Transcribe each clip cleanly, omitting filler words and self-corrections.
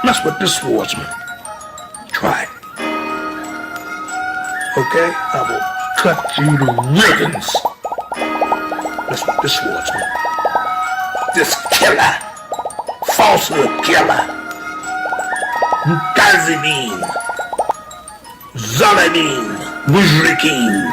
Mess with this Swordsman. Try it. Okay? I will cut you to ribbons. Mess with this Swordsman. This killer. Falsehood killer. Activism. Zalamin. Rejection.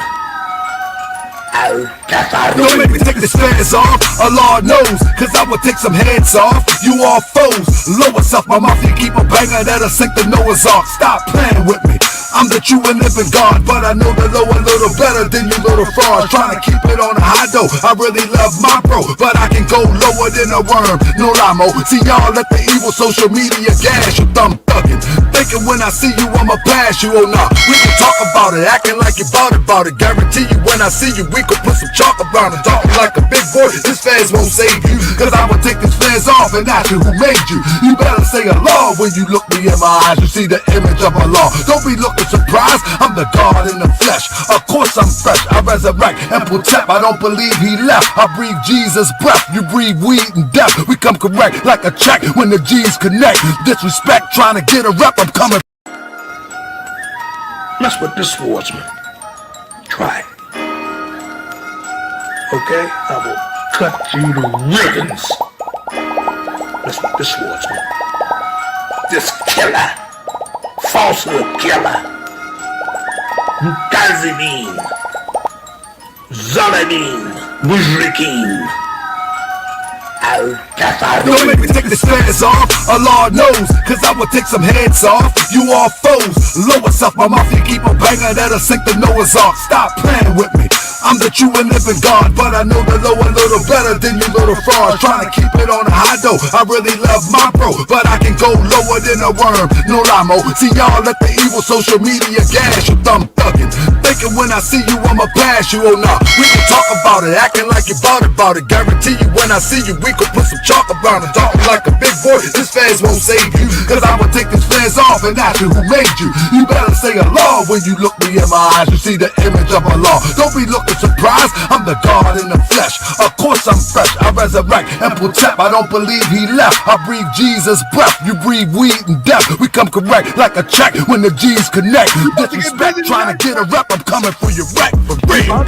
Don't make me take the stands off, a Lord knows, cause I will take some heads off. You all foes, lower self, my mafia keep a banger that'll sink the Noah's Ark. Stop playing with me, I'm the true and living God, but I know the low a little better than you little frauds. Trying to keep it on a high though, I really love my bro, but I can go lower than a worm, no lamo. See y'all let the evil social media gas you thumb thuggin'. Thinking when I see you I'ma pass you, oh nah. We can talk about it, acting like you bought it. Guarantee you when I see you we could put some chalk around and talk like a big boy. This fans won't save you, cause I will take this fans off and ask you who made you. You better say Allah when you look me in my eyes. You see the image of Allah. Don't be looking surprised, I'm the God in the flesh. Of course I'm fresh, I resurrect and protect. I don't believe he left, I breathe Jesus' breath. You breathe weed and death, we come correct like a check when the G's connect. Disrespect, trying to get a rep, I'm coming. Mess with this Swordsman. Try it. Okay? I will cut you to ribbons. Mess with this Swordsman. This killer. Falsehood killer. Activism. Zalamin. Rejection. Don't make me take the stands off, a Lord knows, cause I will take some heads off. You all foes, lower self, my mafia keep a banger that'll sink the Noah's Ark. Stop playing with me, I'm the true and living God, but I know the low a little better than you little frauds. Trying to keep it on a high though, I really love my bro, but I can go lower than a worm, no lamo. See y'all let the evil social media gas you thumb thuggin'. Thinking when I see you I'ma pass you, oh nah. We can talk about it, acting like you bought it. Guarantee you when I see you we could put some chalk around and talk like a big boy. This fans won't save you, cause I will take this fans off and ask you who made you. You better say Allah when you look me in my eyes. You see the image of Allah. Don't be looking surprised, I'm the God in the flesh. Of course I'm fresh, I resurrect and protect. I don't believe he left, I breathe Jesus' breath. You breathe weed and death, we come correct like a check when the G's connect. Disrespect, trying to get a rep, I'm coming for your wreck for real. Don't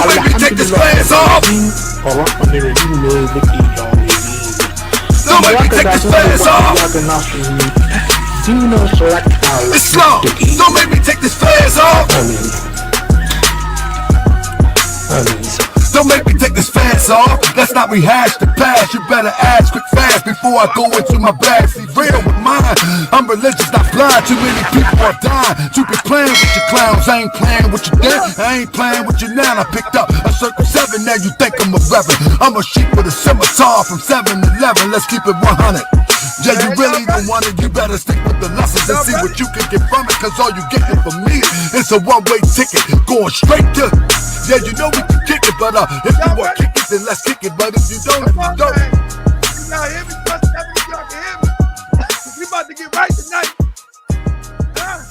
make me take this fans off. Don't make me take this fans off. Islam, don't make me take this fans off. Don't make me take this fans off. Let's not rehash the past. You better ask quick fast before I go into my bag. See real with mine. I'm religious, not blind. Too many people are dying. You be playing with your clowns. I ain't playing with you then. I ain't playing with you now. I picked up a circle 7. Now you think I'm a reverend. I'm a sheep with a scimitar from 7-11. Let's keep it 100. Yeah, you really don't want it. You better stick with the lessons and see what you can get from it. Cause all you getting from me is a one-way ticket going straight to. Yeah, you know we can kick it, but if you want to kick it, then let's kick it. But if you don't, You y'all hear me? Y'all can hear me. We about to get right tonight. Huh?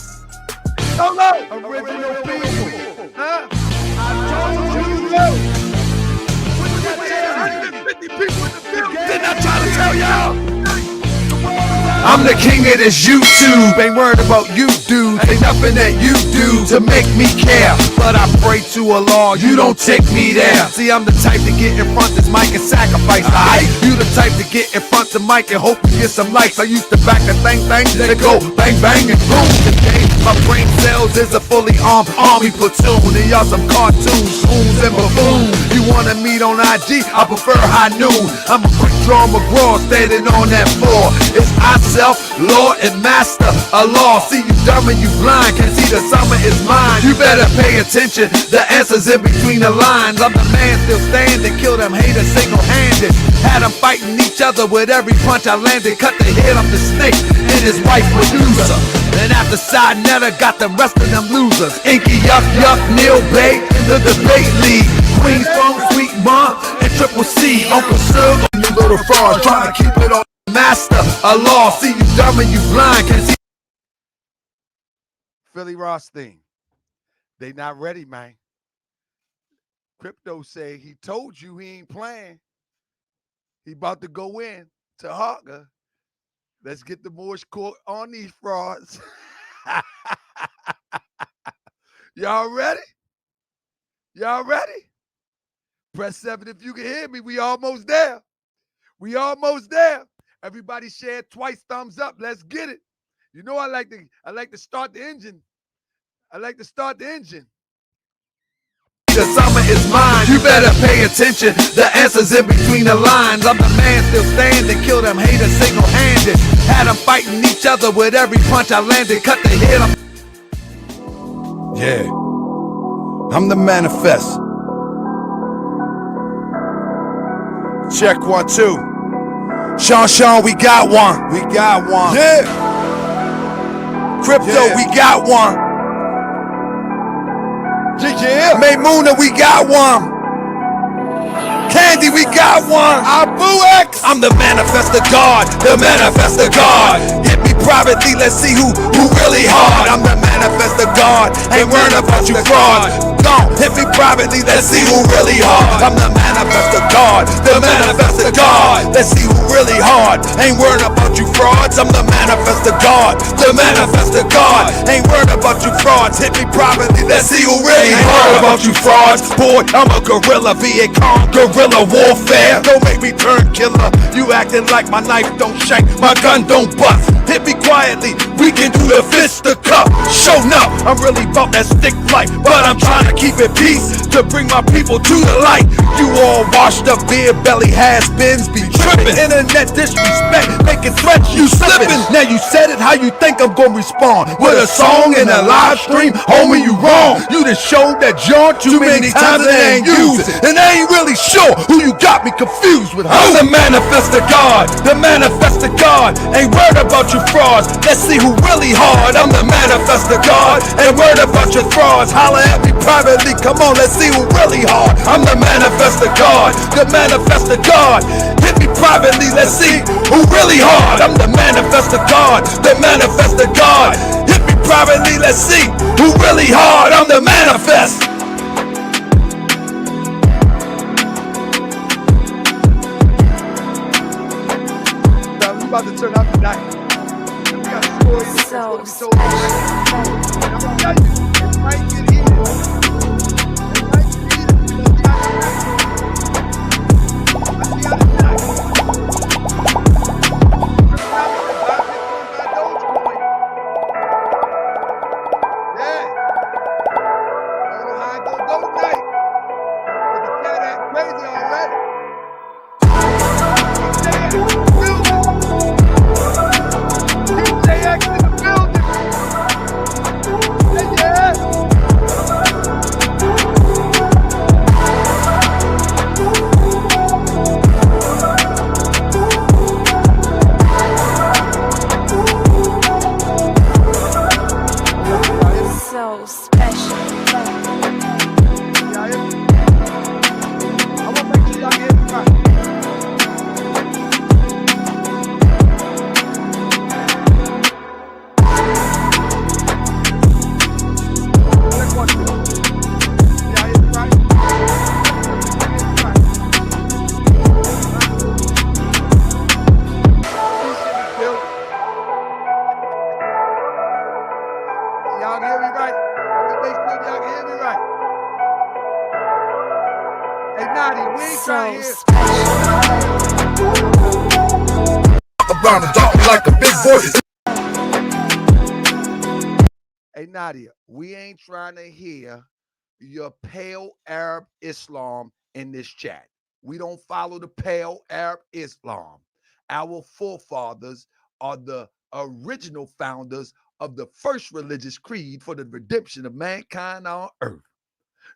Solo. Original people. Huh? I told you. We got 150 people in the building. Didn't I try to tell y'all? I'm the king of this YouTube. Ain't worried about you, dude. Ain't nothing that you do to make me care. But I pray to Allah, you don't take me there. See, I'm the type to get in front of this mic and sacrifice. Aight? You the type to get in front of the mic and hope you get some likes. I used to back the thing, let it go, bang, bang, and boom. Today, my brain cells is a fully armed army platoon. And y'all some cartoons, spoons, and buffoons. You wanna meet on IG? I prefer high noon. I'm a quick draw McGraw standing on that floor. It's myself, Lord and Master, Allah. See you dumb and you blind, can't see the summer is mine. You better pay attention, the answer's in between the lines. I'm the man still standing, kill them haters single-handed. Had them fighting each other with every punch I landed. Cut the head off the snake and his wife Medusa. And after side netter got the rest of them losers. Inky, Yuck, Yuck, Neil Bay, the debate league. Queen's Phone, Sweet Mom, and Triple C. Uncle Sir, you little frauds, trying to keep it on. Master, Allah, see you dumb and you blind, can't see. Philly Rothstein. They not ready, man. Crypto say he told you he ain't playing. He about to go in to Harker. Let's get the Morse court on these frauds. Y'all ready? Y'all ready? Press 7 if you can hear me. We almost there. We almost there. Everybody share twice, thumbs up. Let's get it. You know I like to start the engine. I like to start the engine. The summer is mine, you better pay attention. The answer's in between the lines. I'm the man still standing, kill them haters single-handed. Had them fighting each other with every punch I landed. Cut the head off. Yeah, I'm the manifest. Check 1, 2. Sean, we got one. We got one. Yeah. Crypto, yeah. We got one. Yeah. Maymuna, we got one. Candy, we got one. Abu X. I'm the Manifesto God, the Manifesto God. Hit me privately, let's see who really hard. I'm the Manifesto God, ain't worried about you fraud. Gone, hit me privately, let's see who really hard. I'm the Manifesto God, the Manifesto God. Let's see who really hard, ain't worried about you frauds. I'm the Manifesto God, the Manifesto God. Ain't worried about you frauds, hit me privately, let's see who really hard. Ain't worried about you frauds, boy, I'm a gorilla, Viet Cong, guerrilla warfare. Don't make me turn killer, you acting like my knife don't shank, my gun don't bust. Hit me quietly, we can do the fist to cup. Show up, I'm really about that stick fight, but I'm trying to keep it peace to bring my people to the light. You all washed up beer belly has-beens be tripping. Internet disrespect, making threats, you slipping. Now you said it, how you think I'm gonna respond? With a song and a live stream? Homie, you wrong. You done showed that John too many times and they ain't used it. And I ain't really sure who you got me confused with. I'm the Manifesto God, the Manifesto God. Ain't worried about you frauds, let's see who really hard. I'm the Manifesto God, ain't worried about your frauds. Holla at me privately, come on, let's see who really hard. I'm the Manifesto God, the Manifesto God. Hit me privately, let's see who really hard. I'm the Manifesto God, the Manifesto God. Hit me privately, let's see who really hard. I'm the Manifest. We about to turn out tonight. We got a story that's going to be told tonight. And I'm going to tell you, it might get heated. It might get heated. We're going to try tonight. Yeah. I don't know how it's going to go tonight. But the cat act crazy already. KingJay Ex in the building. Yeah, yeah. So special. Y'all hear me? I want to make sure y'all can hear me right. Check 1, 2. Y'all hear me right? Y'all can hear me right? Let me make sure y'all can hear me right. Hey, Nadia, we ain't trying to So hear. Around the dog like a big boy. Hey, Nadia, we ain't trying to hear your pale Arab Islam in this chat. We don't follow the pale Arab Islam. Our forefathers are the original founders of the first religious creed for the redemption of mankind on earth.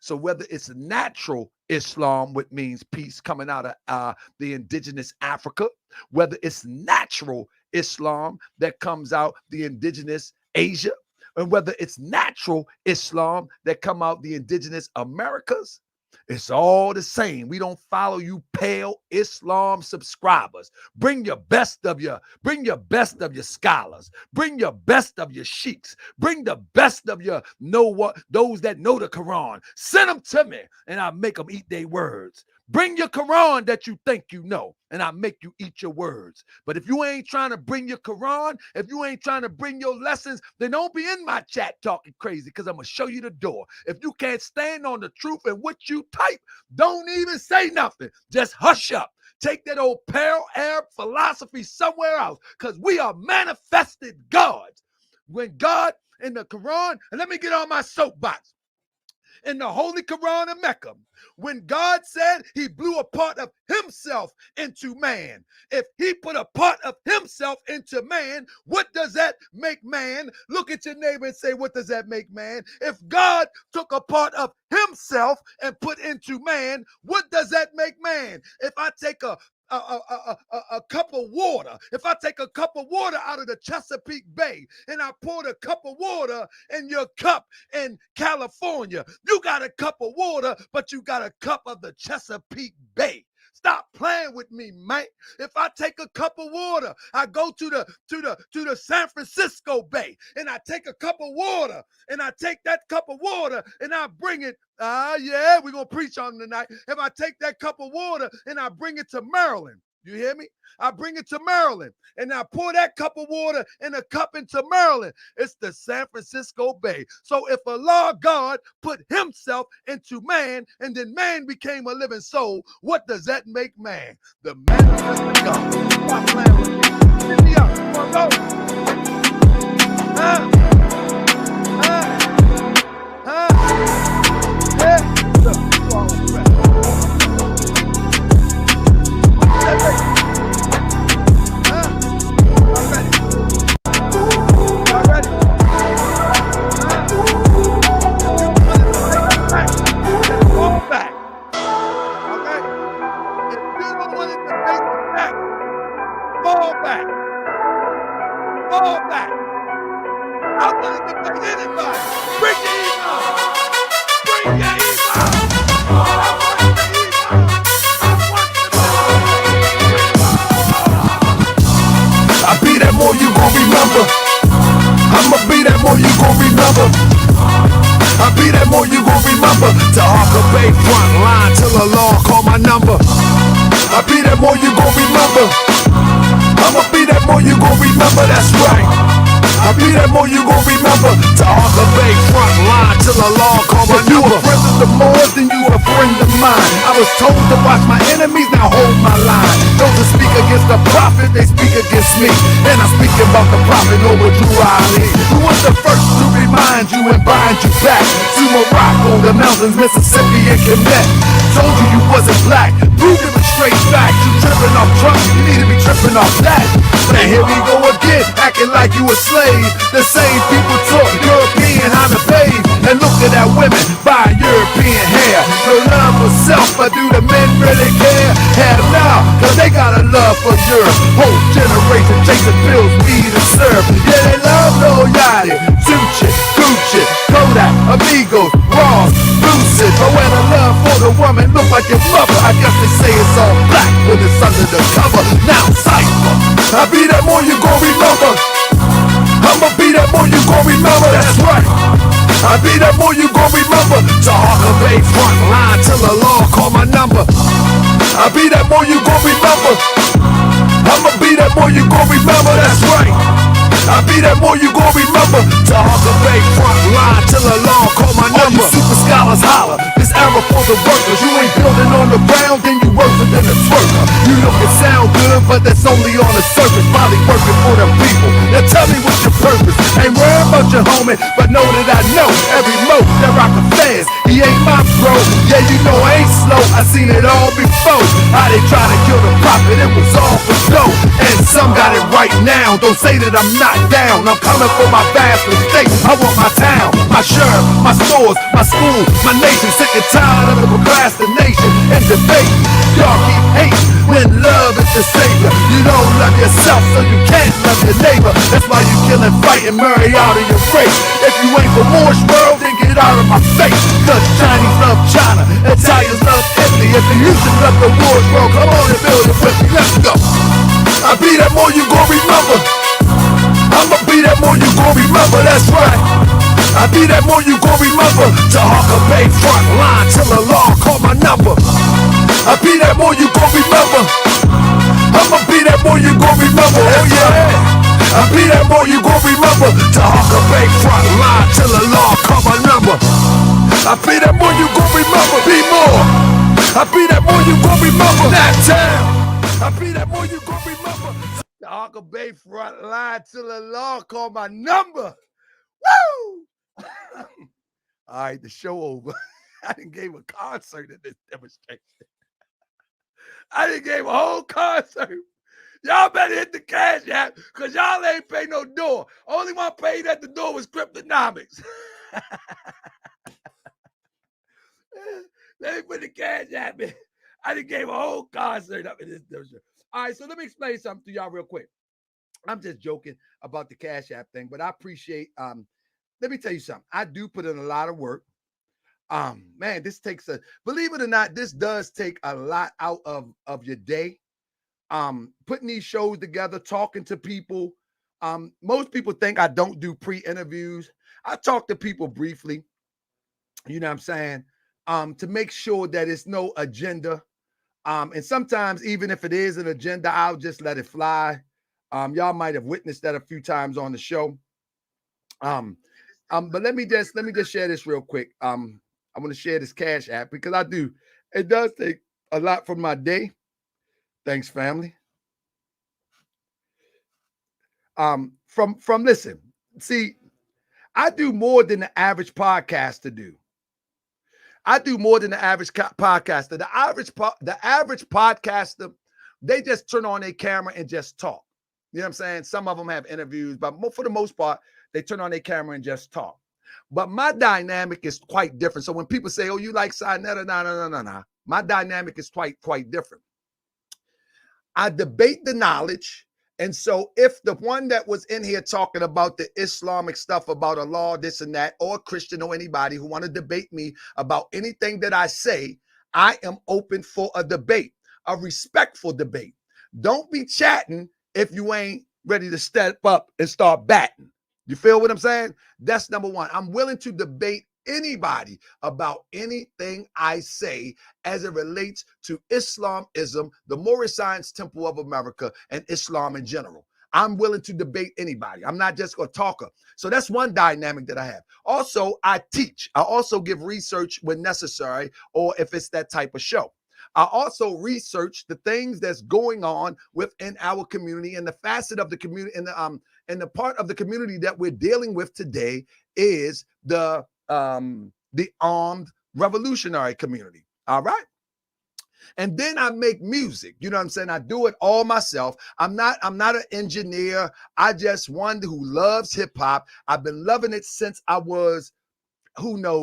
So whether it's natural Islam, which means peace coming out of the indigenous Africa, whether it's natural Islam that comes out the indigenous Asia, and whether it's natural Islam that come out the indigenous Americas, It's all the same. We don't follow you pale Islam subscribers. Bring your best of your scholars. Bring your best of your sheiks. Bring the best of your those that know the Quran. Send them to me and I'll make them eat their words. Bring your Quran that you think you know, and I make you eat your words. But if you ain't trying to bring your Quran, if you ain't trying to bring your lessons, then don't be in my chat talking crazy, because I'm going to show you the door. If you can't stand on the truth and what you type, don't even say nothing. Just hush up. Take that old pale Arab philosophy somewhere else, because we are manifested gods. When God in the Quran, and let me get on my soapbox. In the Holy Quran of Mecca, when God said he blew a part of himself into man, if he put a part of himself into man, what does that make man? Look at your neighbor and say, what does that make man? If God took a part of himself and put into man, what does that make man? If I take a cup of water, if I take a cup of water out of the Chesapeake Bay and I poured a cup of water in your cup in California, you got a cup of water, but you got a cup of the Chesapeake Bay. Stop playing with me, mate. If I take a cup of water, I go to the San Francisco Bay and I take a cup of water and I take that cup of water and I bring it. Yeah, we're going to preach on it tonight. If I take that cup of water and I bring it to Maryland, you hear me? I bring it to Maryland and I pour that cup of water in a cup into Maryland. It's the San Francisco Bay. So if Allah God put himself into man and then man became a living soul, what does that make man? The manifested God. Stop playing with me. Get me up. Come on, go. Yeah. Look, you all right. To Harker Bay front line till the law call my number. I be that more you gon' remember. I'ma be that more you gon' remember, that's right. I be that more you gon' remember. To Harker Bay front line till the law call my number. You a friend of the Moors, then you a friend of mine. I was told to watch my enemies, now hold my line. Those that speak against the prophet, they speak against me. And I'm speaking about the prophet over Drew Ali, who was the first to remind you and bind you back to Morocco, the mountains, Mississippi, and Quebec. Told you you wasn't black, proved it was straight facts. You tripping off drugs, you need to be tripping off that. Now here we go again, acting like you a slave. The same people talk European how to bathe, and look at that women buy European hair. No love for self, but do the men really care? Hell no, cause they got a love for Europe. Whole generation chasing pills, weed and syrup. Yeah, they love Lil Yachty, Tucci, Gucci, Kodak, Amigos, Ross, Lucid. But when the love for the woman look like your mother, I guess they say it's all black when it's under the cover. Now cypher, I be that more you gon' remember. I'ma be that more you gon' remember, that's right. I be that more you gon' remember. To Harker Bay front line till the law call my number. I be that more you gon' remember. I'ma be that more you gon' remember, that's right. I be that more you gon' remember. To Harker Bay front line till the law call my number. All you super scholars holler, this era for the workers. You ain't building on the ground, then you worse than a twerker. You look and sound good, but that's only on the surface. Probably working for the people. Now tell me what's your purpose. Ain't worried about your homie, but know that I know every mo that rock a fast. He ain't my bro. Yeah, you know I ain't slow. I seen it all before. How they try to kill the prophet, it was all for show. And some got it right now. Don't say that I'm not down. I'm coming for my vast estate. I want my town, my sheriff, my stores, my school, my nation. Sick and tired of the procrastination and debate. Y'all keep hating when love is the savior. You don't love yourself, so you can't love your neighbor. That's why you killing, fighting, marry out of your race. If you ain't for Moore's world, then get Get out of my face, cause Chinese love China, Italians love Italy. If the Houston love the wars, bro, come on and build it with me. Let's go. I be that more you gon' remember. I'ma be that more you gon' remember, that's right. I be that more you gon' remember. To Hawker Bay front line till the law call my number. I be that more you gon' remember. I'ma be that more you gon' remember, oh yeah. I be that more you gon' remember. To Hawker Bay front line till the law call my number. I be that more you gon' remember, be more. I be that more you gon' remember, that town. I be that more you gon' remember. The Hawker Bay front line till the law call my number. Woo! All right, the show over. I done gave a concert at this demonstration. I done gave a whole concert. Y'all better hit the cash app because y'all ain't pay no door. Only one paid at the door was Cryptonomics. Let me put the cash app in. I done gave a whole concert up in this demonstration. All right, so let me explain something to y'all real quick. I'm just joking about the cash app thing, but I appreciate, let me tell you something. I do put in a lot of work. Man, this takes believe it or not, this does take a lot out of your day. Putting these shows together, talking to people. Most people think I don't do pre-interviews. I talk to people briefly, you know what I'm saying, to make sure that it's no agenda. And sometimes even if it is an agenda, I'll just let it fly. Y'all might have witnessed that a few times on the show. But let me just share this real quick. I want to share this cash app because it does take a lot from my day. Thanks, family. Listen, see, I do more than the average podcaster do. I do more than the average podcaster. The average podcaster, they just turn on their camera and just talk. You know what I'm saying? Some of them have interviews, but for the most part, they turn on their camera and just talk. But my dynamic is quite different. So when people say, oh, you like Sinetta? No. My dynamic is quite different. I debate the knowledge. And so if the one that was in here talking about the Islamic stuff about a law, this and that, or a Christian or anybody who want to debate me about anything that I say, I am open for a debate, a respectful debate. Don't be chatting if you ain't ready to step up and start batting. You feel what I'm saying? That's number one. I'm willing to debate anybody about anything I say as it relates to Islamism, the Moorish Science Temple of America, and Islam in general. I'm willing to debate anybody. I'm not just a talker. So that's one dynamic that I have. Also, I teach. I also give research when necessary, or if it's that type of show. I also research the things that's going on within our community, and the facet of the community, and the part of the community that we're dealing with today is the armed revolutionary community. All right. And then I make music. You know what I'm saying? I do it all myself. I'm not an engineer. I just one who loves hip hop. I've been loving it since I was,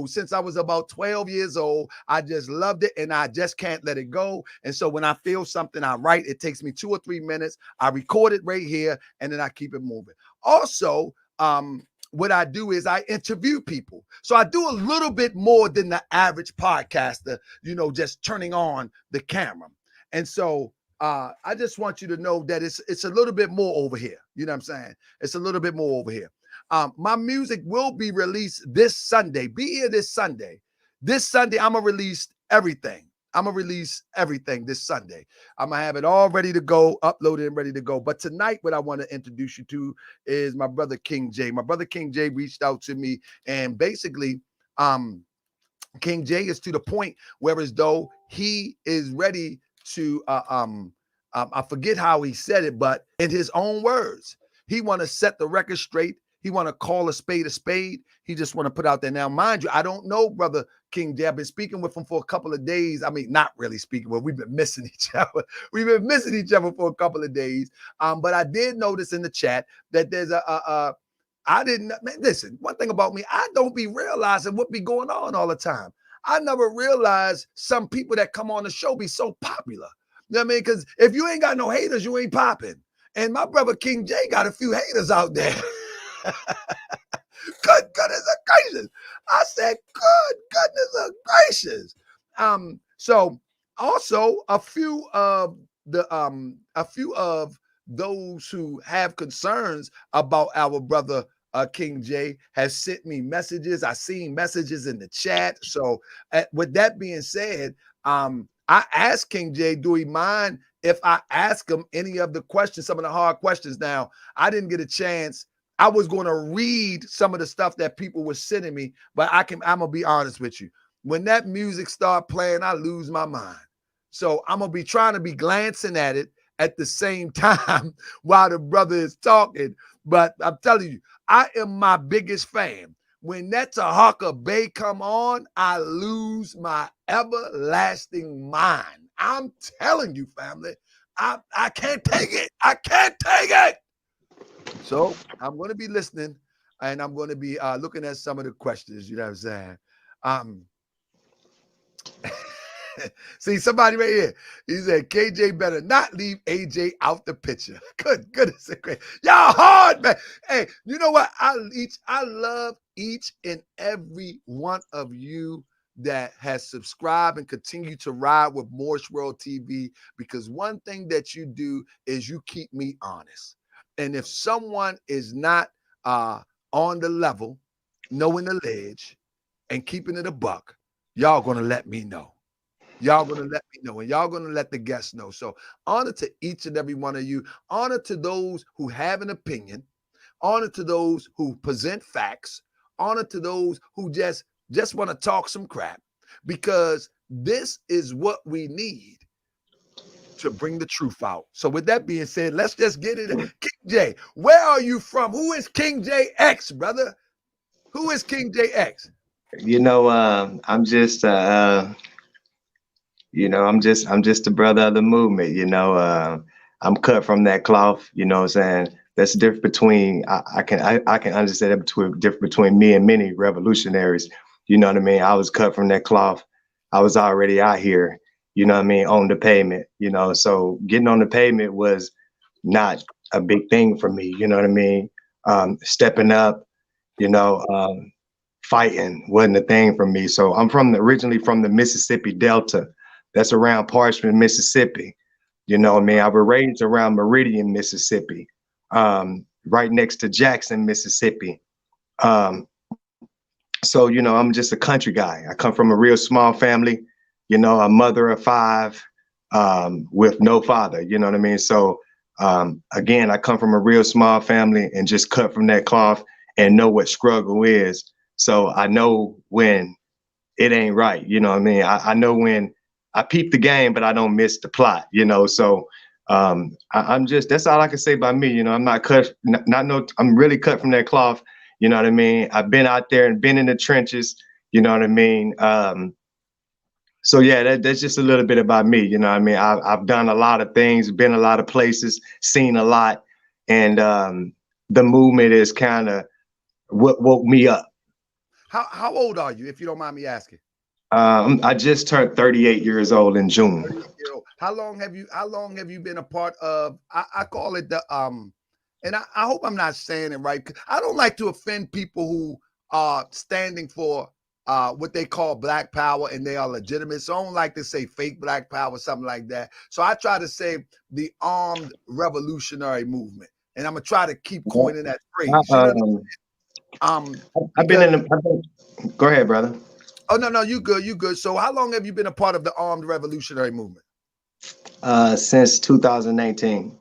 since I was about 12 years old. I just loved it and I just can't let it go. And so when I feel something, I write. It takes me 2 or 3 minutes. I record it right here and then I keep it moving. Also, what I do is I interview people. So I do a little bit more than the average podcaster, just turning on the camera. And so I just want you to know that it's a little bit more over here. You know what I'm saying? It's a little bit more over here. My music will be released this Sunday. Be here this Sunday. This Sunday, I'm going to release everything. I'm going to release everything this Sunday. I'm going to have it all ready to go, uploaded and ready to go. But tonight, what I want to introduce you to is my brother KingJay. My brother KingJay reached out to me, and basically, KingJay is to the point where as though he is ready to, I forget how he said it, but in his own words, he want to set the record straight. He want to call a spade a spade. He just want to put out there. Now, mind you, I don't know brother KingJay. I've been speaking with him for a couple of days. I mean, not really speaking, but we've been missing each other. We've been missing each other for a couple of days. But I did notice in the chat that there's listen, one thing about me, I don't be realizing what be going on all the time. I never realized some people that come on the show be so popular. You know what I mean? Because if you ain't got no haters, you ain't popping. And my brother KingJay got a few haters out there. Good as a gracious. I said, good goodness of gracious. So also a few of those who have concerns about our brother KingJay has sent me messages. I seen messages in the chat. So with that being said, I asked KingJay, do he mind if I ask him any of the questions, some of the hard questions? Now, I didn't get a chance. I was going to read some of the stuff that people were sending me, but I'm going to be honest with you. When that music start playing, I lose my mind. So I'm going to be trying to be glancing at it at the same time while the brother is talking. But I'm telling you, I am my biggest fan. When that Tahaka Bay come on, I lose my everlasting mind. I'm telling you, family, I can't take it. I can't take it. So I'm going to be listening, and I'm going to be looking at some of the questions. You know what I'm saying? See, somebody right here. He said, KJ better not leave AJ out the picture. Good goodness. Y'all hard, man. Hey, you know what? I love each and every one of you that has subscribed and continue to ride with Morse World TV, because one thing that you do is you keep me honest. And if someone is not on the level, knowing the ledge, and keeping it a buck, y'all going to let me know. Y'all going to let me know, and y'all going to let the guests know. So honor to each and every one of you. Honor to those who have an opinion. Honor to those who present facts. Honor to those who just want to talk some crap, because this is what we need to bring the truth out. So with that being said, let's just get it. KingJay, where are you from? Who is KingJay Ex, brother? Who is KingJay Ex? You know, I'm just you know, I'm just a brother of the movement. You know, I'm cut from that cloth. You know what I'm saying? That's the difference between I can understand that difference between me and many revolutionaries. You know what I mean? I was cut from that cloth. I was already out here. You know what I mean? On the pavement. You know, so getting on the pavement was not a big thing for me. You know what I mean? Stepping up. You know, fighting wasn't a thing for me. So I'm originally from the Mississippi Delta. That's around Parchment, Mississippi. You know what I mean? I was raised around Meridian, Mississippi, right next to Jackson, Mississippi. So, you know, I'm just a country guy. I come from a real small family, you know, a mother of 5 with no father, you know what I mean? So, again, I come from a real small family and just cut from that cloth and know what struggle is. So I know when it ain't right, you know what I mean? I know when I peep the game, but I don't miss the plot, you know? So I'm just, that's all I can say about me. You know, I'm not cut, I'm really cut from that cloth. You know what I mean? I've been out there and been in the trenches, you know what I mean? So yeah, that's just a little bit about me. You know what I mean? I've done a lot of things, been a lot of places, seen a lot. And the movement is kind of what woke me up. How old are you, if you don't mind me asking? I just turned 38 years old in June. How long have you been a part of, I call it the and I hope I'm not saying it right. I don't like to offend people who are standing for what they call Black Power, and they are legitimate. So I don't like to say fake Black Power, something like that. So I try to say the armed revolutionary movement, and I'm gonna try to keep coining that phrase. I've been in the. Go ahead, brother. Oh no, you good. So how long have you been a part of the armed revolutionary movement? Since 2019.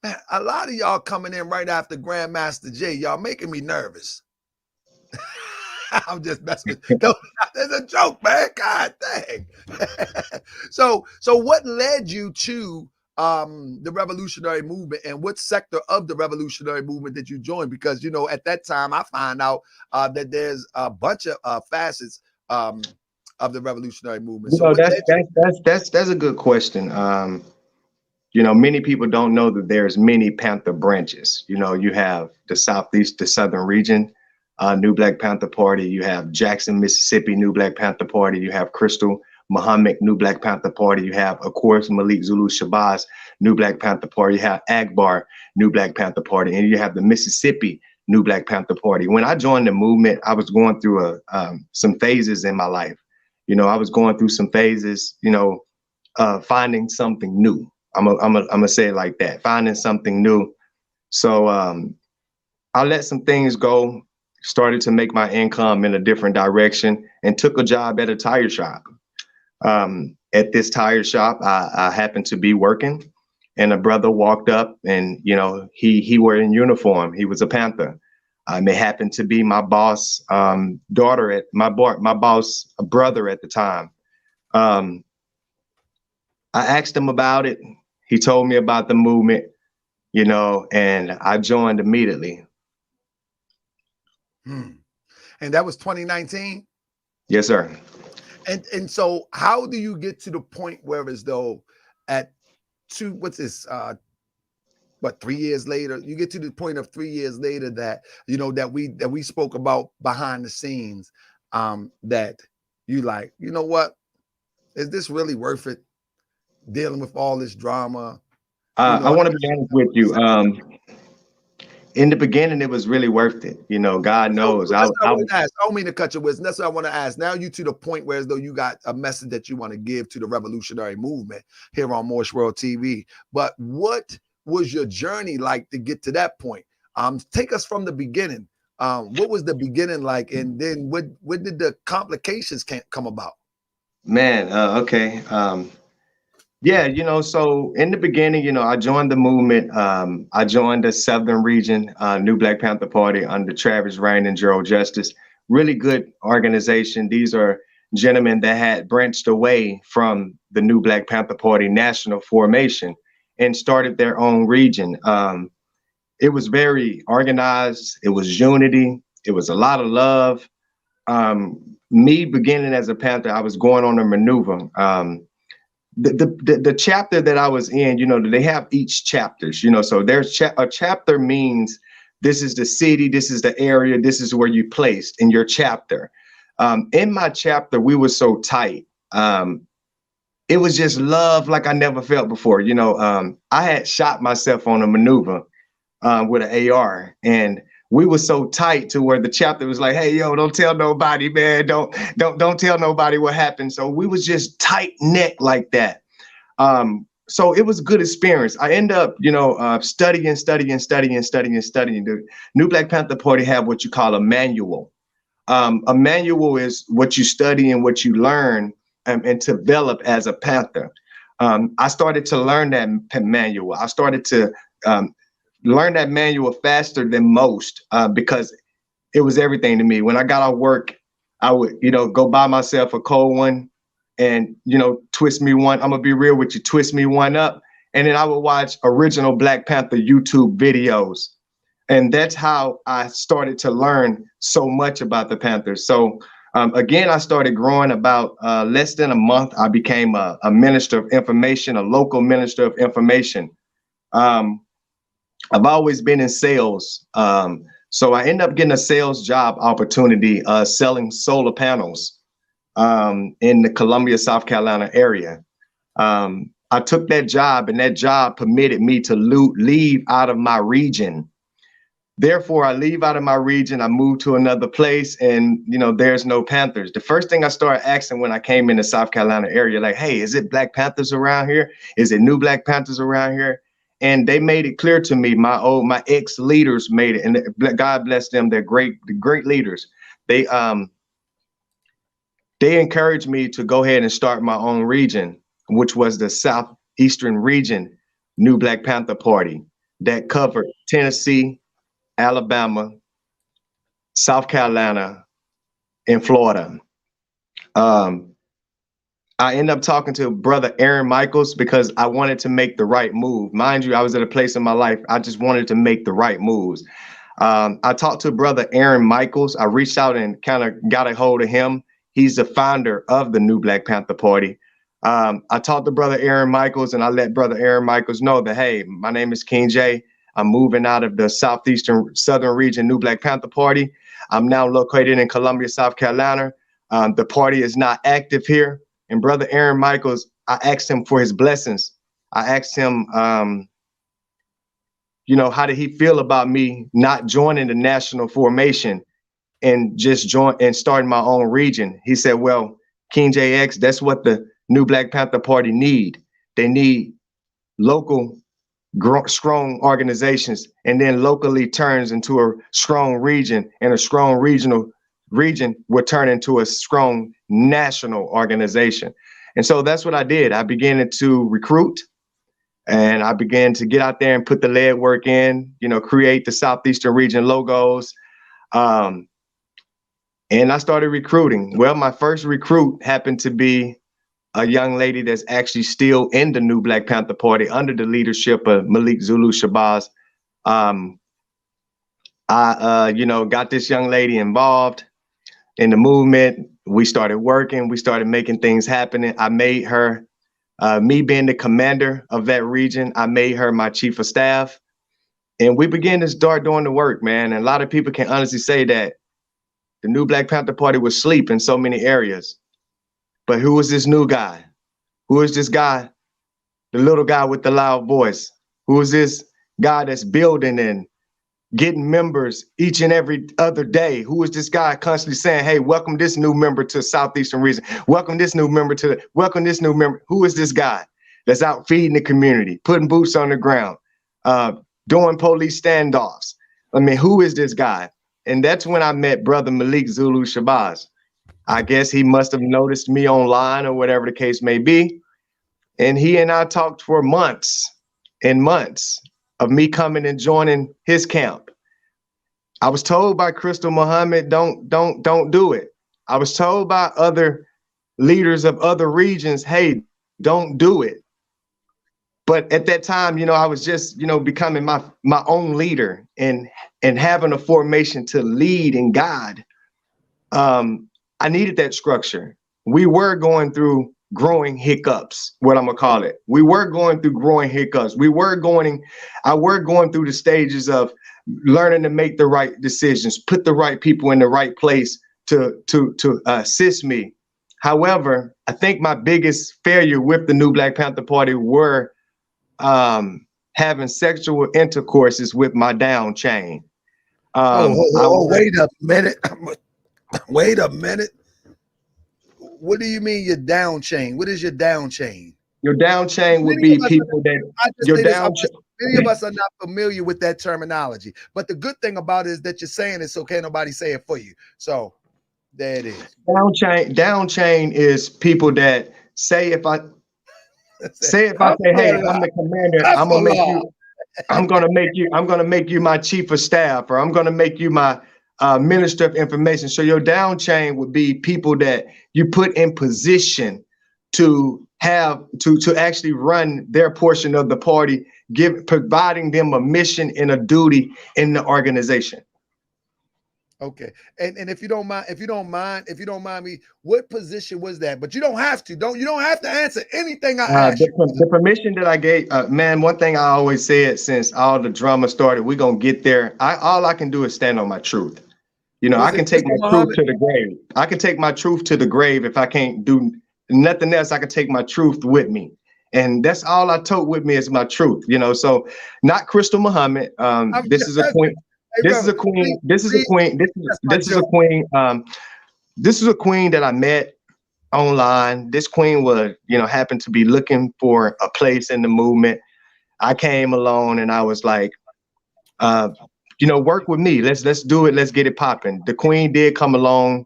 Man, a lot of y'all coming in right after Grandmaster J. Y'all making me nervous. I'm just messing with you. No, that's a joke, man. God dang. So what led you to the revolutionary movement, and what sector of the revolutionary movement did you join? Because, you know, at that time I find out that there's a bunch of facets of the revolutionary movement. So that's a good question. You know, many people don't know that there's many Panther branches. You know, you have the Southeast, the Southern region, New Black Panther Party. You have Jackson, Mississippi, New Black Panther Party. You have Crystal, Muhammad, New Black Panther Party. You have, of course, Malik Zulu Shabazz, New Black Panther Party. You have Akbar, New Black Panther Party. And you have the Mississippi New Black Panther Party. When I joined the movement, I was going through some phases in my life. You know, I was going through some phases, you know, finding something new. I'm gonna say it like that, finding something new. So I let some things go, started to make my income in a different direction, and took a job at a tire shop. At this tire shop, I happened to be working, and a brother walked up, and you know, he were in uniform. He was a Panther. It happened to be my boss daughter at my boss brother at the time. I asked him about it. He told me about the movement, you know, and I joined immediately. And that was 2019? Yes, sir. And so how do you get to the point where as though at 3 years later, you get to the point of 3 years later that, you know, that we spoke about behind the scenes, that you like, you know what, is this really worth it? Dealing with all this drama. I want to be honest with you. In the beginning, it was really worth it. You know, God knows. So I don't mean to cut your wisdom. That's what I want to ask. Now you to the point where as though you got a message that you want to give to the revolutionary movement here on Moorish World TV. But what was your journey like to get to that point? Take us from the beginning. What was the beginning like? And then what did the complications come about? Man, okay. Yeah, you know, so in the beginning, you know, I joined the movement. I joined the Southern Region, New Black Panther Party under Travis Rain and Gerald Justice. Really good organization. These are gentlemen that had branched away from the New Black Panther Party national formation and started their own region. It was very organized. It was unity. It was a lot of love. Me beginning as a Panther, I was going on a maneuver. The chapter that I was in, you know, they have each chapters, you know, so there's a chapter means this is the city, this is the area, this is where you placed in your chapter. In my chapter, we were so tight. It was just love like I never felt before. You know, I had shot myself on a maneuver with an AR, and we were so tight to where the chapter was like, hey, yo, don't tell nobody, man. Don't tell nobody what happened. So we was just tight neck like that. So it was a good experience. I end up, you know, studying. The New Black Panther Party have what you call a manual. A manual is what you study and what you learn and develop as a Panther. I started to learn that manual. I started to learn that manual faster than most because it was everything to me. When I got off work, I would, you know, go buy myself a cold one and, you know, twist me one. I'm gonna be real with you, twist me one up. And then I would watch original Black Panther YouTube videos. And that's how I started to learn so much about the Panthers. So again, I started growing about less than a month. I became a minister of information, a local minister of information. I've always been in sales. So I ended up getting a sales job opportunity selling solar panels in the Columbia, South Carolina area. I took that job, and that job permitted me to leave out of my region. Therefore, I leave out of my region, I move to another place, and you know, there's no Panthers. The first thing I started asking when I came in the South Carolina area, like, hey, is it Black Panthers around here? Is it New Black Panthers around here? And they made it clear to me, my ex-leaders made it, and God bless them, they're great leaders. They encouraged me to go ahead and start my own region, which was the Southeastern Region New Black Panther Party that covered Tennessee, Alabama, South Carolina, and Florida. I ended up talking to brother Aaron Michaels because I wanted to make the right move. Mind you, I was at a place in my life, I just wanted to make the right moves. I talked to brother Aaron Michaels. I reached out and kind of got a hold of him. He's the founder of the New Black Panther Party. I talked to brother Aaron Michaels, and I let brother Aaron Michaels know that, hey, my name is KingJay. I'm moving out of the Southern Region New Black Panther Party. I'm now located in Columbia, South Carolina. The party is not active here. And brother Aaron Michaels, I asked him for his blessings. I asked him, you know, how did he feel about me not joining the national formation and just starting my own region? He said, well, KingJay Ex, that's what the new Black Panther Party need. They need local strong organizations, and then locally turns into a strong region, and a strong regional region will turn into a strong national organization. And so that's what I did. I began to recruit, and I began to get out there and put the lead work in, you know, create the Southeastern region logos. And I started recruiting. Well, my first recruit happened to be a young lady that's actually still in the new Black Panther Party under the leadership of Malik Zulu Shabazz. I you know, got this young lady involved in the movement. We started working. We started making things happen. I made her, me being the commander of that region, I made her my chief of staff. And we began to start doing the work, man. And a lot of people can honestly say that the new Black Panther Party was asleep in so many areas. But who is this new guy? Who is this guy? The little guy with the loud voice? Who is this guy that's building and getting members each and every other day? Who is this guy constantly saying, hey, welcome this new member to Southeastern region. Welcome this new member to welcome this new member. Who is this guy that's out feeding the community, putting boots on the ground, doing police standoffs? I mean, who is this guy? And that's when I met brother Malik Zulu Shabazz. I guess he must have noticed me online or whatever the case may be. And he and I talked for months and months of me coming and joining his camp. I was told by Crystal Muhammad, don't do it. I was told by other leaders of other regions, hey, don't do it. But at that time, you know, I was just, you know, becoming my own leader and having a formation to lead and guide. I needed that structure. We were going through growing hiccups, what I'm gonna call it. We were going through growing hiccups. I were going through the stages of learning to make the right decisions, put the right people in the right place to assist me. However, I think my biggest failure with the new Black Panther Party were having sexual intercourses with my down chain. Wait a minute. Wait a minute. What do you mean your down chain? What is your down chain? Your down chain would be people that your down chain. Many of us are not familiar with that terminology. But the good thing about it is that you're saying it, so can't nobody say it for you. So there it is. Down chain is people that say if I say, hey, I'm the commander, I'm gonna make you my chief of staff, or I'm gonna make you my minister of information. So your down chain would be people that you put in position to have to actually run their portion of the party, providing them a mission and a duty in the organization. Okay. And if you don't mind me, what position was that? But you don't have to. You don't have to answer anything I ask. The permission that I gave, man, one thing I always said since all the drama started, we're gonna get there. All I can do is stand on my truth. You know, I can take my truth to the grave. I can take my truth to the grave. If I can't do nothing else, I can take my truth with me. And that's all I took with me is my truth, you know. So not Crystal Muhammad. This is a queen. This is a queen. This is a queen. This is a queen. This is a queen that I met online. This queen was, you know, happened to be looking for a place in the movement. I came along and I was like, you know, work with me. Let's do it. Let's get it popping. The queen did come along.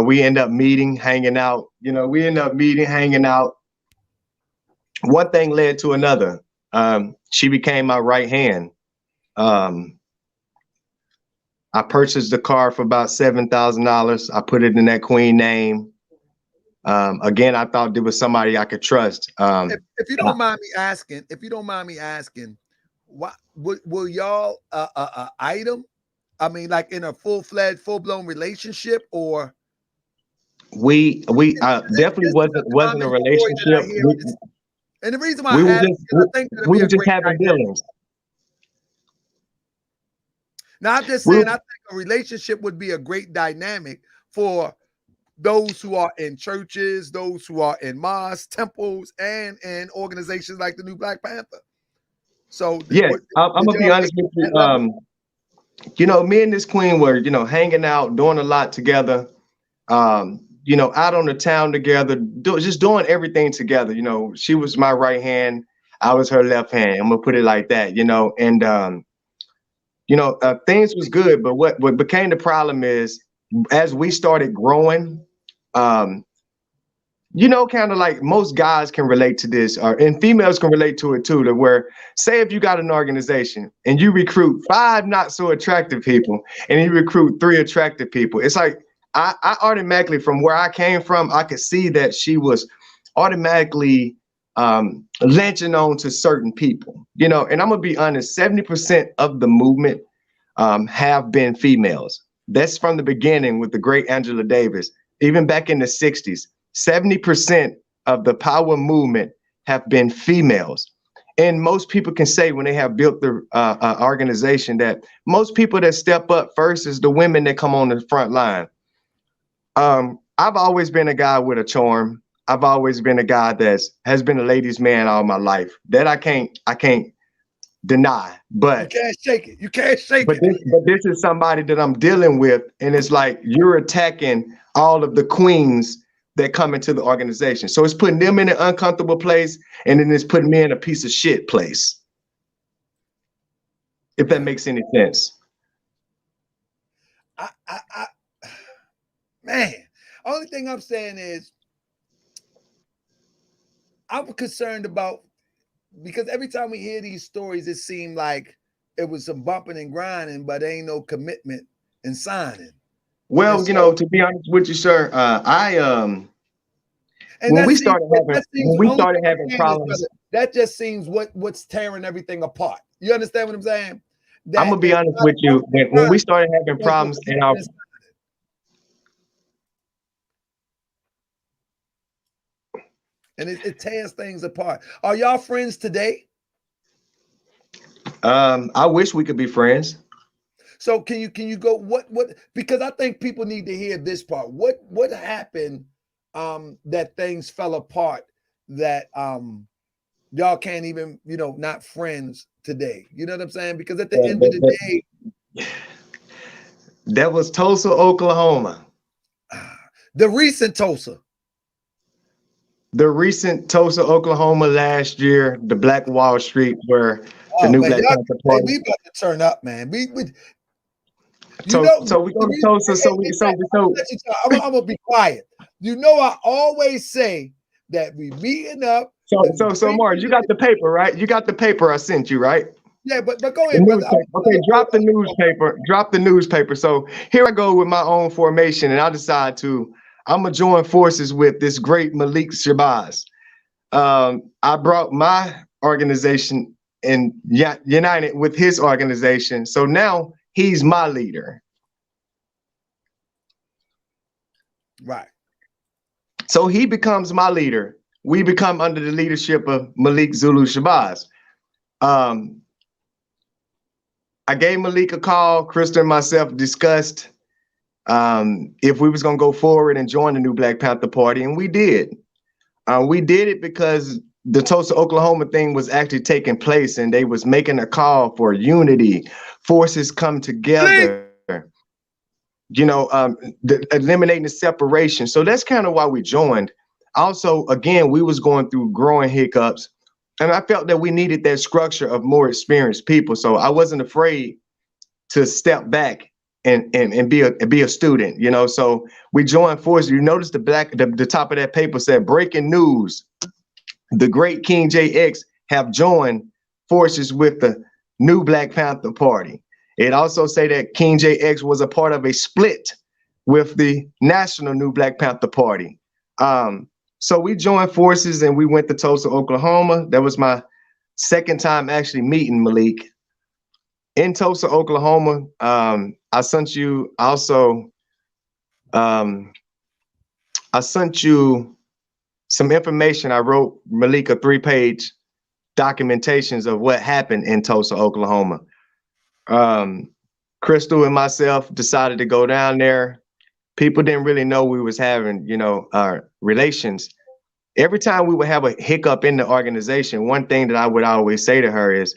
We end up meeting, hanging out. You know, we end up meeting, hanging out. One thing led to another. She became my right hand. I purchased the car for about $7,000. I put it in that queen name. Again, I thought there was somebody I could trust. If you don't mind me asking, what will y'all item? I mean, like in a full-fledged, full-blown relationship, or we definitely wasn't a relationship. And the reason why we were just having dealings. Now, I'm just saying, I think a relationship would be a great dynamic for those who are in churches, those who are in mosques, temples, and in organizations like the New Black Panther. So Yeah, I'm did gonna be y'all honest make with it to that level? you. You know, me and this queen were, hanging out, doing a lot together. Out on the town together, just doing everything together. You know, she was my right hand, I was her left hand. I'm gonna put it like that. And things was good, but what became the problem is as we started growing, um, kind of like most guys can relate to this, and females can relate to it too, to where, say if you got an organization and you recruit 5 not so attractive people and you recruit 3 attractive people, it's like I automatically, from where I came from, I could see that she was automatically lynching on to certain people, and I'm gonna be honest, 70% of the movement have been females. That's from the beginning with the great Angela Davis, even back in the 60s. 70% of the power movement have been females. And most people can say when they have built the organization that most people that step up first is the women that come on the front line. I've always been a guy with a charm. I've always been a guy that has been a ladies' man all my life. That I can't deny. But You can't shake it. You can't shake but it. this is somebody that I'm dealing with, and it's like you're attacking all of the queens that come into the organization. So it's putting them in an uncomfortable place, and then it's putting me in a piece of shit place. If that makes any sense. Man, only thing I'm saying is I'm concerned about, because every time we hear these stories, it seemed like it was some bumping and grinding, but ain't no commitment and signing. Well, And so, to be honest with you, sir, and when that we seems, started having problems, that just seems what's tearing everything apart. You understand what I'm saying? I'm gonna be honest with you. When we started having problems in our and it tears things apart. Are y'all friends today? I wish we could be friends. So can you go what because I think people need to hear this part. What happened that things fell apart that y'all can't even, not friends today. You know what I'm saying? Because at the end of the day, that was Tulsa, Oklahoma. The recent Tulsa, Oklahoma last year, the Black Wall Street, where the new Black Panther Party. we about to turn up, man. We so we go to Tulsa. I'm gonna be quiet. I always say that we meeting up. So Mark, you got the paper, right? You got the paper I sent you, right? Yeah, but go ahead, brother. Okay, drop the newspaper. Drop the newspaper. So here I go with my own formation, and I decide I'm gonna join forces with this great Malik Shabazz. I brought my organization and united with his organization. So now he's my leader. Right. So he becomes my leader. We become under the leadership of Malik Zulu Shabazz. I gave Malik a call. Crystal and myself discussed if we was gonna go forward and join the new Black Panther Party, and we did. We did it because the Tulsa, Oklahoma thing was actually taking place, and they was making a call for unity, forces come together, eliminating the separation. So that's kind of why we joined. Also, again, we was going through growing hiccups, and I felt that we needed that structure of more experienced people. So I wasn't afraid to step back and be a student, So we joined forces. You notice the top of that paper said breaking news. The great KingJay Ex have joined forces with the new Black Panther Party. It also say that KingJay Ex was a part of a split with the national new Black Panther Party. So we joined forces and we went to Tulsa, Oklahoma. That was my second time actually meeting Malik. In Tulsa, Oklahoma, I sent you also, I sent you some information. I wrote Malik a 3-page documentations of what happened in Tulsa, Oklahoma. Crystal and myself decided to go down there. People didn't really know we was having, relations. Every time we would have a hiccup in the organization, one thing that I would always say to her is,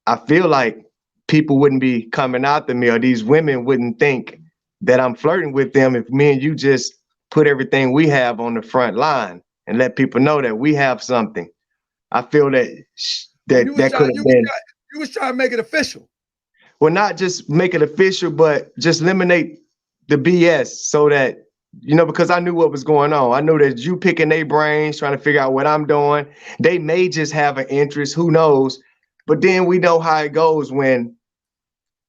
I feel like people wouldn't be coming after me, or these women wouldn't think that I'm flirting with them if me and you just put everything we have on the front line and let people know that we have something. I feel that that could have been. You was trying to make it official. Well, not just make it official, but just eliminate the BS so that, you know, because I knew what was going on. I knew that you picking their brains, trying to figure out what I'm doing. They may just have an interest, who knows? But then we know how it goes when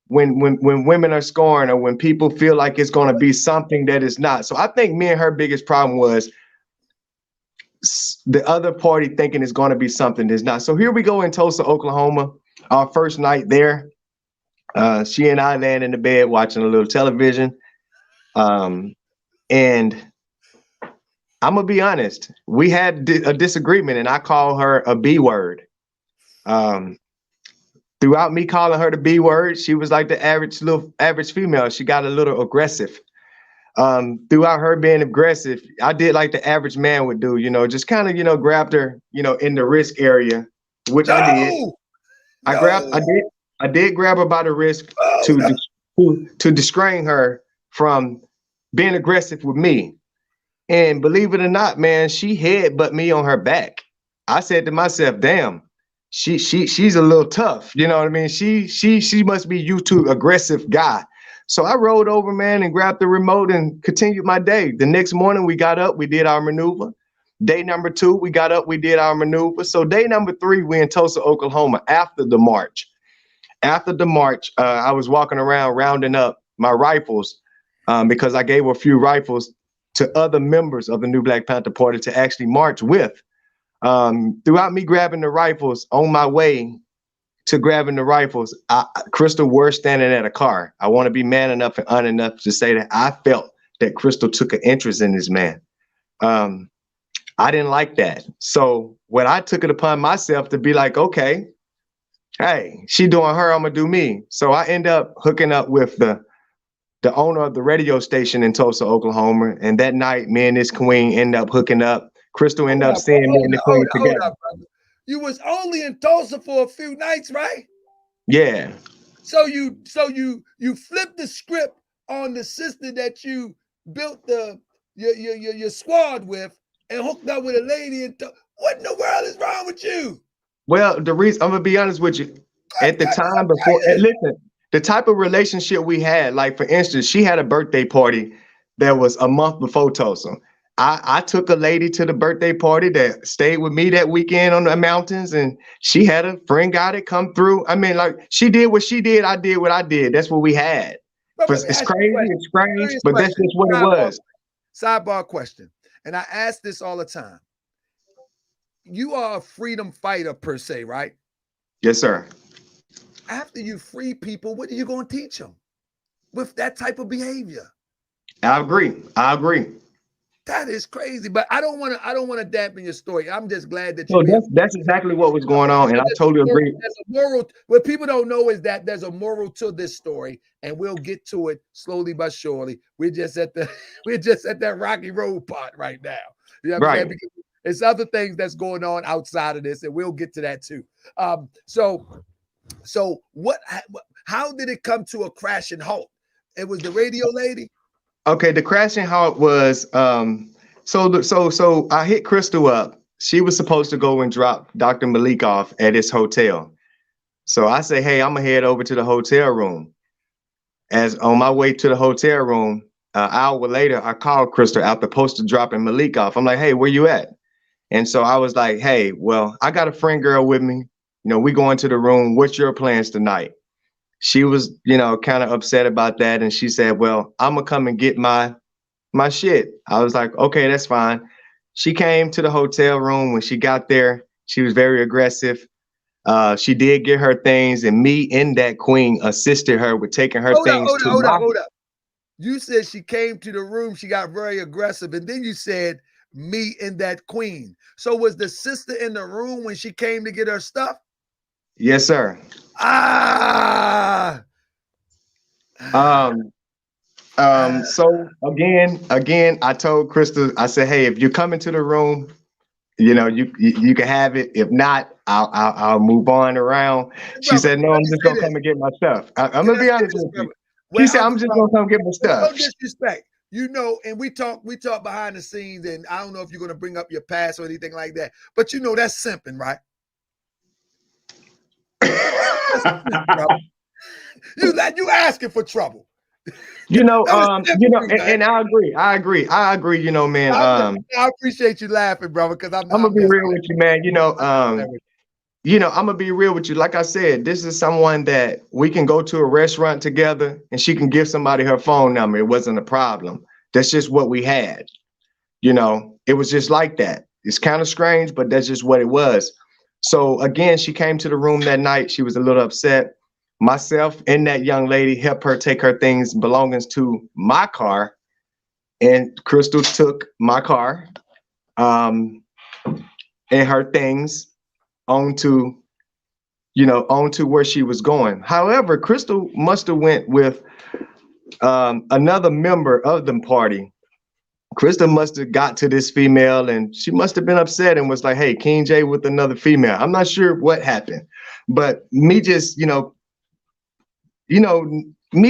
women are scoring, or when people feel like it's going to be something that is not. So I think me and her biggest problem was the other party thinking it's going to be something that's not. So here we go in Tulsa, Oklahoma, our first night there. She and I laying in the bed watching a little television. And I'm gonna be honest, we had a disagreement, and I call her a B word. Throughout me calling her the B word, she was like the average female. She got a little aggressive. Throughout her being aggressive, I did like the average man would do, you know, just kind of, you know, grabbed her, you know, in the wrist area, which I did. I did grab her by the wrist to distrain her from being aggressive with me. And believe it or not, man, she headbutt me on her back. I said to myself, damn, she's a little tough. You know what I mean? She must be used to aggressive guy. So I rolled over, man, and grabbed the remote and continued my day. The next morning we got up, we did our maneuver. Day number 2, we got up, we did our maneuver. So day number 3, we in Tulsa, Oklahoma after the march. After the march, I was walking around rounding up my rifles because I gave a few rifles to other members of the new Black Panther Party to actually march with. Throughout me grabbing the rifles, on my way to grabbing the rifles, Crystal were standing at a car. I want to be man enough and honest enough to say that I felt that Crystal took an interest in this man. I didn't like that. So when I took it upon myself to be like, okay, hey, she doing her, I'm gonna do me. So I end up hooking up with the owner of the radio station in Tulsa, Oklahoma. And that night, me and this queen end up hooking up. Crystal ended up seeing me and the queen together. You was only in Tulsa for a few nights, right? Yeah. So you flipped the script on the sister that you built your squad with and hooked up with a lady. What in the world is wrong with you? Well, the reason, I'm gonna be honest with you, at the time before, listen, the type of relationship we had, like for instance, she had a birthday party that was a month before Tulsa. I took a lady to the birthday party that stayed with me that weekend on the mountains, and she had a friend guy that come through. I mean, like, she did what she did, I did what I did. That's what we had. It's crazy, it's strange, but that's just what it was. Sidebar question, and I ask this all the time. You are a freedom fighter per se, right? Yes, sir. After you free people, what are you going to teach them with that type of behavior? I agree. That is crazy, but I don't want to dampen your story. I'm just glad that you. So that's exactly what was going on, and I totally agree. There's a moral. What people don't know is that there's a moral to this story, and we'll get to it slowly but surely. We're just at that rocky road part right now. You know what I'm saying? Because it's other things that's going on outside of this, and we'll get to that too. So what? How did it come to a crash and halt? It was the radio lady. Okay, the crashing halt was so I hit Crystal up. She was supposed to go and drop Dr. Malik off at his hotel. So I say, hey, I'm gonna head over to the hotel room. As on my way to the hotel room, an hour later, I called Crystal after posted dropping Malik off. I'm like, hey, where you at? And so I was like, hey, well, I got a friend girl with me. You know, we going to the room. What's your plans tonight? She was, you know, kind of upset about that. And she said, well, I'm gonna come and get my shit. I was like, okay, that's fine. She came to the hotel room. When she got there, she was very aggressive. She did get her things, and me and that queen assisted her with taking her things. Hold up. You said she came to the room, she got very aggressive, and then you said me and that queen. So was the sister in the room when she came to get her stuff? Yes, sir. So again, I told Crystal, I said, hey, if you come into the room, you know, you can have it. If not, I'll move on around. She Brother, said, no, let I'm me just say gonna this. come and get my stuff. I'm Can gonna I be say honest this, with you. brother? She Where said, I'm just gonna come get my no stuff. disrespect. You know, and we talk behind the scenes, and I don't know if you're gonna bring up your past or anything like that, but you know that's simping, right? That's simping, brother. You asking for trouble. You know, That was and I agree, you know, man. I appreciate you laughing, brother, because I'm I'm gonna be just real with you, man. I'm gonna be real with you. Like I said, this is someone that we can go to a restaurant together and she can give somebody her phone number. It wasn't a problem. That's just what we had. You know, it was just like that. It's kind of strange, but that's just what it was. So again, she came to the room that night. She was a little upset. Myself and that young lady helped her take her things, belongings to my car. And Crystal took my car and her things onto where she was going. However, Crystal must have went with another member of the party. Crystal must have got to this female and she must have been upset and was like, hey, KingJay with another female. I'm not sure what happened, but me just, me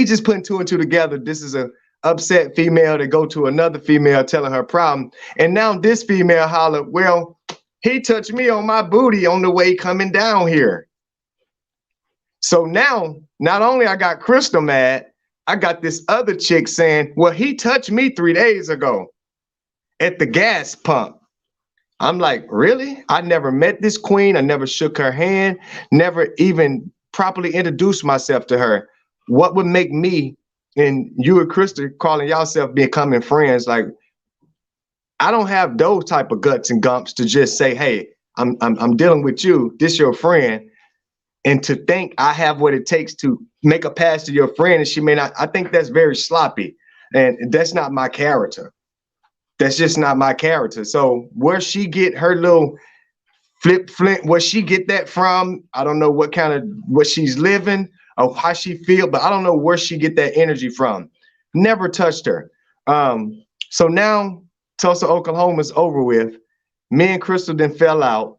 just putting two and two together. This is a upset female to go to another female telling her problem. And now this female holler, well, he touched me on my booty on the way coming down here. So now, not only I got Crystal mad, I got this other chick saying, well, he touched me 3 days ago at the gas pump. I'm like, really? I never met this queen. I never shook her hand, never even properly introduced myself to her. What would make me and you and Crystal calling yourself becoming friends? Like, I don't have those type of guts and gumps to just say, hey, I'm dealing with you. This your friend. And to think I have what it takes to make a pass to your friend and she may not, I think that's very sloppy. And that's not my character. That's just not my character. So where she get her little flint, where she get that from, I don't know what she's living or how she feel, but I don't know where she get that energy from. Never touched her. So now Tulsa, Oklahoma is over with. Me and Crystal then fell out.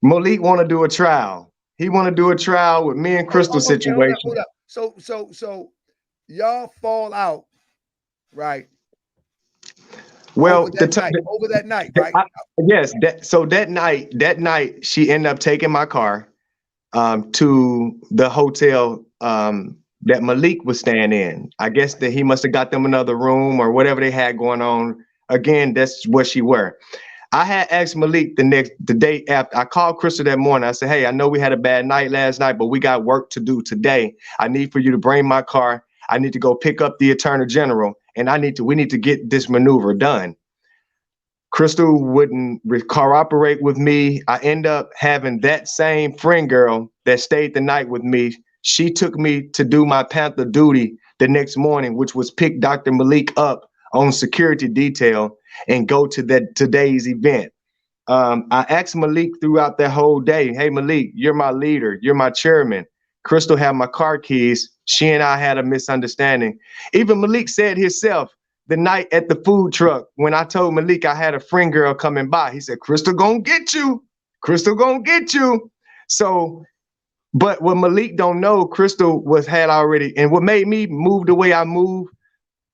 Malik want to do a trial. He want to do a trial with me and Crystal situation. Hold up. So y'all fall out, right? Well, over that night, right? Yes. That night, she ended up taking my car to the hotel that Malik was staying in. I guess that he must have got them another room or whatever they had going on. Again, that's what she were. I had asked Malik the day after. I called Crystal that morning. I said, hey, I know we had a bad night last night, but we got work to do today. I need for you to bring my car. I need to go pick up the Attorney General, and we need to get this maneuver done. Crystal wouldn't cooperate with me. I end up having that same friend girl that stayed the night with me. She took me to do my Panther duty the next morning, which was pick Dr. Malik up on security detail and go to today's event. I asked Malik throughout that whole day, hey, Malik, you're my leader. You're my chairman. Crystal had my car keys. She and I had a misunderstanding. Even Malik said himself the night at the food truck, when I told Malik I had a friend girl coming by, he said, Crystal gonna get you. Crystal gonna get you. So, but what Malik don't know, Crystal had already, and what made me move the way I move,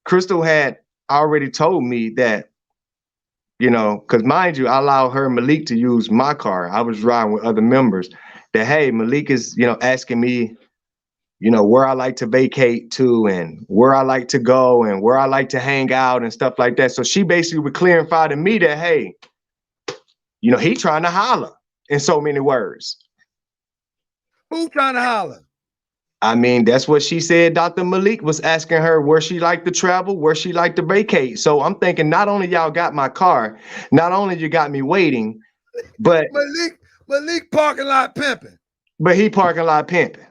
Crystal had already told me that, because mind you, I allowed her, Malik, to use my car. I was riding with other members. That, hey, Malik is, asking me, where I like to vacate to and where I like to go and where I like to hang out and stuff like that. So she basically would clarify to me that, hey, he trying to holler in so many words. Who trying to holler? I mean, that's what she said. Dr. Malik was asking her where she liked to travel, where she liked to vacate. So I'm thinking not only y'all got my car, not only you got me waiting, but Malik parking lot pimping. But he parking lot pimping.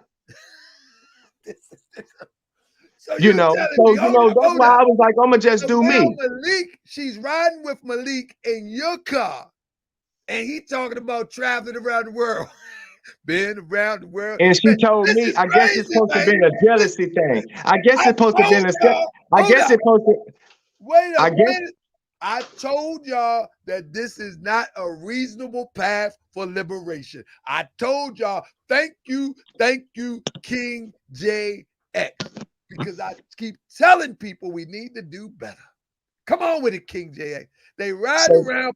So that's why I was like, I'm gonna just do me. Malik, she's riding with Malik in your car, and he talking about traveling around the world. Been around the world. And she told me, I guess it's supposed to be a jealousy thing. I guess it's supposed to be a. I guess it's supposed to. Wait a minute. I told y'all that this is not a reasonable path for liberation. I told y'all, thank you, KingJay Ex, because I keep telling people we need to do better. Come on with it, KingJay Ex. They riding around,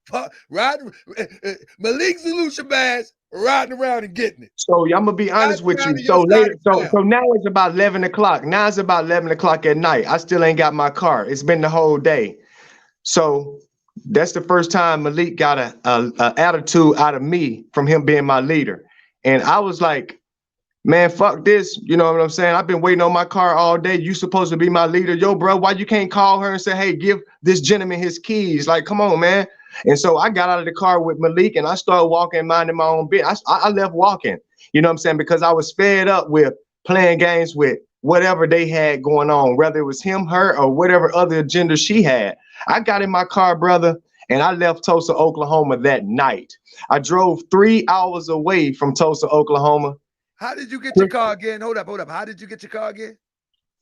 Malik Zulu Shabazz riding around and getting it. So I'm gonna be honest with you. So later, so now it's about 11 o'clock. Now it's about 11 o'clock at night. I still ain't got my car. It's been the whole day. So that's the first time Malik got a attitude out of me from him being my leader. And I was like, man, fuck this. You know what I'm saying? I've been waiting on my car all day. You supposed to be my leader. Yo, bro, why you can't call her and say, hey, give this gentleman his keys? Like, come on, man. And so I got out of the car with Malik and I started walking, minding my own business. I left walking, you know what I'm saying? Because I was fed up with playing games with whatever they had going on, whether it was him, her, or whatever other agenda she had. I got in my car, brother, and I left Tulsa, Oklahoma that night. I drove 3 hours away from Tulsa, Oklahoma. How did you get your car again? Hold up. How did you get your car again?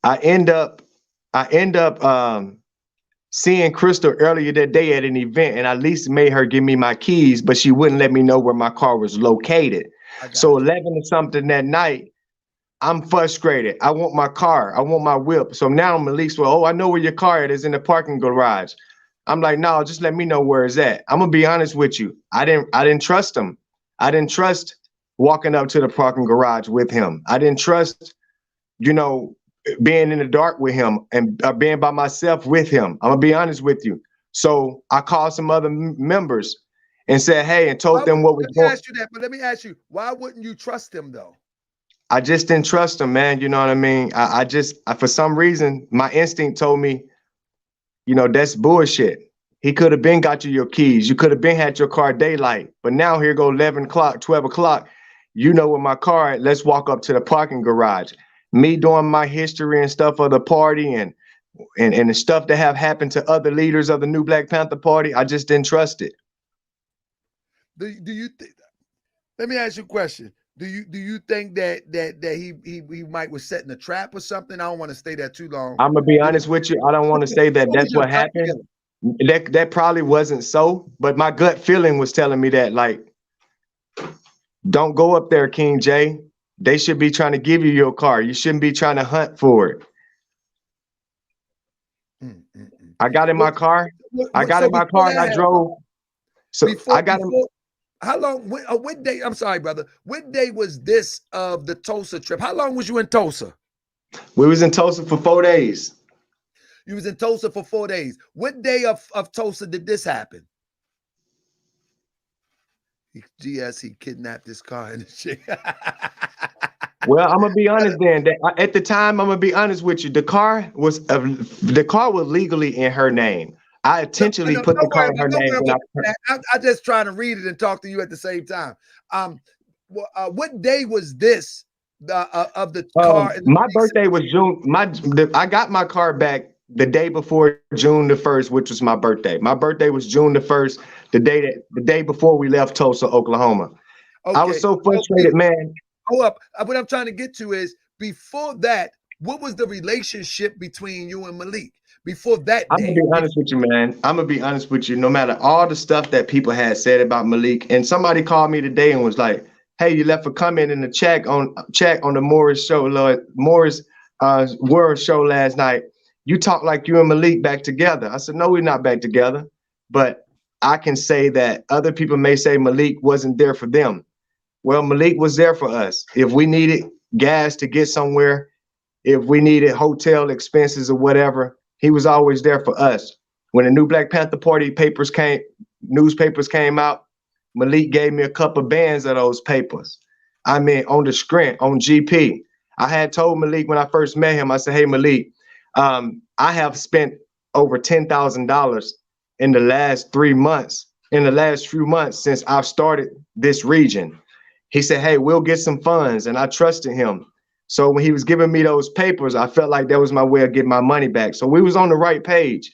I end up seeing Crystal earlier that day at an event, and I at least made her give me my keys, but she wouldn't let me know where my car was located. So 11 or something that night, I'm frustrated. I want my car. I want my whip. So now Malik's, well, oh, I know where your car is in the parking garage. I'm like, no, just let me know where it's at. I'm gonna be honest with you. I didn't trust him. I didn't trust walking up to the parking garage with him. I didn't trust, you know, being in the dark with him and being by myself with him. I'm gonna be honest with you. So I called some other members and said, hey, and told them what was going on. Let me ask you, why wouldn't you trust him though? I just didn't trust him, man. You know what I mean? I for some reason, my instinct told me, you know, that's bullshit. He could have been got you your keys. You could have been had your car daylight. But now here go 11 o'clock, 12 o'clock. You know where my car at. Let's walk up to the parking garage. Me doing my history and stuff of the party and the stuff that have happened to other leaders of the new Black Panther Party, I just didn't trust it. Do you think? Let me ask you a question. Do you think that he might was setting a trap or something? I don't want to stay there too long. I'm gonna be honest with you. I don't want to say that that's what happened. That probably wasn't so, but my gut feeling was telling me that, like, don't go up there, KingJay. They should be trying to give you your car. You shouldn't be trying to hunt for it. I got in my car. I got in my car and I drove. So I got him. How long? What day? I'm sorry, brother. What day was this of the Tulsa trip? How long was you in Tulsa? We was in Tulsa for 4 days. You was in Tulsa for 4 days. What day of Tulsa did this happen? He kidnapped his car and shit. Well, I'm gonna be honest then. At the time, I'm gonna be honest with you. The car was legally in her name. I intentionally put the car in her name. I'm just trying to read it and talk to you at the same time. What day was this of the car? My birthday was June. I got my car back the day before June the 1st, which was my birthday. My birthday was June the 1st, the day before we left Tulsa, Oklahoma. Okay. I was so frustrated, man. Hold up. What I'm trying to get to is, before that, what was the relationship between you and Malik? Before that day? I'm gonna be honest with you, man. I'm gonna be honest with you. No matter all the stuff that people had said about Malik, and somebody called me today and was like, "Hey, you left a comment in the chat on the Morris show, Morris World show last night. You talk like you and Malik back together." I said, "No, we're not back together." But I can say that other people may say Malik wasn't there for them. Well, Malik was there for us. If we needed gas to get somewhere, if we needed hotel expenses or whatever, he was always there for us. When the new Black Panther Party newspapers came out, Malik gave me a couple bands of those papers. I mean, on the screen, on GP. I had told Malik when I first met him, I said, "Hey, Malik, I have spent over $10,000 in the last 3 months, in the last few months since I've started this region." He said, "Hey, we'll get some funds," and I trusted him. So when he was giving me those papers, I felt like that was my way of getting my money back. So we was on the right page.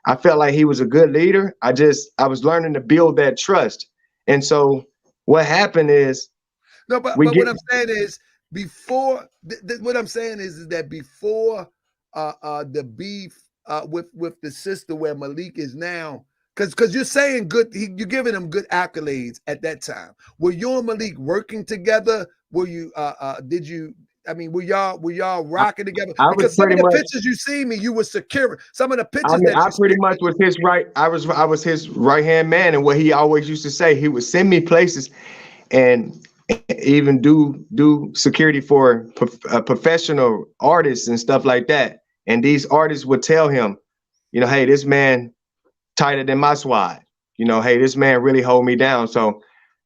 I felt like he was a good leader. I was learning to build that trust. And so what happened is, no, but what I'm saying is, before what I'm saying is that before the beef with the sister where Malik is now? Because you're saying good, you're giving him good accolades at that time. Were you and Malik working together? Were you did you? I mean, were y'all rocking together? I was Because some of pretty the much. pictures you see me, you were secure. Some of the pictures I mean, that I you pretty sent much me- was his right. I was his right hand man, and what he always used to say, he would send me places, and even do security for professional artists and stuff like that. And these artists would tell him, you know, hey, this man tighter than my squad. You know, hey, this man really hold me down. So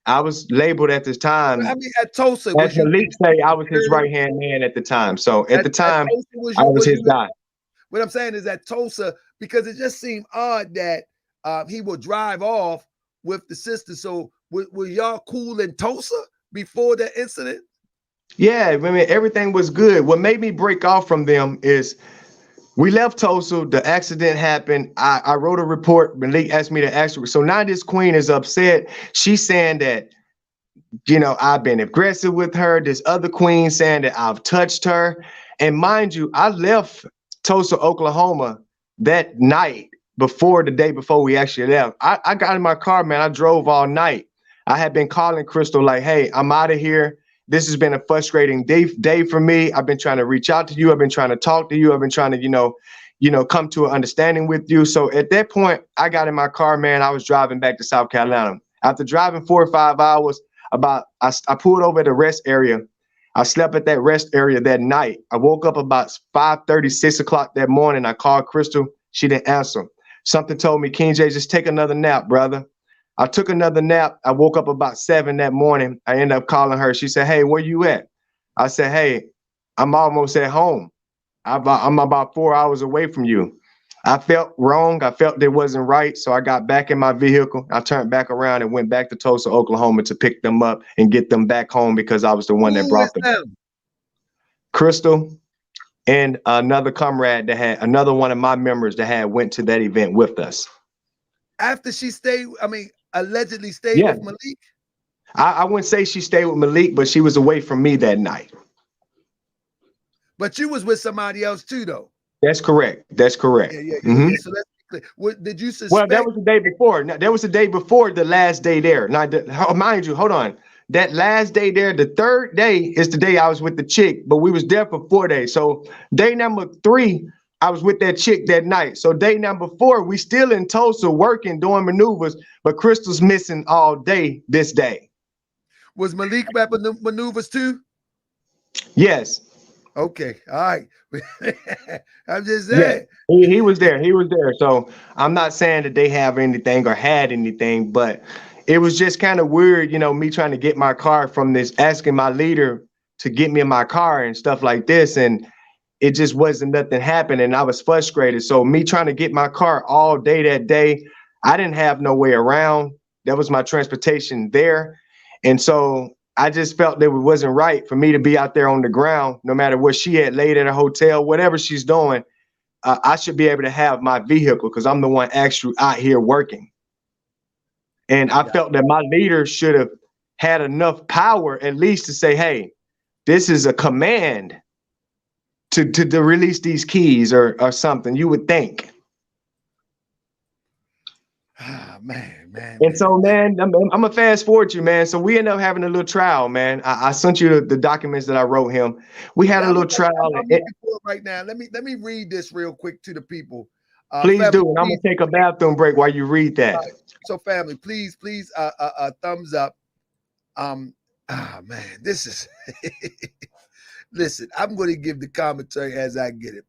I was labeled at this time, I mean, at Tulsa, as was you Malik say, I was his right hand man at the time. So at the time, Tulsa, was I you, was was his you, guy. what I'm saying is at Tulsa, because it just seemed odd that he would drive off with the sister. So were y'all cool in Tulsa before that incident? Yeah, I mean, everything was good. What made me break off from them is we left Tulsa. The accident happened. I wrote a report. Malik asked me to ask her. So now this queen is upset. She's saying that, you know, I've been aggressive with her. This other queen saying that I've touched her. And mind you, I left Tulsa, Oklahoma that night before the day before we actually left. I got in my car, man. I drove all night. I had been calling Crystal like, hey, I'm out of here. This has been a frustrating day for me. I've been trying to reach out to you. I've been trying to talk to you. I've been trying to, you know, come to an understanding with you. So at that point, I got in my car, man. I was driving back to South Carolina. After driving 4 or 5 hours, I pulled over at the rest area. I slept at that rest area that night. I woke up about 5:30, 6 o'clock that morning. I called Crystal. She didn't answer. Something told me, KingJay, just take another nap, brother. I took another nap. I woke up about 7 that morning. I ended up calling her. She said, hey, where you at? I said, hey, I'm almost at home. I'm about 4 hours away from you. I felt wrong. I felt it wasn't right. So I got back in my vehicle. I turned back around and went back to Tulsa, Oklahoma to pick them up and get them back home because I was the one that brought them. Crystal and another comrade that had another one of my members that had went to that event with us. After she stayed, I mean, allegedly stayed with Malik? I wouldn't say she stayed with Malik, but she was away from me that night. But you was with somebody else too, though. That's correct. That's correct. Yeah. So let's be clear. What did you suspect? Well, that was the day before. Now, that was the day before the last day there. Now, mind you, hold on. That last day there, the third day is the day I was with the chick, but we was there for 4 days. So day number 3, I was with that chick that night. So day number 4, we still in Tulsa working, doing maneuvers, but Crystal's missing all day this day. Was Malik at maneuvers too? Yes. Okay. All right. I'm just saying. Yeah, he was there. He was there. So I'm not saying that they have anything or had anything, but it was just kind of weird, you know, me trying to get my car from this, asking my leader to get me in my car and stuff like this. And it just wasn't nothing happening. And I was frustrated. So me trying to get my car all day that day, I didn't have no way around. That was my transportation there. And so I just felt that it wasn't right for me to be out there on the ground, no matter what she had laid at a hotel, whatever she's doing. I should be able to have my vehicle because I'm the one actually out here working. And I felt that my leader should have had enough power at least to say, hey, this is a command to release these keys or something, you would think. Ah, man. And so, man, I'm gonna fast forward you, man. So we ended up having a little trial, man. I sent you the documents that I wrote him. We had a little trial. I'm looking for it right now. Let me read this real quick to the people. Please family, do. And I'm gonna take a bathroom break while you read that. So, family, please, thumbs up. Man, this is. Listen, I'm going to give the commentary as I get it.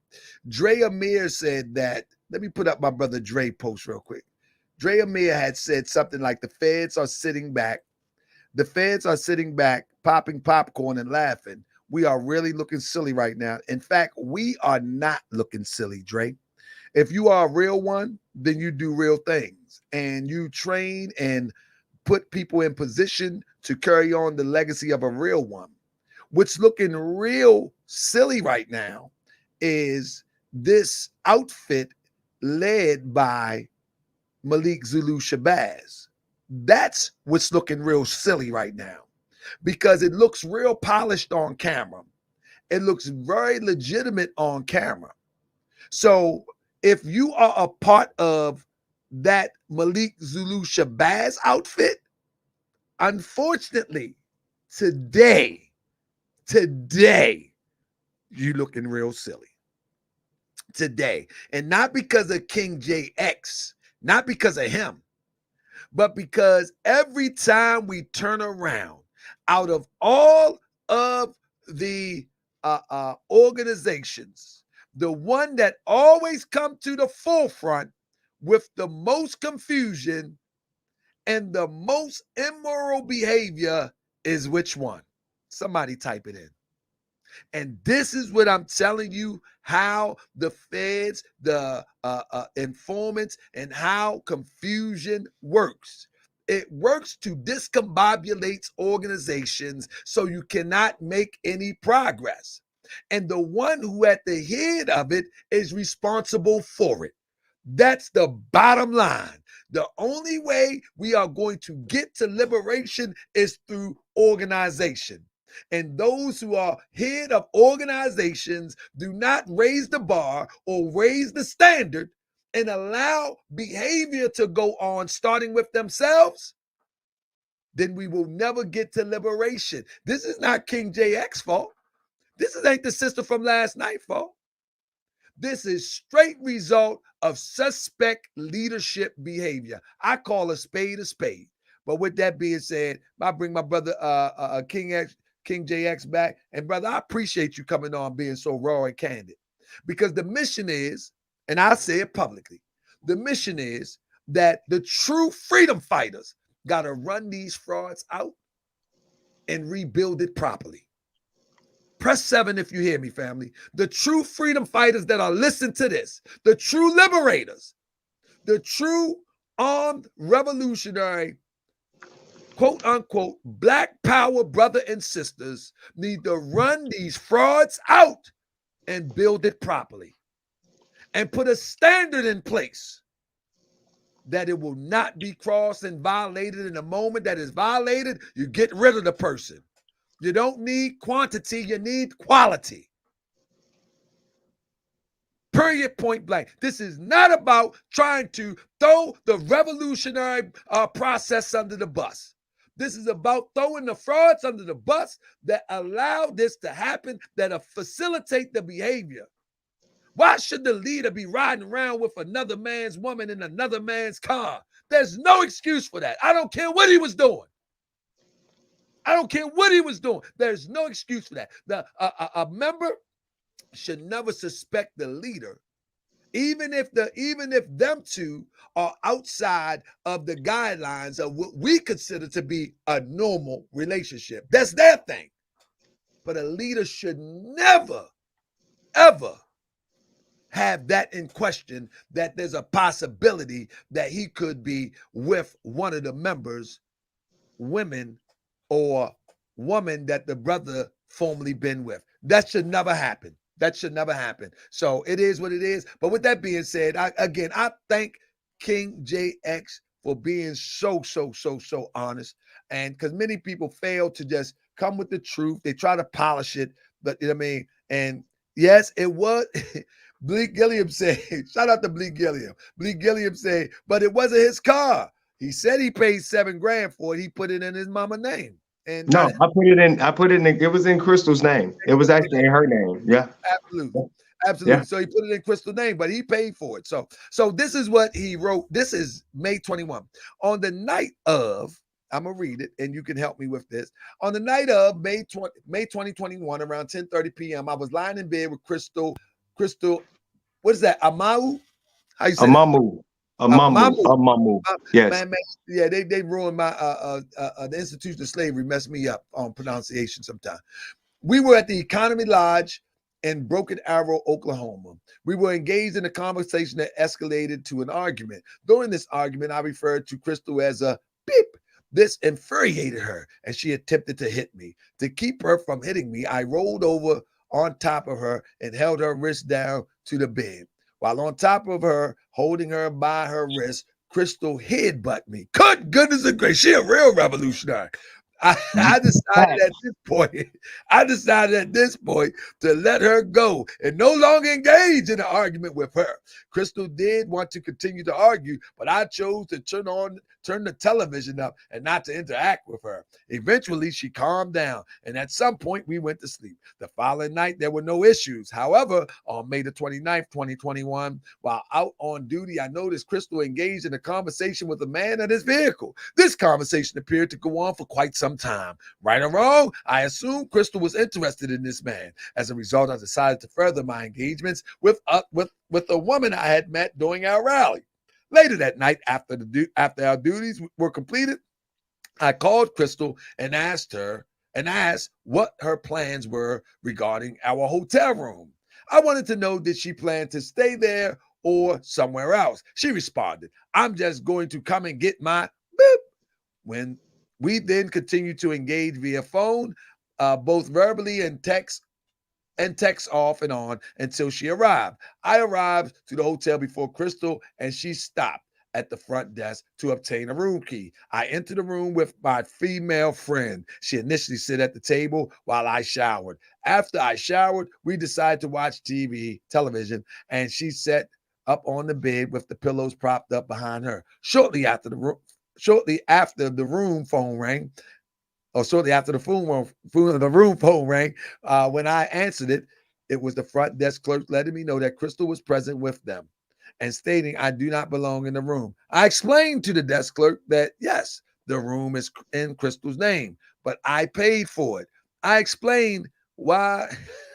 Dre Amir said that. Let me put up my brother Dre post real quick. Dre Amir had said something like the feds are sitting back. The feds are sitting back, popping popcorn and laughing. We are really looking silly right now. In fact, we are not looking silly, Dre. If you are a real one, then you do real things. And you train and put people in position to carry on the legacy of a real one. What's looking real silly right now is this outfit led by Malik Zulu Shabazz. That's what's looking real silly right now because it looks real polished on camera. It looks very legitimate on camera. So if you are a part of that Malik Zulu Shabazz outfit, unfortunately, today, you looking real silly. Today. And not because of KingJay Ex, not because of him, but because every time we turn around, out of all of the organizations, the one that always come to the forefront with the most confusion and the most immoral behavior is which one? Somebody type it in. And this is what I'm telling you, how the feds, the informants, and how confusion works. It works to discombobulate organizations so you cannot make any progress. And the one who at the head of it is responsible for it. That's the bottom line. The only way we are going to get to liberation is through organization. And those who are head of organizations do not raise the bar or raise the standard and allow behavior to go on, starting with themselves, then we will never get to liberation. This is not KingJay Ex fault. This ain't the sister from last night fault. This is straight result of suspect leadership behavior. I call a spade a spade. But with that being said, I bring my brother KingJay Ex back. And brother, I appreciate you coming on being so raw and candid. Because the mission is, and I say it publicly, the mission is that the true freedom fighters got to run these frauds out and rebuild it properly. Press 7 if you hear me, family. The true freedom fighters that are listening to this, the true liberators, the true armed revolutionary, quote unquote, black power brother and sisters need to run these frauds out and build it properly and put a standard in place that it will not be crossed and violated. In the moment that is violated, you get rid of the person. You don't need quantity, you need quality. Period, point blank. This is not about trying to throw the revolutionary process under the bus. This is about throwing the frauds under the bus that allow this to happen, that facilitate the behavior. Why should the leader be riding around with another man's woman in another man's car? There's no excuse for that. I don't care what he was doing. I don't care what he was doing. There's no excuse for that. A member should never suspect the leader, even if them two are outside of the guidelines of what we consider to be a normal relationship. That's their thing. But a leader should never, ever have that in question, that there's a possibility that he could be with one of the members' women or woman that the brother formerly been with. That should never happen. That should never happen. So it is what it is. But with that being said, I thank KingJay Ex for being so honest. And because many people fail to just come with the truth. They try to polish it. But you know what I mean? And yes, it was Bleak Gilliam said, shout out to Bleak Gilliam. Bleak Gilliam said, but it wasn't his car. He said he paid $7 grand for it. He put it in his mama's name. And no, I put it in, it was in Crystal's name. It was actually in her name. Yeah. Absolutely. Yeah. So he put it in Crystal's name, but he paid for it. So this is what he wrote. This is May 21. On the night of, I'm going to read it and you can help me with this. On the night of May 2021, around 10:30 p.m., I was lying in bed with Crystal, what is that? Amamu? How you say Amamu. Amamu. Yes. Man, yeah, they ruined my the institution of slavery, messed me up on pronunciation sometimes. We were at the Economy Lodge in Broken Arrow, Oklahoma. We were engaged in a conversation that escalated to an argument. During this argument, I referred to Crystal as a beep. This infuriated her, and she attempted to hit me. To keep her from hitting me, I rolled over on top of her and held her wrist down to the bed. While on top of her, holding her by her wrist, Crystal headbutt me. Good goodness and grace, she a real revolutionary. I decided at this point, to let her go and no longer engage in an argument with her. Crystal did want to continue to argue, but I chose to turn the television up and not to interact with her. Eventually, she calmed down, and at some point, we went to sleep. The following night, there were no issues. However, on May the 29th, 2021, while out on duty, I noticed Crystal engaged in a conversation with a man at his vehicle. This conversation appeared to go on for quite some time. Right or wrong, I assumed Crystal was interested in this man. As a result, I decided to further my engagements with a woman I had met during our rally. Later that night, after our duties were completed, I called Crystal and asked what her plans were regarding our hotel room. I wanted to know, did she plan to stay there or somewhere else? She responded, "I'm just going to come and get my boop." When we then continued to engage via phone, both verbally and text off and on until she arrived. I arrived to the hotel before Crystal, and she stopped at the front desk to obtain a room key. I entered the room with my female friend. She initially sat at the table while I showered. After I showered, we decided to watch television, and she sat up on the bed with the pillows propped up behind her. Shortly after the phone rang, when I answered it, it was the front desk clerk letting me know that Crystal was present with them and stating I do not belong in the room. I explained to the desk clerk that yes, the room is in Crystal's name, but I paid for it. I explained why.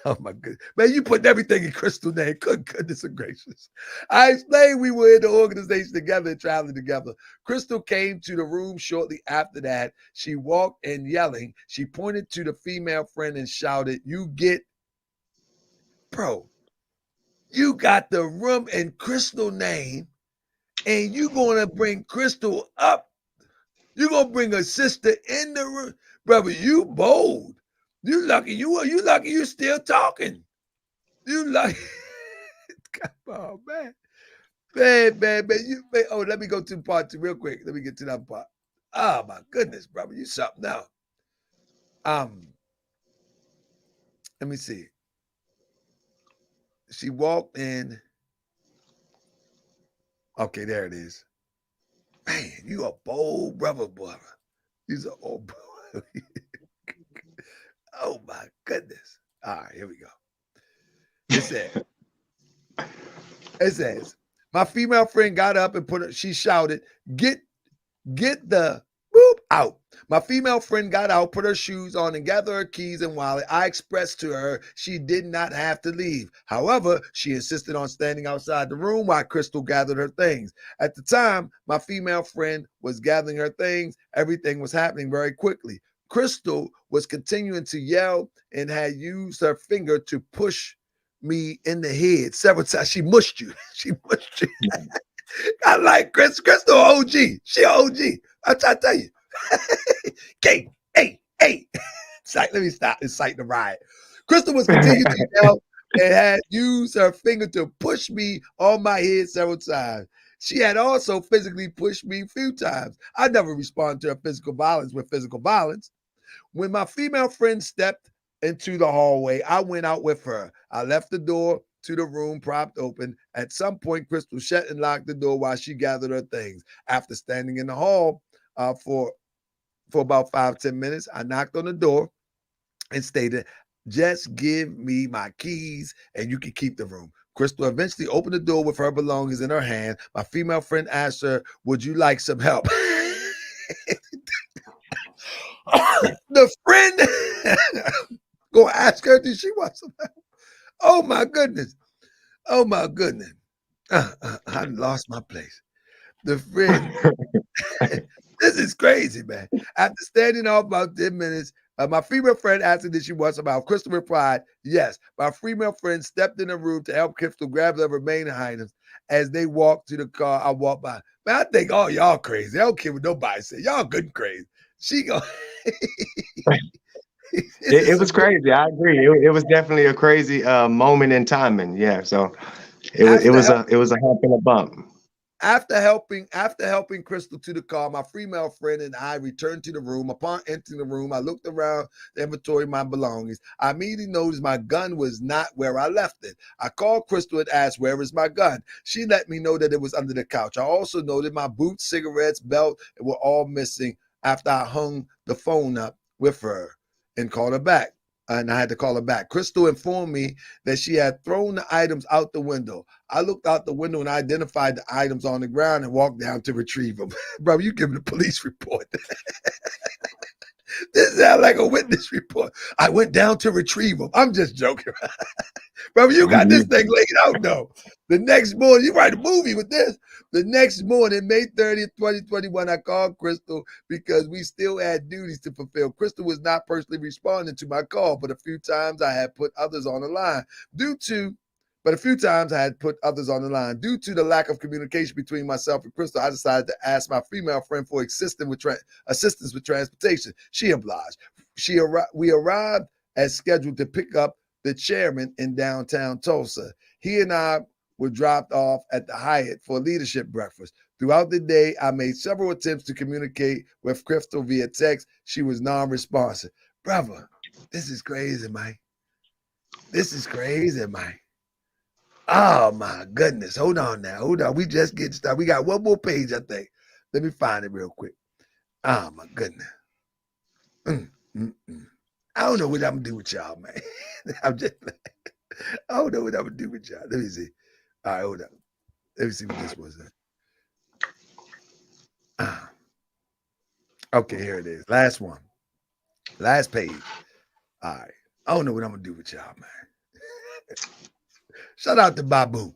Oh my goodness. Man, you put everything in Crystal's name. Good goodness gracious. I explained we were in the organization together and traveling together. Crystal came to the room shortly after that. She walked in yelling. She pointed to the female friend and shouted, "You got the room in Crystal's name, and you gonna bring Crystal up. You gonna bring a sister in the room, brother. You bold. You lucky you still talking. You lucky." Come on, man. Man. Let me go to part 2 real quick. Let me get to that part. Oh my goodness, brother. You something now. Let me see. She walked in. Okay, there it is. Man, you a bold brother. You's an old boy. Oh my goodness. All right, here we go. It says, my female friend got up and she shouted, get the boop out. My female friend got out, put her shoes on, and gathered her keys and wallet. I expressed to her she did not have to leave. However, she insisted on standing outside the room while Crystal gathered her things. At the time, my female friend was gathering her things. Everything was happening very quickly. Crystal was continuing to yell and had used her finger to push me in the head several times. She mushed you. She mushed you. I like Crystal OG. She OG. I'm trying to tell you. Hey. Let me stop inciting the riot. Crystal was continuing to yell and had used her finger to push me on my head several times. She had also physically pushed me a few times. I never responded to her physical violence with physical violence. When my female friend stepped into the hallway, I went out with her. I left the door to the room propped open. At some point, Crystal shut and locked the door while she gathered her things. After standing in the hall for about 5-10 minutes, I knocked on the door and stated, "Just give me my keys and you can keep the room." Crystal eventually opened the door with her belongings in her hand. My female friend asked her, "Would you like some help?" The friend go ask her, did she want some help? Oh my goodness. I lost my place. The friend, this is crazy, man. After standing off about 10 minutes, my female friend asked her, did she want some help? Crystal replied, yes. My female friend stepped in the room to help Crystal grab the remaining items. As they walked to the car, I walked by. Man, I think all y'all crazy. I don't care what nobody says. Y'all good and crazy. She go. It was crazy. I agree. It was definitely a crazy moment in timing. Yeah. So it was a hop and a bump. After helping Crystal to the car, my female friend and I returned to the room. Upon entering the room, I looked around the inventory of my belongings. I immediately noticed my gun was not where I left it. I called Crystal and asked, "Where is my gun?" She let me know that it was under the couch. I also noted my boots, cigarettes, belt were all missing after I hung the phone up with her and called her back. And I had to call her back. Crystal informed me that she had thrown the items out the window. I looked out the window and identified the items on the ground and walked down to retrieve them. Bro, you giving a police report. This sounds like a witness report. I went down to retrieve them. I'm just joking. Bro, you got this thing laid out, though. The next morning, you write a movie with this. The next morning, May 30th, 2021, I called Crystal because we still had duties to fulfill. Crystal was not personally responding to my call, but a few times I had put others on the line. Due to the lack of communication between myself and Crystal, I decided to ask my female friend for assistance with transportation. She obliged. We arrived as scheduled to pick up the chairman in downtown Tulsa. He and I were dropped off at the Hyatt for a leadership breakfast. Throughout the day, I made several attempts to communicate with Crystal via text. She was non-responsive. Brother, this is crazy, man. This is crazy, man. Oh, my goodness. Hold on now. Hold on. We just getting started. We got one more page, I think. Let me find it real quick. Oh, my goodness. I don't know what I'm going to do with y'all, man. I don't know what I'm going to do with y'all. Let me see. All right, hold up. Let me see what this was. Okay, here it is. Last one. Last page. All right. I don't know what I'm going to do with y'all, man. Shout out to Babu.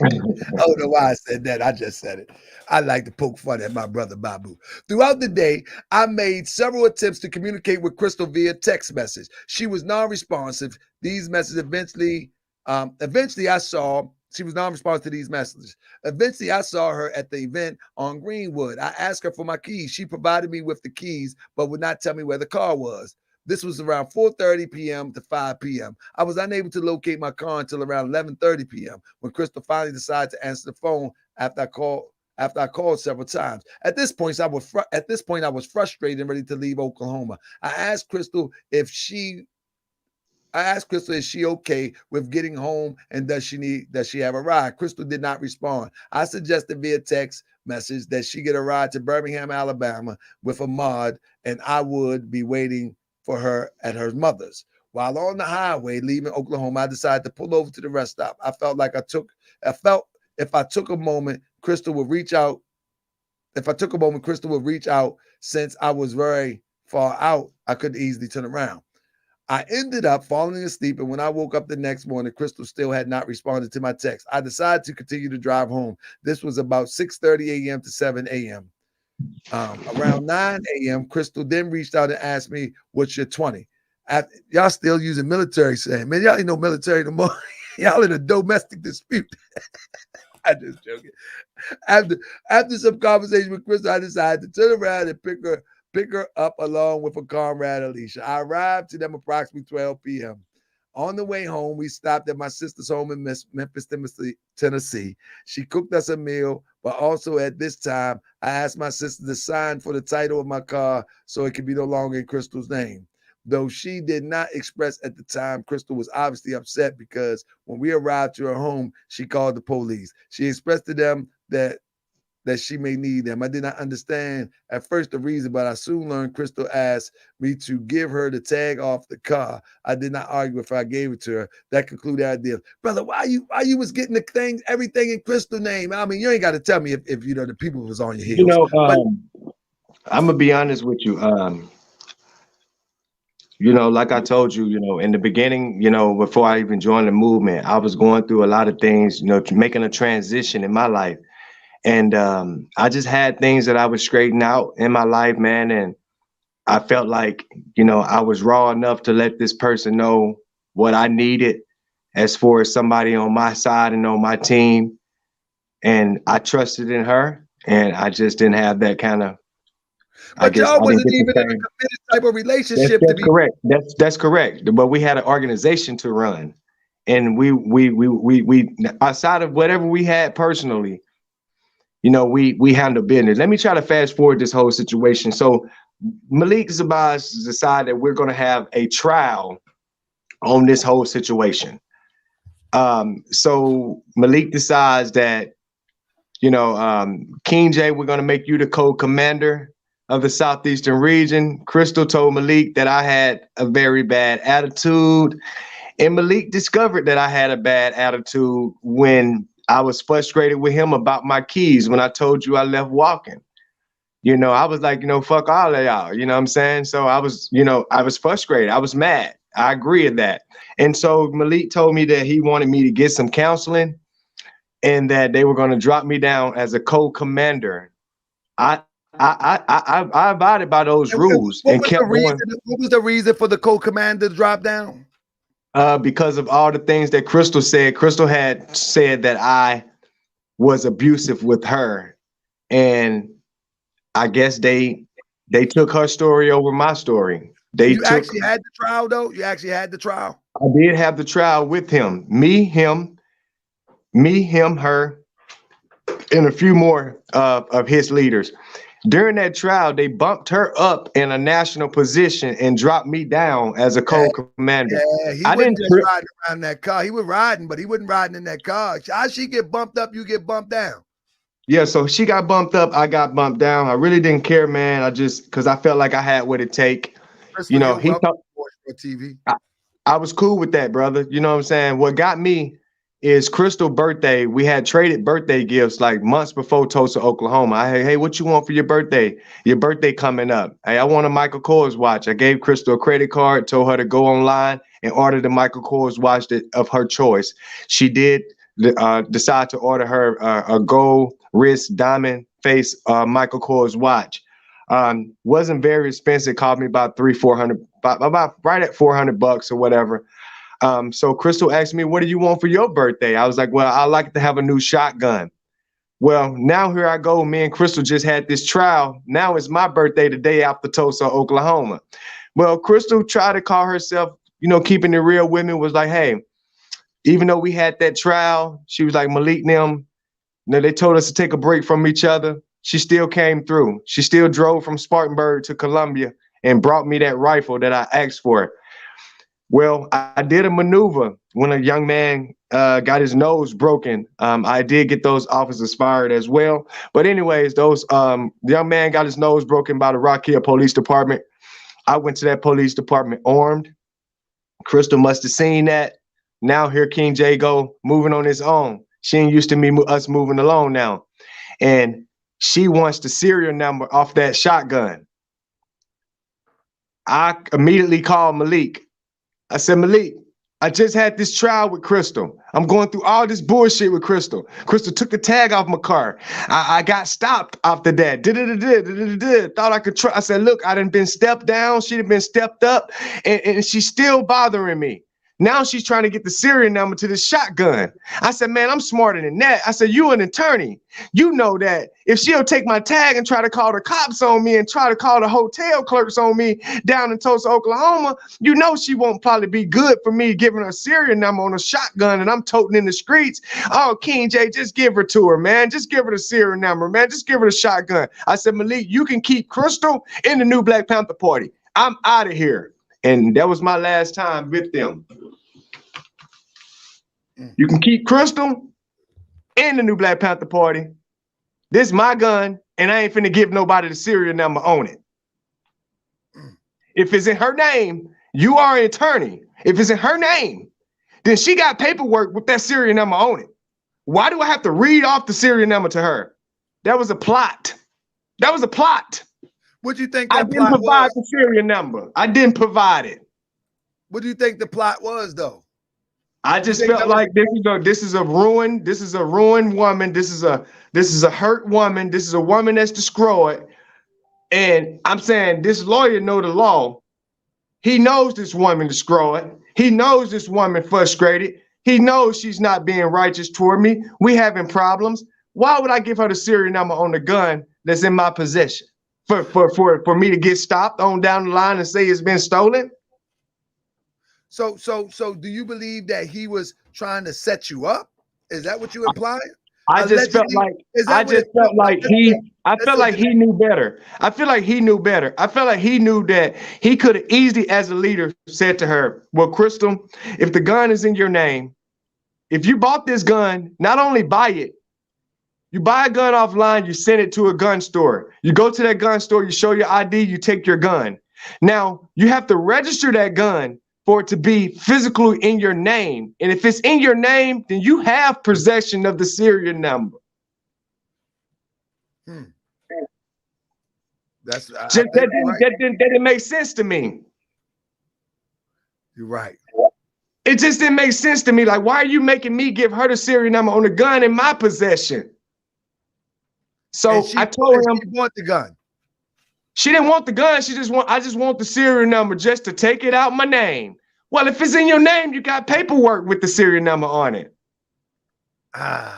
I don't know why I said that. I just said it. I like to poke fun at my brother Babu. Throughout the day, I made several attempts to communicate with Crystal via text message. She was non-responsive. These messages eventually I saw she was non-responsive to these messages. Eventually, I saw her at the event on Greenwood. I asked her for my keys. She provided me with the keys, but would not tell me where the car was. This was around 4:30 p.m. to 5 p.m. I was unable to locate my car until around 11:30 p.m. when Crystal finally decided to answer the phone after I called several times. At this point, I was frustrated and ready to leave Oklahoma. I asked Crystal is she okay with getting home and does she have a ride? Crystal did not respond. I suggested via text message that she get a ride to Birmingham, Alabama with a mod, and I would be waiting for her at her mother's. While on the highway leaving Oklahoma, I decided to pull over to the rest stop. I felt if I took a moment, Crystal would reach out. Since I was very far out, I could easily turn around. I ended up falling asleep, and when I woke up the next morning, Crystal still had not responded to my text. I decided to continue to drive home. This was about 6:30 a.m. to 7 a.m. Around 9 a.m., Crystal then reached out and asked me, "What's your 20?" Y'all still using military saying, man, y'all ain't no military no more. Y'all in a domestic dispute. I'm just joking. After some conversation with Crystal, I decided to turn around and pick her up along with a comrade, Alicia. I arrived to them approximately 12 p.m. On the way home, we stopped at my sister's home in Memphis, Tennessee. She cooked us a meal, but also at this time, I asked my sister to sign for the title of my car so it could be no longer in Crystal's name. Though she did not express at the time, Crystal was obviously upset because when we arrived to her home, she called the police. She expressed to them that she may need them. I did not understand at first the reason, but I soon learned Crystal asked me to give her the tag off the car. I did not argue if I gave it to her. That concluded the idea. Brother, why you was getting the things, everything in Crystal's name? I mean, you ain't got to tell me if you know the people was on your heels. I'm gonna be honest with you. Like I told you, in the beginning, before I even joined the movement, I was going through a lot of things, making a transition in my life. And I just had things that I was straightening out in my life, man. And I felt like, I was raw enough to let this person know what I needed as far as somebody on my side and on my team. And I trusted in her, and I just didn't have that kind of. But y'all wasn't even in a committed type of relationship. That's correct. That's correct. But we had an organization to run. And we outside of whatever we had personally, you know, we handled business. Let me try to fast forward this whole situation. So Malik Zhabazz decided that we're going to have a trial on this whole situation. So Malik decides that, you know, KingJay, we're going to make you the co-commander of the Southeastern region. Crystal told Malik that I had a very bad attitude, and Malik discovered that I had a bad attitude when I was frustrated with him about my keys. When I told you I left walking, you know, I was like, you know, fuck all of y'all, you know what I'm saying? So I was, you know, I was frustrated. I was mad. I agree with that. And so Malik told me that he wanted me to get some counseling and that they were going to drop me down as a co-commander. I abided by those rules and kept going. What was the reason for the co-commander to drop down? Because of all the things that Crystal said. Crystal had said that I was abusive with her, and I guess they took her story over my story. You actually had the trial, though? You actually had the trial? I did have the trial with him. Me, him, her, and a few more of his leaders. During that trial, they bumped her up in a national position and dropped me down as a co-commander. Yeah, he wasn't just riding around that car. He was riding, but he wasn't riding in that car. How she get bumped up, you get bumped down? Yeah, so she got bumped up, I got bumped down. I really didn't care, man. I just, because I felt like I had what it take. You know, he thought TV. I was cool with that, brother. You know what I'm saying? What got me is Crystal's birthday. We had traded birthday gifts like months before Tulsa, Oklahoma. Hey, what you want for your birthday? Your birthday coming up. Hey, I want a Michael Kors watch. I gave Crystal a credit card, told her to go online and order the Michael Kors watch of her choice. She did decide to order her a gold wrist diamond face Michael Kors watch. Wasn't very expensive. Cost me about $300-400, about right at $400 or whatever. So Crystal asked me, what do you want for your birthday? I was like, well, I like to have a new shotgun. Well, now here I go. Me and Crystal just had this trial. Now it's my birthday the day after Tulsa, Oklahoma. Well, Crystal tried to call herself, you know, keeping it real with me, was like, hey, even though we had that trial, she was like, Malik and them, you know, they told us to take a break from each other. She still came through. She still drove from Spartanburg to Columbia and brought me that rifle that I asked for. Well, I did a maneuver when a young man got his nose broken. I did get those officers fired as well. But anyways, the young man got his nose broken by the Rock Hill Police Department. I went to that police department armed. Crystal must have seen that. Now here KingJay go moving on his own. She ain't used to us moving alone now. And she wants the serial number off that shotgun. I immediately called Malik. I said, Malik, I just had this trial with Crystal. I'm going through all this bullshit with Crystal. Crystal took the tag off my car. I got stopped after that. Thought I could try. I said, look, I done been stepped down. She done been stepped up, and she's still bothering me. Now she's trying to get the serial number to the shotgun. I said, man, I'm smarter than that. I said, you an attorney. You know that if she'll take my tag and try to call the cops on me and try to call the hotel clerks on me down in Tulsa, Oklahoma, you know she won't probably be good for me giving her a serial number on a shotgun and I'm toting in the streets. Oh, KingJay, just give her to her, man. Just give her the serial number, man. Just give her the shotgun. I said, Malik, you can keep Crystal in the new Black Panther Party. I'm out of here. And that was my last time with them. You can keep Crystal in the new Black Panther Party. This is my gun, and I ain't finna give nobody the serial number on it. If it's in her name, you are an attorney. If it's in her name, then she got paperwork with that serial number on it. Why do I have to read off the serial number to her? That was a plot. That was a plot. What do you think that I didn't provide the serial number. I didn't provide it. What do you think the plot was, though? I just felt like this is a ruined woman. This is a hurt woman. This is a woman that's destroyed. And I'm saying this lawyer know the law. He knows this woman destroyed. He knows this woman frustrated. He knows she's not being righteous toward me. We having problems. Why would I give her the serial number on the gun that's in my possession? For me to get stopped on down the line and say it's been stolen? So do you believe that he was trying to set you up? Is that what you implying? I just felt like he knew better. I feel like he knew better. I felt like he knew that he could have easily, as a leader, said to her, well, Crystal, if the gun is in your name, if you bought this gun, not only buy it, you buy a gun offline, you send it to a gun store. You go to that gun store, you show your ID, you take your gun. Now, you have to register that gun for it to be physically in your name. And if it's in your name, then you have possession of the serial number. That didn't make sense to me. You're right. It just didn't make sense to me. Like, why are you making me give her the serial number on the gun in my possession? So I told him she want the gun. She didn't want the gun. I just want the serial number just to take it out my name. Well, if it's in your name, you got paperwork with the serial number on it. And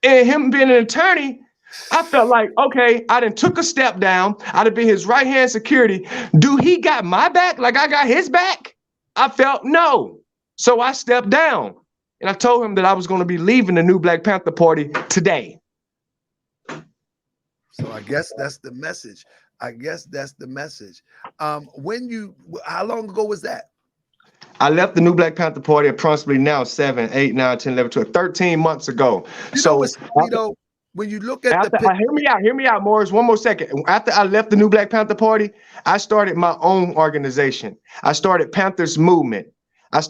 him being an attorney, I felt like, okay, I done took a step down. I'd have been his right-hand security. Do he got my back like I got his back? I felt no. So I stepped down. And I told him that I was going to be leaving the new Black Panther Party today. So I guess that's the message. How long ago was that? I left the new Black Panther Party approximately now 7, 8, 9, 10, 11, 12, 13 months ago. When you look at hear me out, Morris, one more second. After I left the new Black Panther Party, I started my own organization. I started Panthers Movement. And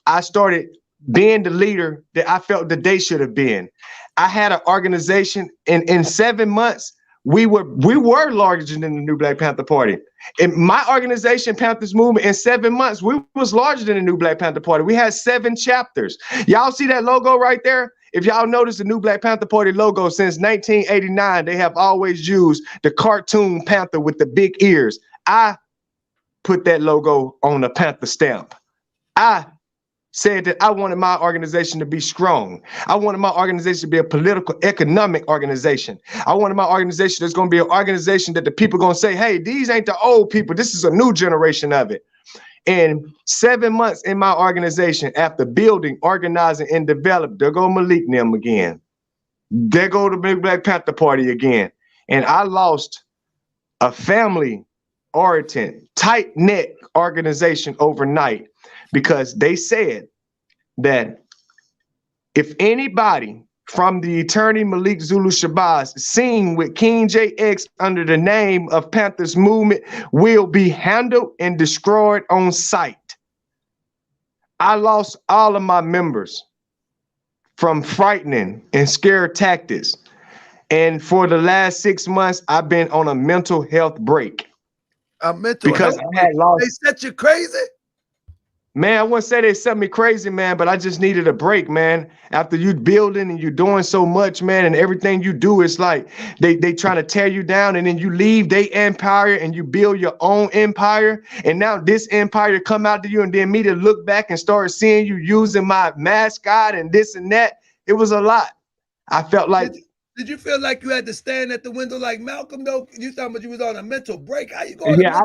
I started being the leader that I felt that they should have been. I had an organization, and in 7 months, we were larger than the new Black Panther Party. In my organization, Panthers Movement, in 7 months, we was larger than the new Black Panther Party. We had 7 chapters. Y'all see that logo right there? If y'all notice the new Black Panther Party logo since 1989, they have always used the cartoon panther with the big ears. I put that logo on a panther stamp. I said that I wanted my organization to be strong. I wanted my organization to be a political, economic organization. I wanted my organization that's going to be an organization that the people are going to say, hey, these ain't the old people. This is a new generation of it. And 7 months in my organization, after building, organizing, and developing, there go Malik and them again. There go the big Black Panther Party again. And I lost a family-oriented, tight-knit organization overnight, because they said that if anybody from the attorney Malik Zulu Shabazz seen with KingJay Ex under the name of Panthers Movement will be handled and destroyed on sight. I lost all of my members from frightening and scare tactics. And for the last 6 months, I've been on a mental health break. Because I had lost. They set you crazy? Man, I wouldn't say they set me crazy, man, but I just needed a break, man. After you building and you doing so much, man, and everything you do is like they trying to tear you down, and then you leave their empire and you build your own empire. And now this empire come out to you, and then me to look back and start seeing you using my mascot and this and that. It was a lot. I felt like. Did you feel like you had to stand at the window like Malcolm, though? You talking about you was on a mental break? How you going? Yeah,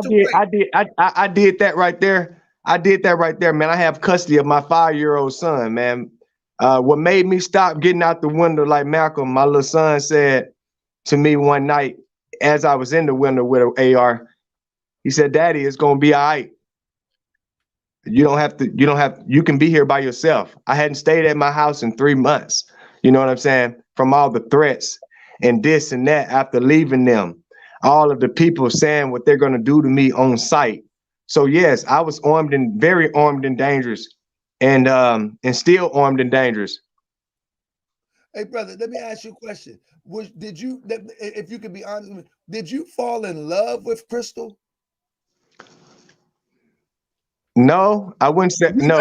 I did that right there. I did that right there, man. I have custody of my 5-year-old son, man. What made me stop getting out the window like Malcolm, my little son said to me one night as I was in the window with an AR, he said, Daddy, it's going to be all right. You can be here by yourself. I hadn't stayed at my house in 3 months. You know what I'm saying? From all the threats and this and that after leaving them, all of the people saying what they're going to do to me on sight. So yes, I was armed and very armed and dangerous, and still armed and dangerous. Hey, brother, let me ask you a question. If you could be honest with me, did you fall in love with Crystal? No, I wouldn't say no.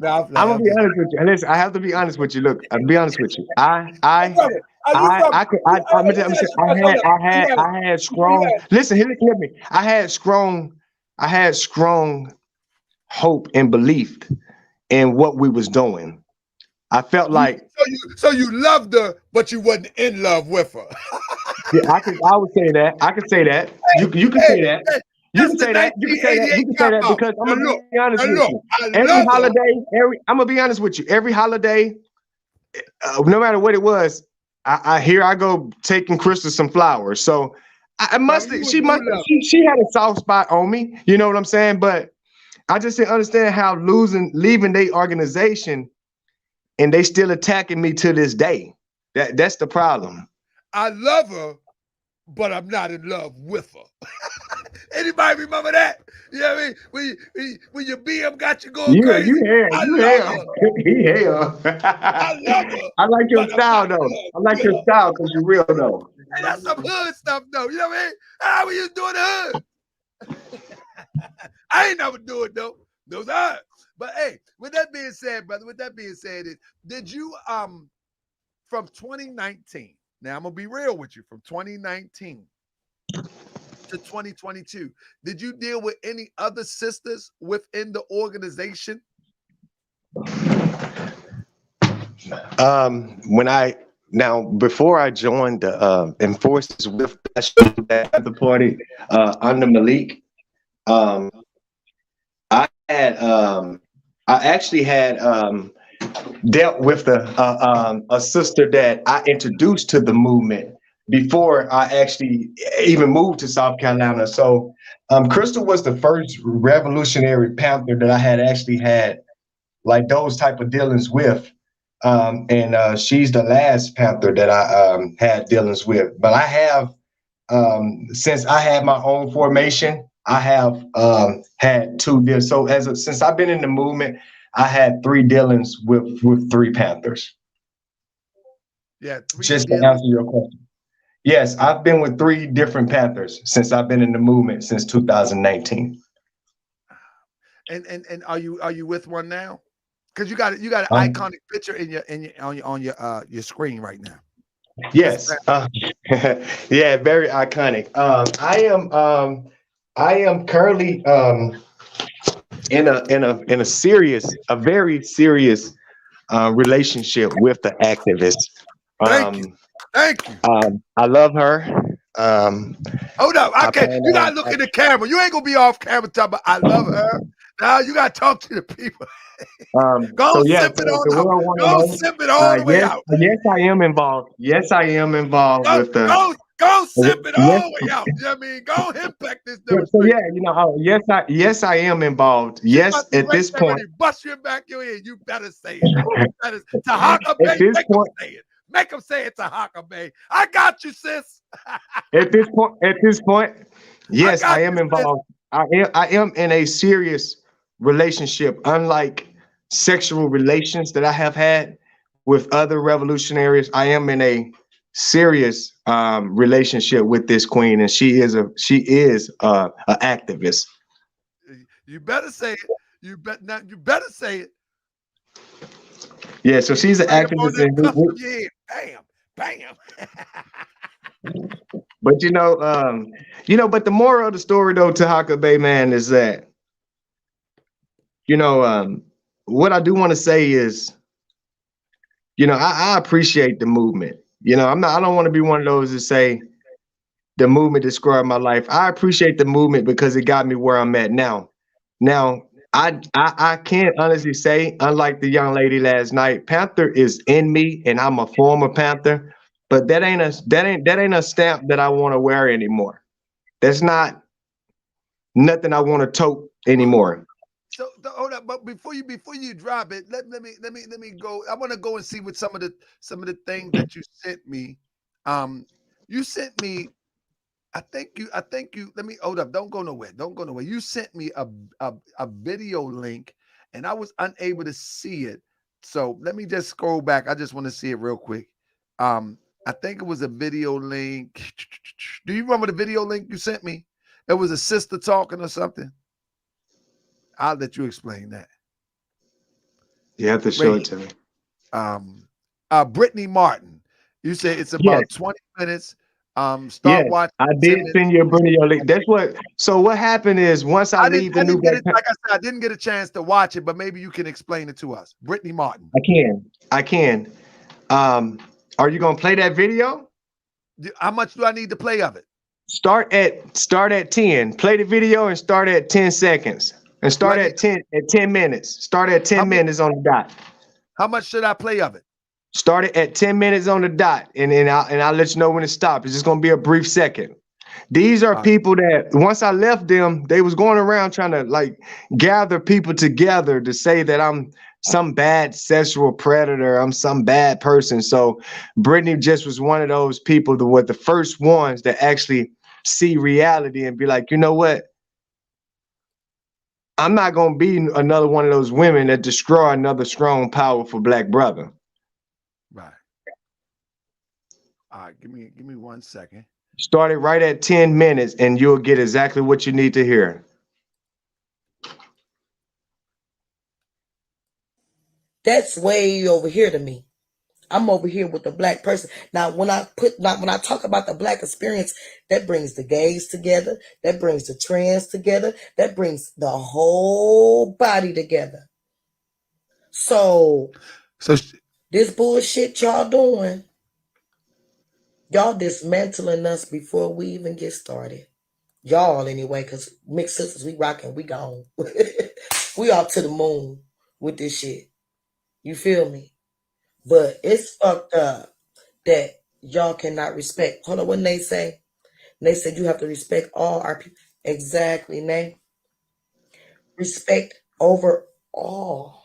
No, I'm gonna be honest with you. Listen, I have to be honest with you. Look, I'll be honest with you. I had strong. Listen, hear me. I had strong hope and belief in what we was doing. I felt like So you loved her, but you wasn't in love with her. yeah, I would say that. I could say that. You can say that. You That's can the say that. You can say that. You 1988 can say cop that out. because I'm Now gonna look, be honest with you. I Every love her. holiday, I'm gonna be honest with you. Every holiday, no matter what it was, I here I go taking Crystal some flowers. So I must. Now, you She do must. love She had a soft spot on me. You know what I'm saying? But I just didn't understand how leaving their organization, and they still attacking me to this day. That's the problem. I love her, but I'm not in love with her. Anybody remember that? You know what I mean? When your BM got you going crazy. I love her. He hell. I love her. I like your but I'm style not in though. love I like with your her. style because you're real though. Hey, that's some hood stuff though. You know what I mean? How we used to do in the hood. I ain't never do it though. Those are. But hey, with that being said, brother, did you from 2019? Now I'm gonna be real with you. From 2019 to 2022, did you deal with any other sisters within the organization? Before I joined the Enforcers with Black Panther Party under Malik, I actually had dealt with a sister that I introduced to the movement before I actually even moved to South Carolina. So Crystal was the first revolutionary Panther that I had actually had like those type of dealings with. And she's the last Panther that I had dealings with. But I have, since I had my own formation, I have had 2 deals. So since I've been in the movement, I had 3 dealings with 3 Panthers. Yeah, 3 Just to dealings. answer your question. Yes, I've been with 3 different Panthers since I've been in the movement since 2019. And are you with one now? Because you got an iconic picture on your screen right now. Yes. Yeah, very iconic. I am currently in a very serious relationship with the activist. Thank you. I love her. Hold up. You gotta look in the camera. You ain't gonna be off camera talking about I love her. Now you gotta talk to the people. Go sip it all the way out. Yes, I am involved. Yes, I am involved with the. Go sip it all the way out. You know what I mean? Go impact this demonstration. So yeah, yes, I am involved. Yes, at this point. Bust your back your head. You better say it. Tahaka Bay, say it. Make them say it, Tahaka Bay. I got you, sis. At this point, yes, I am involved. I am in a serious relationship, unlike sexual relations that I have had with other revolutionaries. I am in a serious relationship with this queen, and she is an activist. You better say it. You better say it. Yeah, so she's an activist. Bam, bam. But but the moral of the story though, Tahaka Bay, man, is that what I do want to say is, I appreciate the movement. I don't want to be one of those that say the movement described my life. I appreciate the movement because it got me where I'm at now. Now, I can't honestly say, unlike the young lady last night, Panther is in me, and I'm a former Panther. But that ain't a stamp that I want to wear anymore. That's not nothing I want to tote anymore. So hold up, but before you drop it, let me go. I want to go and see what some of the things that you sent me. You sent me. I think you. Let me hold up. Don't go nowhere. You sent me a video link, and I was unable to see it. So let me just scroll back. I just want to see it real quick. I think it was a video link. Do you remember the video link you sent me? It was a sister talking or something. I'll let you explain that. You have to show it to me. Brittany Martin. You said it's about 20 minutes. Start watching. I did send you a video link. That's what. So what happened is once I leave the new like I said, I didn't get a chance to watch it, but maybe you can explain it to us. Brittany Martin. I can. Are you gonna play that video? How much do I need to play of it? Start at 10. Play the video and start at 10 seconds. And start at 10 minutes. Start at 10 minutes on the dot. How much should I play of it? Start it at 10 minutes on the dot, and I'll let you know when to stop. It's just gonna be a brief second. These are people that once I left them, they was going around trying to like gather people together to say that I'm some bad sexual predator, I'm some bad person. So Brittany just was one of those people that were the first ones that actually see reality and be like, you know what? I'm not gonna be another one of those women that destroy another strong, powerful black brother. Right. All right, give me 1 second. Start it right at 10 minutes and you'll get exactly what you need to hear. That's way over here to me. I'm over here with the black person. Now, when I talk about the black experience, that brings the gays together, that brings the trans together, that brings the whole body together. So this bullshit y'all doing, y'all dismantling us before we even get started. Y'all anyway, because mixed sisters, we rocking, we gone. We off to the moon with this shit. You feel me? But it's fucked up that y'all cannot respect. Hold on, what they say? They said you have to respect all our people. Exactly, man. Respect over all.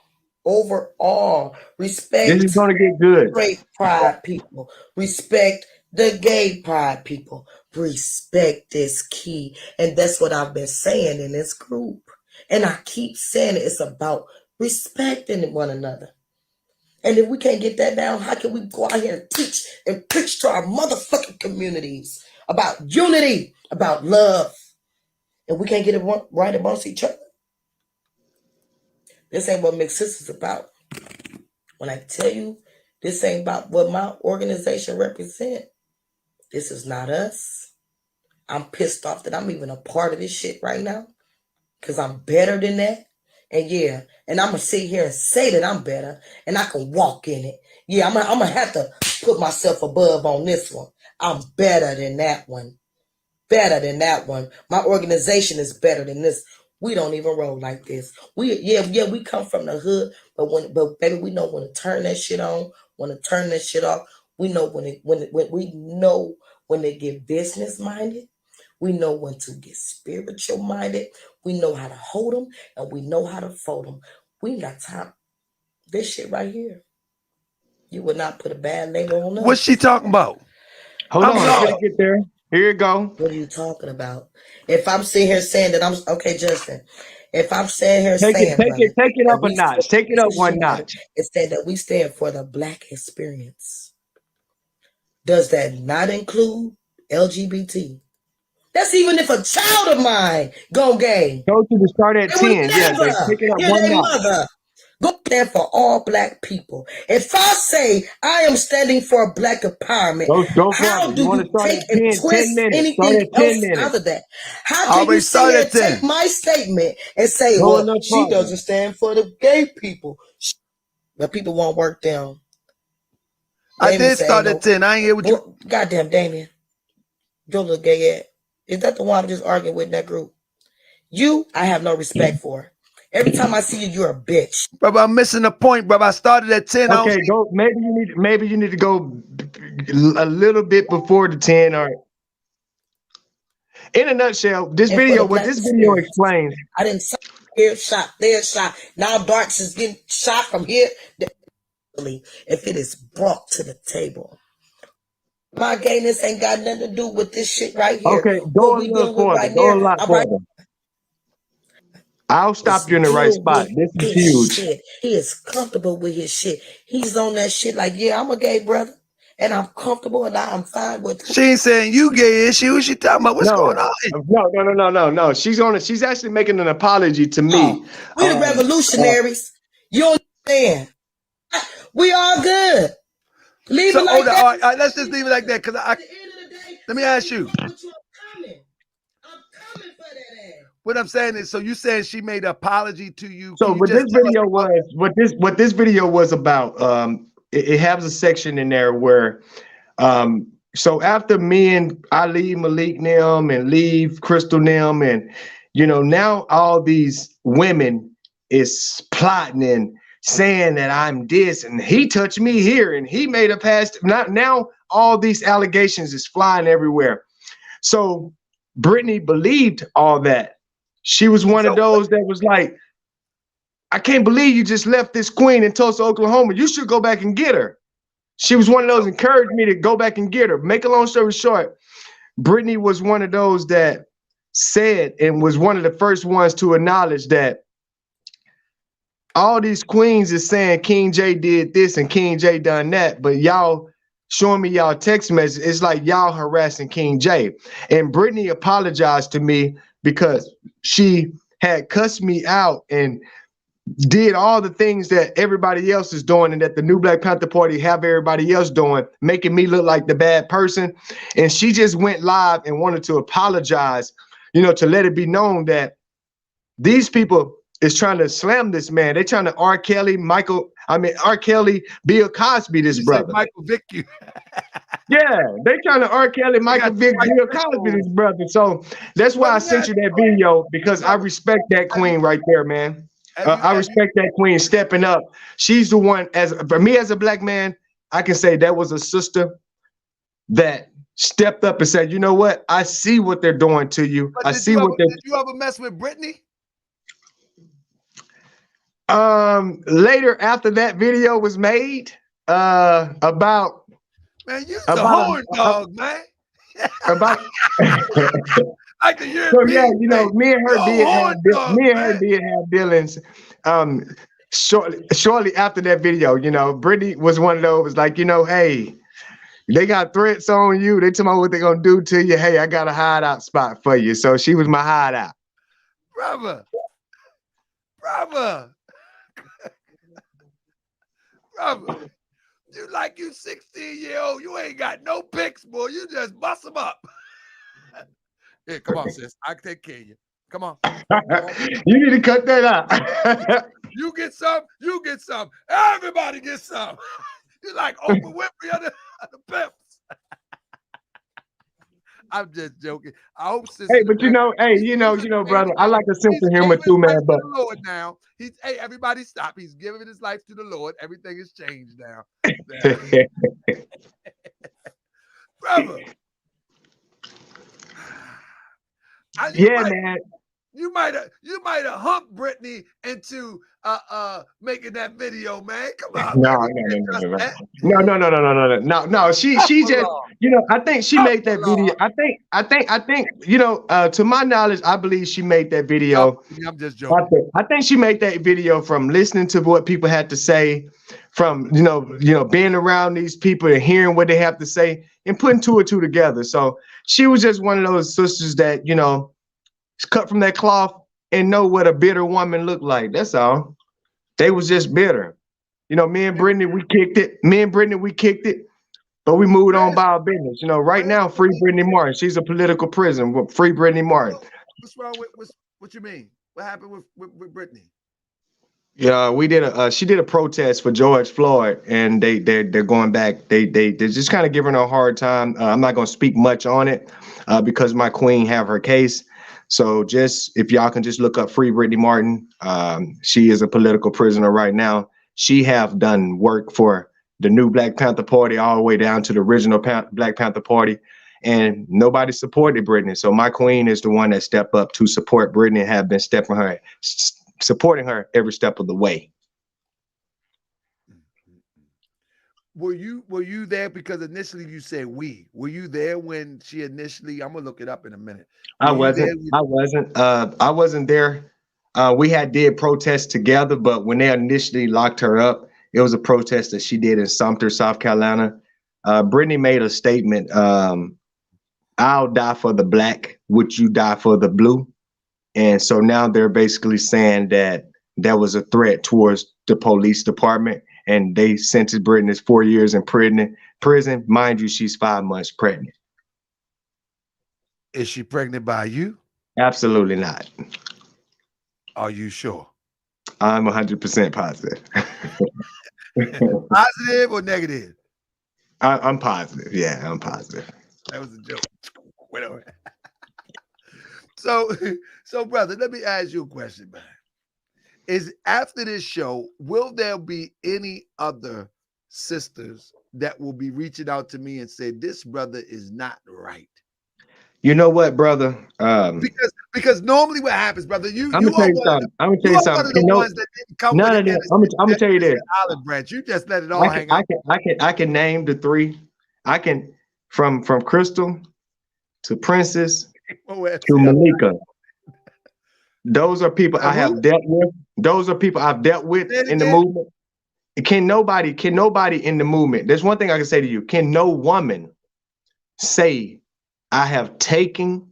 Overall, respect. This is gonna get good. Straight pride people. Respect the gay pride people. Respect is key. And that's what I've been saying in this group. And I keep saying it. It's about respecting one another. And if we can't get that down, how can we go out here and teach and preach to our motherfucking communities about unity, about love? And we can't get it right amongst each other. This ain't what mixed sisters about. When I tell you this ain't about what my organization represent, this is not us. I'm pissed off that I'm even a part of this shit right now because I'm better than that. And yeah, and I'm going to sit here and say that I'm better and I can walk in it. Yeah, I'm going to have to put myself above on this one. I'm better than that one. Better than that one. My organization is better than this. We don't even roll like this. We come from the hood, but baby, we know when to turn that shit on, when to turn that shit off. We know when they get business minded. We know when to get spiritual minded. We know how to hold them and we know how to fold them. We got time. This shit right here. You would not put a bad label on us. What's she talking about? Hold on, I'm gonna get there. Here you go. What are you talking about? If I'm sitting here saying that I'm okay, Justin. If I'm sitting here take saying it up a notch. Take it up one notch. It's saying that we stand for the black experience. Does that not include LGBT? That's even if a child of mine go gay. Go to the start at 10. Yeah, take it up one notch. Mother. Go stand for all black people. If I say I am standing for black empowerment, how do you take and twist anything else out of that? How can you sit here and take my statement and say, well, she doesn't stand for the gay people? But people won't work them. I did start at 10. I ain't here with you. Goddamn, Damien. Your little gay ass. Is that the one I'm just arguing with in that group? You, I have no respect for. Every time I see you, you're a bitch. Brother, I'm missing the point, brother. I started at 10. Okay, go. Maybe you need to go a little bit before the 10. Or in a nutshell, this video explains. I didn't shot here, shot there, shot. Now Darks is getting shot from here. If it is brought to the table. My gayness ain't got nothing to do with this shit right here. Okay, go a little further. Go a lot further. I'll stop you in the right spot. This is huge. Shit. He is comfortable with his shit. He's on that shit like, yeah, I'm a gay brother. And I'm comfortable and I'm fine with it. She ain't saying you gay, is she? Who's she talking about? What's going on? No. She's actually making an apology to me. We're the revolutionaries. You understand? We all good. Leave it like that. All right, let's just leave it like that. Because at the end of the day, Let me ask you. I'm coming for that ass. What I'm saying is, so you saying she made an apology to you? So Can you what this just tell us video about- was, what this video was about, it has a section in there where, so after I leave Malik Nim and leave Crystal Nim, and you know, now all these women is plotting and saying that I'm this and he touched me here and he made a pass. Now all these allegations is flying everywhere. So Brittany believed all that. She was one of those that was like, I can't believe you just left this queen in Tulsa, Oklahoma. You should go back and get her. She was one of those encouraged me to go back and get her. Make a long story short, Brittany was one of those that said and was one of the first ones to acknowledge that all these queens is saying KingJay did this and KingJay done that, but y'all showing me y'all text message. It's like y'all harassing KingJay. And Brittany apologized to me because she had cussed me out and did all the things that everybody else is doing and that the new Black Panther Party have everybody else doing, making me look like the bad person. And she just went live and wanted to apologize, you know, to let it be known that these people is trying to slam this man. They're trying to R. Kelly, Bill Cosby, this brother. Michael Vick you. Yeah, they trying to R. Kelly, Michael Vick, Bill Cosby, this brother. So that's why I sent you that video, because I respect that queen right there, man. I respect that queen stepping up. She's the one, for me as a black man, I can say that was a sister that stepped up and said, you know what? I see what they're doing to you. Did you ever mess with Brittany? Later after that video was made, about man, you're a horn dog, man. About like the European. So yeah, you know, me and her did have dealings. Shortly after that video, you know, Brittany was one of those like, you know, hey, they got threats on you. They tell me what they're gonna do to you. Hey, I got a hideout spot for you. So she was my hideout. Brother. You like you 16-year-old, you ain't got no pics, boy. You just bust them up. Here, come on, sis. I can take care of you. Come on. You need to cut that out. You get some, you get some. Everybody gets some. You like Oprah Winfrey of the pimps. I'm just joking. I hope sister. Hey, but you know, brother, I like a sense of humor too, man. But Lord now, hey, everybody stop. He's giving his life to the Lord. Everything has changed now. Brother. Man. You might have humped Brittany into making that video, man. Come on. No. She just, you know, I think she made that video. I think, you know, to my knowledge, I believe she made that video. I'm just joking. I think she made that video from listening to what people had to say, from you know, being around these people and hearing what they have to say and putting two or two together. So she was just one of those sisters that, you know, cut from that cloth and know what a bitter woman looked like. That's all. They was just bitter. You know, me and Brittany, we kicked it, but we moved on by our business. You know, right now, free Brittany Martin. She's a political prisoner. Free Brittany Martin. What's wrong with what you mean? What happened with Brittany? Yeah, she did a protest for George Floyd, and they're going back. They're just kind of giving her a hard time. I'm not gonna speak much on it because my queen have her case. So just if y'all can just look up Free Brittany Martin. She is a political prisoner right now. She have done work for the new Black Panther Party all the way down to the original Black Panther Party, and nobody supported Brittany. So my queen is the one that stepped up to support Brittany and have been supporting her every step of the way. Were you there? Because initially you said we. Were you there when she initially? I'm gonna look it up in a minute. I wasn't there. We did protests together, but when they initially locked her up, it was a protest that she did in Sumter, South Carolina. Brittany made a statement. I'll die for the black, would you die for the blue? And so now they're basically saying that that was a threat towards the police department, and they sentenced Brittany 4 years in prison. Mind you, she's 5 months pregnant. Is she pregnant by you? Absolutely not. Are you sure? I'm 100% positive. Positive or negative? I'm positive. Yeah, I'm positive. That was a joke. Whatever. So, brother, let me ask you a question, man. Is after this show, will there be any other sisters that will be reaching out to me and say this brother is not right? You know what, brother? Because normally what happens, brother, I'm gonna tell you something. I'm gonna tell you something. One of the ones that didn't come None with of it. that. I'm gonna tell you this. Olive branch. You just let it all hang out. I can name the three. I can from Crystal to Princess to Malika. Those are people I have dealt with. Those are people I've dealt with in the movement. Can nobody in the movement? There's one thing I can say to you. Can no woman say I have taken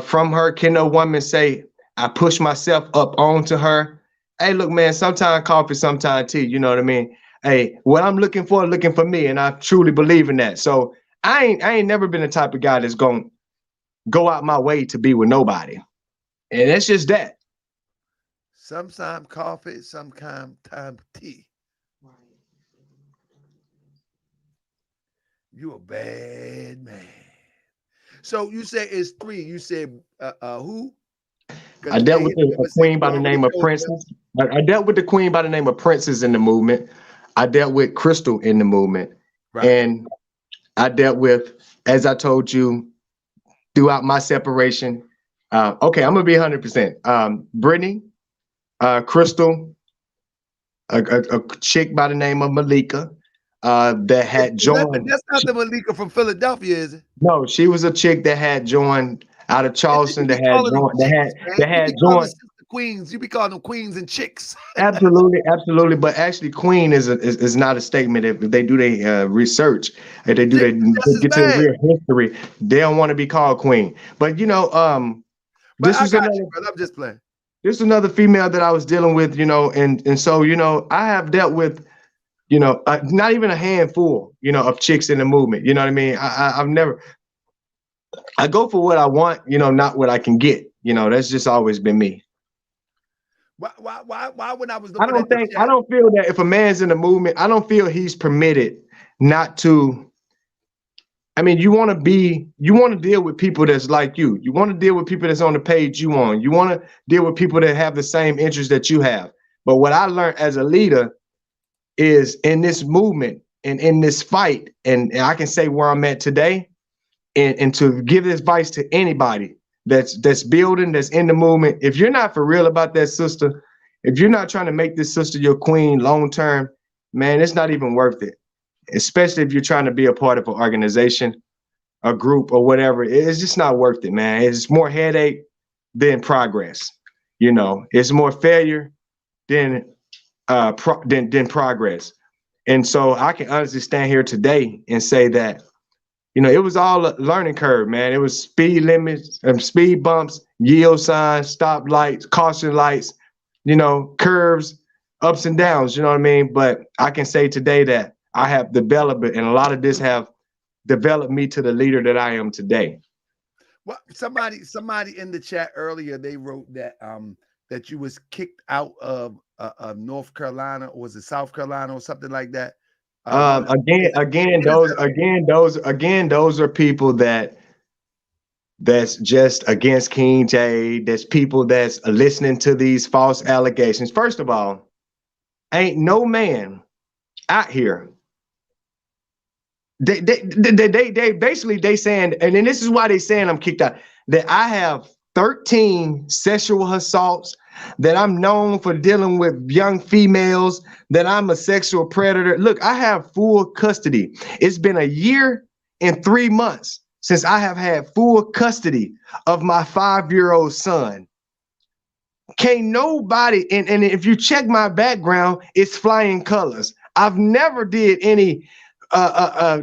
from her? Can no woman say I push myself up onto her? Hey, look, man, sometimes coffee, sometimes tea. You know what I mean? Hey, what I'm looking for me, and I truly believe in that. So I ain't never been the type of guy that's gonna go out my way to be with nobody. And it's just that. Sometimes coffee, sometimes tea. You a bad man. So you say it's three. You said who? I dealt with a queen by the name of Princess. I dealt with the queen by the name of Princess in the movement. I dealt with Crystal in the movement. Right. And I dealt with, as I told you, throughout my separation. Okay, I'm gonna be 100%. Brittany, Crystal, a chick by the name of Malika, that had joined. That's not the Malika from Philadelphia, is it? No, she was a chick that had joined out of Charleston. That had joined. Queens, you be calling them queens and chicks. absolutely. But actually, queen is not a statement. If they do their research, if they do they get to the real history, they don't want to be called queen. But you know, this was another. I'm just playing. This is another female that I was dealing with, you know, and so you know, I have dealt with, you know, not even a handful, you know, of chicks in the movement. You know what I mean? I've never. I go for what I want, you know, not what I can get. You know, that's just always been me. Why when I was looking I don't feel that if a man's in the movement, I don't feel he's permitted not to. I mean, you want to deal with people that's like you. You want to deal with people that's on the page you on. You want to deal with people that have the same interests that you have. But what I learned as a leader is in this movement and in this fight, and I can say where I'm at today, and to give this advice to anybody that's building, that's in the movement. If you're not for real about that sister, if you're not trying to make this sister your queen long term, man, it's not even worth it. Especially if you're trying to be a part of an organization, a group, or whatever. It's just not worth it, man. It's more headache than progress. You know, it's more failure than progress. And so I can honestly stand here today and say that, you know, it was all a learning curve, man. It was speed limits, speed bumps, yield signs, stop lights, caution lights, you know, curves, ups and downs, you know what I mean? But I can say today that I have developed it, and a lot of this have developed me to the leader that I am today. Well, somebody in the chat earlier, they wrote that that you was kicked out of North Carolina, or was it South Carolina or something like that? Again, those are people that's just against KingJay. There's people that's listening to these false allegations. First of all, ain't no man out here. They basically saying, and then this is why they saying I'm kicked out, that I have 13 sexual assaults, that I'm known for dealing with young females, that I'm a sexual predator. Look, I have full custody. It's been a year and 3 months since I have had full custody of my 5-year-old son. Can't nobody, and if you check my background, it's flying colors. I've never did any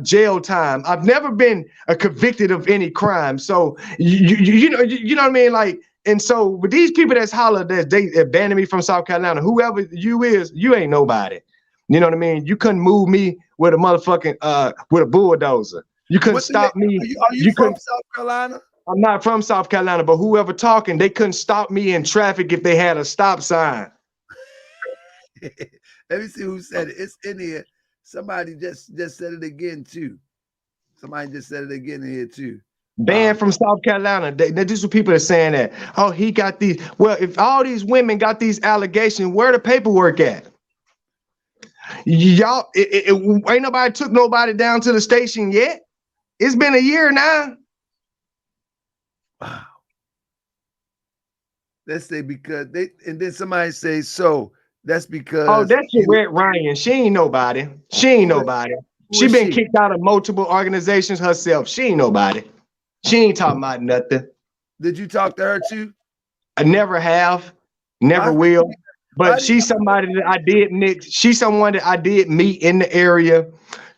jail time. I've never been convicted of any crime. So you know what I mean? Like, and so with these people that's holler that they abandoned me from South Carolina, whoever you is, you ain't nobody. You know what I mean? You couldn't move me with a motherfucking with a bulldozer. You couldn't stop me. Are you from South Carolina? I'm not from South Carolina, but whoever talking, they couldn't stop me in traffic if they had a stop sign. Let me see who said it. It's in here. Somebody just said it again too. Somebody just said it again in here too. Banned from South Carolina. These are people that are saying that. Oh, he got these. Well, if all these women got these allegations, where the paperwork at? Y'all, ain't nobody took nobody down to the station yet. It's been a year now. Wow. Let's say because they, and then somebody say so. That's because. Oh, that's your Red Ryan. She ain't nobody. She ain't nobody. She been kicked out of multiple organizations herself. She ain't nobody. She ain't talking about nothing. Did you talk to her too? I never have, never will. But she's somebody that I did mix. She's someone that I did meet in the area.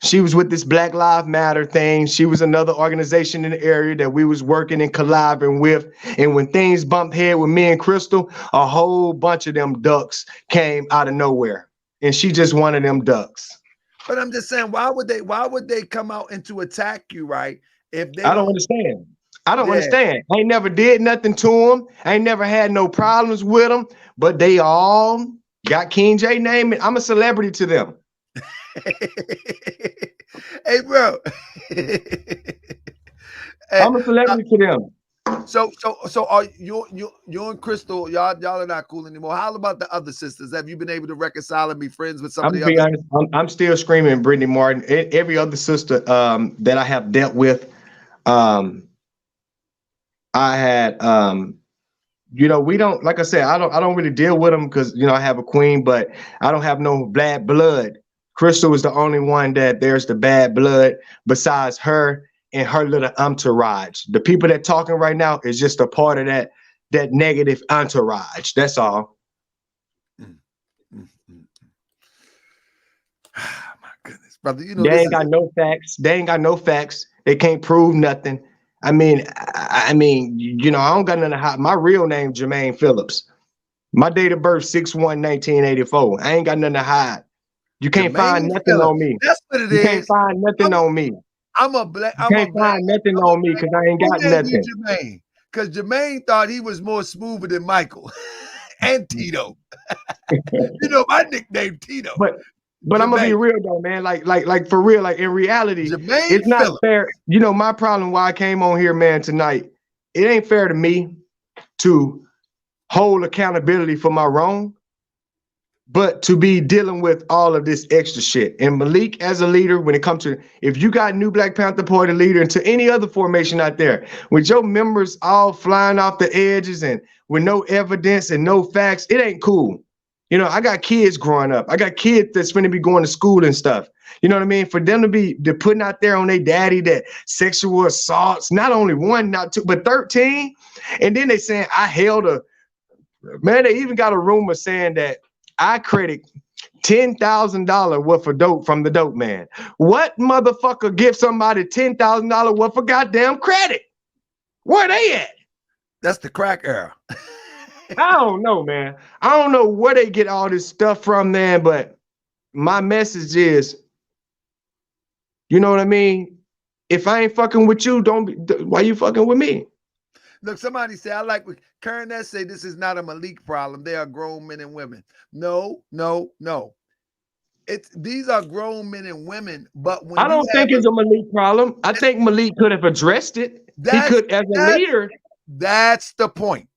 She was with this Black Lives Matter thing. She was another organization in the area that we was working and collabing with. And when things bumped head with me and Crystal, a whole bunch of them ducks came out of nowhere. And she just one of them ducks. But I'm just saying, why would they come out and to attack you, right? If they I don't understand. I don't understand. I ain't never did nothing to them. I ain't never had no problems with them, but they all got KingJay name. I'm a celebrity to them. Hey, bro. I'm a celebrity to them. So are you and Crystal, y'all are not cool anymore. How about the other sisters? Have you been able to reconcile and be friends with some of the others? Honest, I'm still screaming Brittany Martin. Every other sister that I have dealt with, I had, you know, we don't, like I said, I don't really deal with them because, you know, I have a queen, but I don't have no bad blood. Crystal is the only one that there's the bad blood besides her and her little entourage. The people that talking right now is just a part of that negative entourage. That's all. My goodness, brother. You know, they ain't got no facts. They ain't got no facts. They can't prove nothing. I mean, you know, I don't got nothing to hide. My real name, Jermaine Phillips. My date of birth, 6/1/1984. I ain't got nothing to hide. You can't find nothing on me. That's what it is. You can't find nothing on me. I'm a black. You can't find nothing on me because I ain't got nothing. Jermaine, because Jermaine thought he was more smoother than Michael and Tito. You know my nickname, Tito. But I'm gonna be real though, man. Like for real, like in reality, Jermaine it's not Phillips. fair. You know, my problem why I came on here, man, tonight, it ain't fair to me to hold accountability for my wrong, but to be dealing with all of this extra shit. And Malik, as a leader, when it comes to, if you got new Black Panther Party leader and to any other formation out there, with your members all flying off the edges and with no evidence and no facts, it ain't cool. You know, I got kids growing up. I got kids that's going to be going to school and stuff. You know what I mean? For them to be putting out there on their daddy that sexual assaults, not only one, not two, but 13. And then they saying I held a, man, they even got a rumor saying that I credit $10,000 worth of dope from the dope man. What motherfucker give somebody $10,000 worth of goddamn credit? Where they at? That's the crack era. I don't know, man. I don't know where they get all this stuff from, man, but my message is, you know what I mean? If I ain't fucking with you, why you fucking with me? Look, somebody say, I like what Karen S say, this is not a Malik problem. They are grown men and women. No. These are grown men and women, but when I don't think it's a Malik problem. I think Malik could have addressed it. He could, as a leader. That's the point.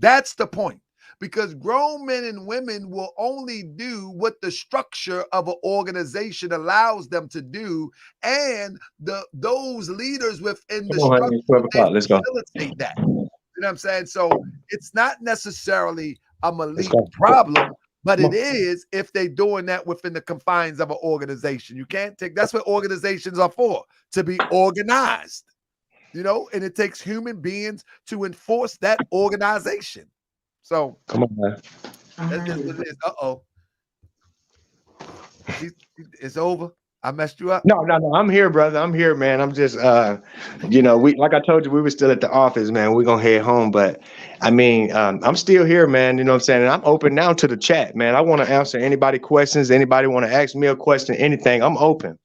That's the point. Because grown men and women will only do what the structure of an organization allows them to do, and those leaders within the structure let's go. facilitate that. You know what I'm saying? So it's not necessarily a Malik problem, but it is if they're doing that within the confines of an organization. You can't take, that's what organizations are for, to be organized. You know, and it takes human beings to enforce that organization. So come on, man. That's just what it is. Uh-oh. It's over. I messed you up. No. I'm here, brother. I'm here, man. I'm just you know, like I told you, we were still at the office, man. We're gonna head home. But I mean, I'm still here, man. You know what I'm saying? And I'm open now to the chat, man. I want to answer anybody questions. Anybody want to ask me a question, anything, I'm open.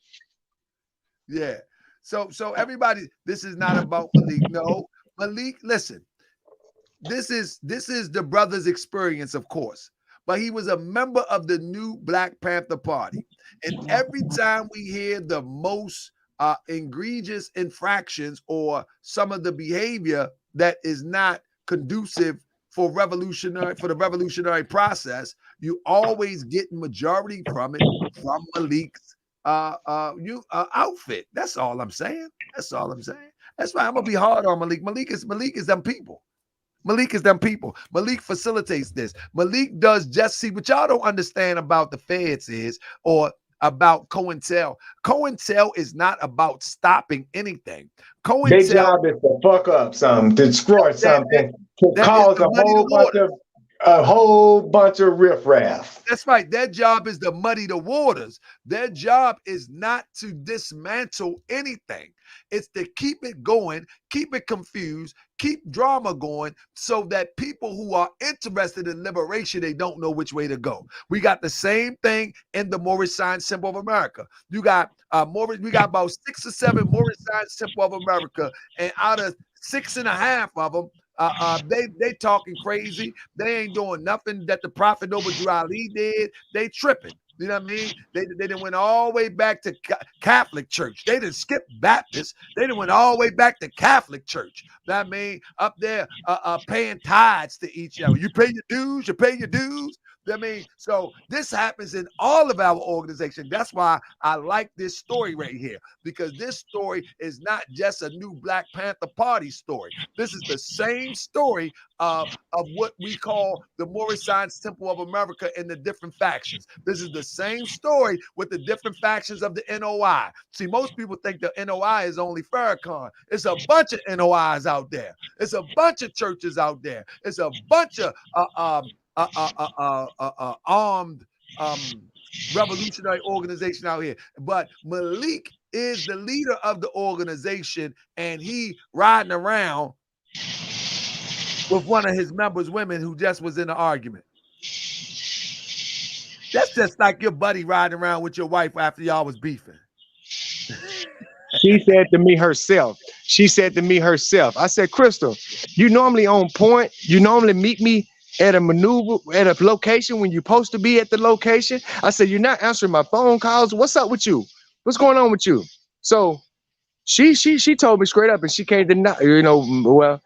Yeah. So everybody, this is not about Malik. No, Malik, listen, this is the brother's experience, of course, but he was a member of the new Black Panther Party. And every time we hear the most egregious infractions or some of the behavior that is not conducive for the revolutionary process, you always get majority from it from Malik's outfit. That's all I'm saying. That's why I'm gonna be hard on Malik. Malik is them people. Malik is them people. Malik facilitates this. Malik does just see what y'all don't understand about the feds or about COINTEL. COINTEL is not about stopping anything. Their job is to fuck up something, to destroy something, to cause a whole bunch of riffraff. That's right. Their job is to muddy the waters. Their job is not to dismantle anything. It's to keep it going, keep it confused, keep drama going so that people who are interested in liberation, they don't know which way to go. We got the same thing in the Morris sign symbol of America. You got we got about 6 or 7 Morris sign symbol of America, and out of 6.5 of them, they talking crazy. They ain't doing nothing that the Prophet Noble Drew Ali did. They tripping. You know what I mean? They done went all the way back to Catholic Church. They didn't skip Baptist. They done went all the way back to Catholic Church. You know what I mean? Up there paying tithes to each other. You pay your dues, you pay your dues. I mean, so this happens in all of our organizations. That's why I like this story right here, because this story is not just a new Black Panther Party story. This is the same story of what we call the Morris Science Temple of America and the different factions. This is the same story with the different factions of the NOI. See, most people think the NOI is only Farrakhan. It's a bunch of NOIs out there. It's a bunch of churches out there. It's a bunch of armed revolutionary organization out here. But Malik is the leader of the organization, and he riding around with one of his members' women who just was in an argument. That's just like your buddy riding around with your wife after y'all was beefing. She said to me herself, I said, Crystal, you normally on point. You normally meet me at a location when you're supposed to be at the location. I said, you're not answering my phone calls. What's up with you? What's going on with you? So she told me straight up, and she can't deny, well,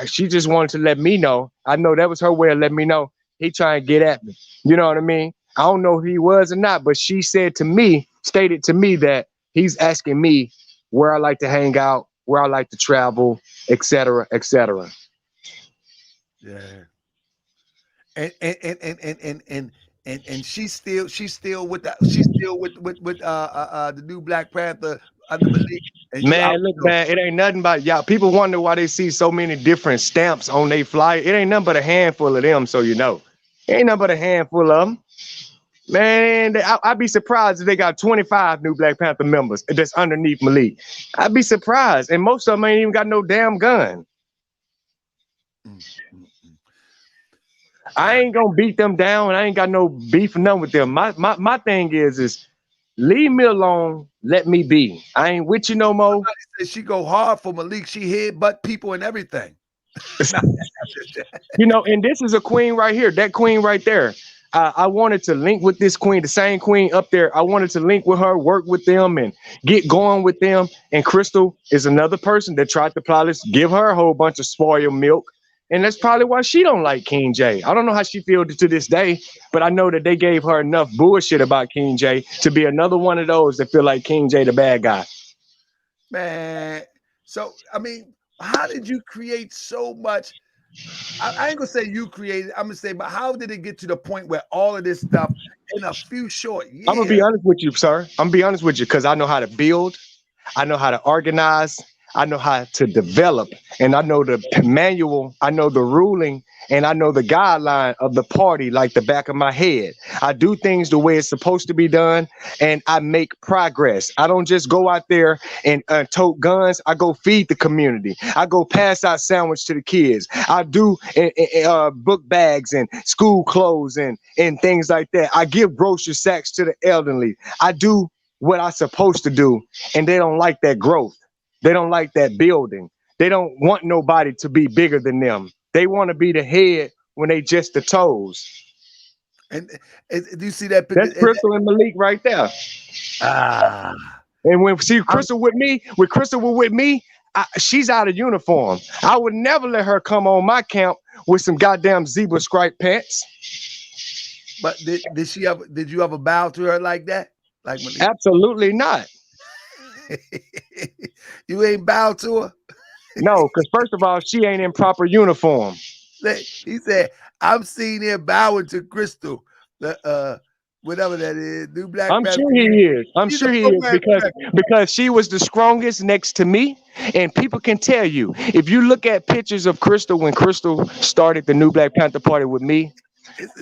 she just wanted to let me know. I know that was her way of letting me know he trying to get at me. You know what I mean? I don't know if he was or not, but she stated to me that he's asking me where I like to hang out, where I like to travel, etc., etc. Yeah. And she's still with the new Black Panther under Malik. Man, look, man, it ain't nothing but y'all. People wonder why they see so many different stamps on their flyer. It ain't nothing but a handful of them, so you know. It ain't nothing but a handful of them. Man, I'd be surprised if they got 25 new Black Panther members that's underneath Malik. I'd be surprised, and most of them ain't even got no damn gun. I ain't gonna beat them down. I ain't got no beef or none with them. My thing is leave me alone. Let me be. I ain't with you no more. Somebody said she go hard for Malik. She headbutt people and everything. And this is a queen right here. That queen right there. I wanted to link with this queen, the same queen up there. I wanted to link with her, work with them, and get going with them. And Crystal is another person that tried to plot this, give her a whole bunch of spoiled milk. And that's probably why she don't like KingJay. I don't know how she feels to this day, but I know that they gave her enough bullshit about KingJay to be another one of those that feel like KingJay the bad guy. Man, so, I mean, how did you create so much? I ain't gonna say you created, I'm gonna say, but how did it get to the point where all of this stuff in a few short years? I'm gonna be honest with you, sir. I'm gonna be honest with you, because I know how to build, I know how to organize, I know how to develop, and I know the manual, I know the ruling, and I know the guideline of the party like the back of my head. I do things the way it's supposed to be done, and I make progress. I don't just go out there and tote guns. I go feed the community. I go pass out sandwich to the kids. I do book bags and school clothes and things like that. I give grocery sacks to the elderly. I do what I'm supposed to do, and they don't like that growth. They don't like that building. They don't want nobody to be bigger than them. They want to be the head when they just the toes. And do you see that picture? That's Crystal and Malik right there. And when Crystal with me, she's out of uniform. I would never let her come on my camp with some goddamn zebra stripe pants. But did you ever bow to her like that? Like Malik? Absolutely not. You ain't bowed to her? No, because first of all, she ain't in proper uniform. He said, I'm seen here bowing to Crystal, whatever that is, new Black I'm Panther. sure he is. I'm sure he is because she was the strongest next to me. And people can tell you, if you look at pictures of Crystal when Crystal started the new Black Panther Party with me,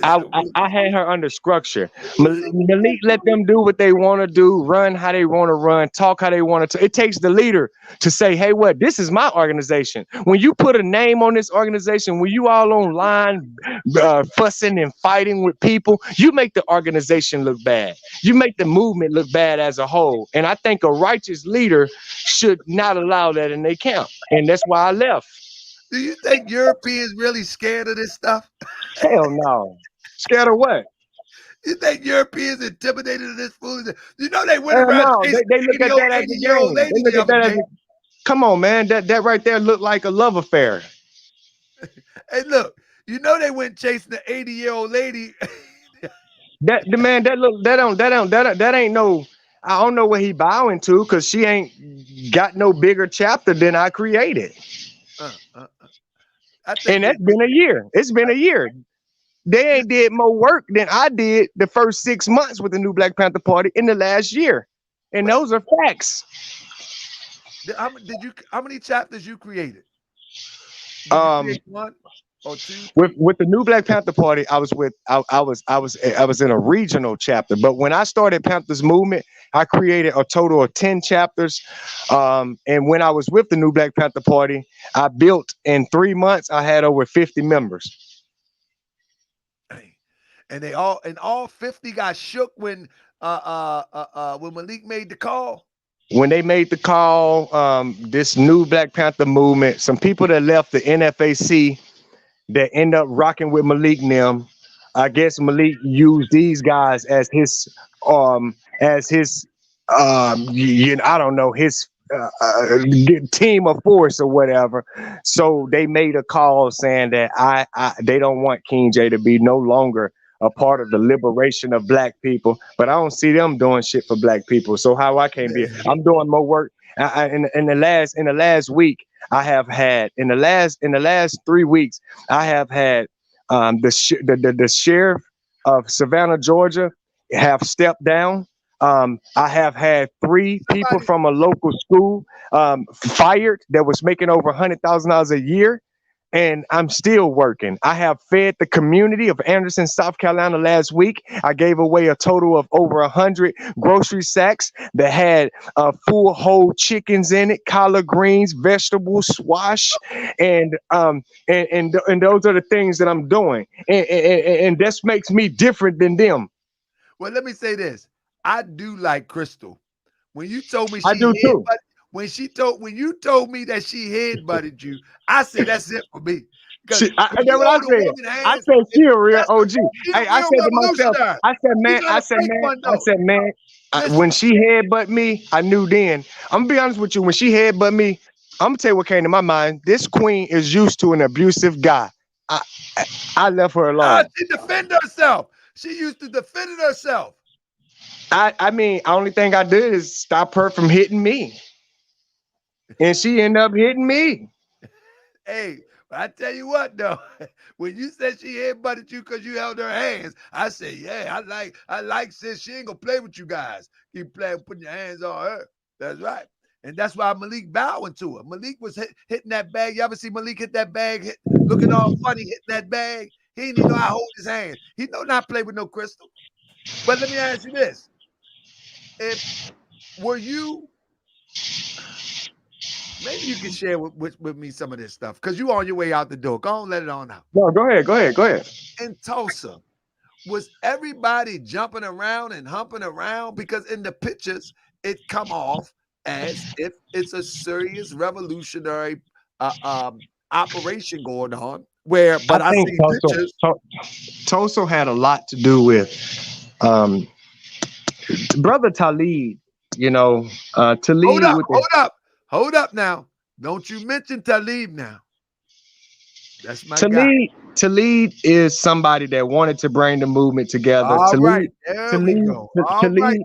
I had her under structure. Malik let them do what they want to do, run how they want to run, talk how they want to. It takes the leader to say, hey, what? This is my organization. When you put a name on this organization, when you all online fussing and fighting with people, you make the organization look bad. You make the movement look bad as a whole. And I think a righteous leader should not allow that in their camp. And that's why I left. Do you think Europeans really scared of this stuff? Hell no. Scared of what? You think Europeans intimidated of this foolishness? You know they went around. No. They look at that as a game. They look at that as a, come on, man. That right there looked like a love affair. Hey, look. You know they went chasing the 80-year-old lady. That ain't no. I don't know what he bowing to because she ain't got no bigger chapter than I created. And that's been a year. It's been a year. They ain't did more work than I did the first 6 months with the new Black Panther Party in the last year. And those are facts. How many chapters you created? Did you create 1 or 2? With the new Black Panther Party, I was in a regional chapter. But when I started Panthers movement, I created a total of 10 chapters. And when I was with the new Black Panther Party, I built in 3 months, I had over 50 members. And all 50 got shook when Malik made the call. When they made the call, this new Black Panther movement, some people that left the NFAC that end up rocking with Malik and them, I guess Malik used these guys as his I don't know, his team of force or whatever. So they made a call saying that they don't want KingJay to be no longer a part of the liberation of Black people, but I don't see them doing shit for Black people. So how I can't be? I'm doing more work. In the last week, I have had in the last 3 weeks, I have had the sheriff of Savannah, Georgia, have stepped down. I have had 3 people from a local school fired that was making over $100,000 a year. And I'm still working. I have fed the community of Anderson, South Carolina last week. I gave away a total of over 100 grocery sacks that had full whole chickens in it, collard greens, vegetables, squash, and those are the things that I'm doing. And this makes me different than them. Well, let me say this. I do like Crystal. When you told me I do too. When you told me that she head-butted you, I said that's it for me. That's what I said. I said she a real OG. I said to myself, I said, man, when she headbutt me, I knew then. I'm gonna be honest with you. When she headbutt me, I'm gonna tell you what came to my mind. This queen is used to an abusive guy. I left her alone. She defended herself. She used to defend herself. I mean, only thing I did is stop her from hitting me. And she ended up hitting me. Hey, I tell you what though, when you said she headbutted you because you held her hands, I said, yeah, I like sis. She ain't gonna play with you guys. Keep playing, putting your hands on her. That's right. And that's why Malik bowing to her. Malik was hitting that bag. You ever see Malik hit that bag, looking all funny, hitting that bag? He didn't even know how to hold his hand. He know not play with no Crystal. But let me ask you this. Maybe you can share with me some of this stuff because you on your way out the door. Go on, let it on out. No, go ahead. In Tulsa, was everybody jumping around and humping around? Because in the pictures, it come off as if it's a serious revolutionary operation going on. Where, but I think see Tulsa, pictures. Tulsa had a lot to do with brother Talib. You know, Talib Hold up now. Don't you mention Talib now. That's my guy. Talib is somebody that wanted to bring the movement together. All right, Talib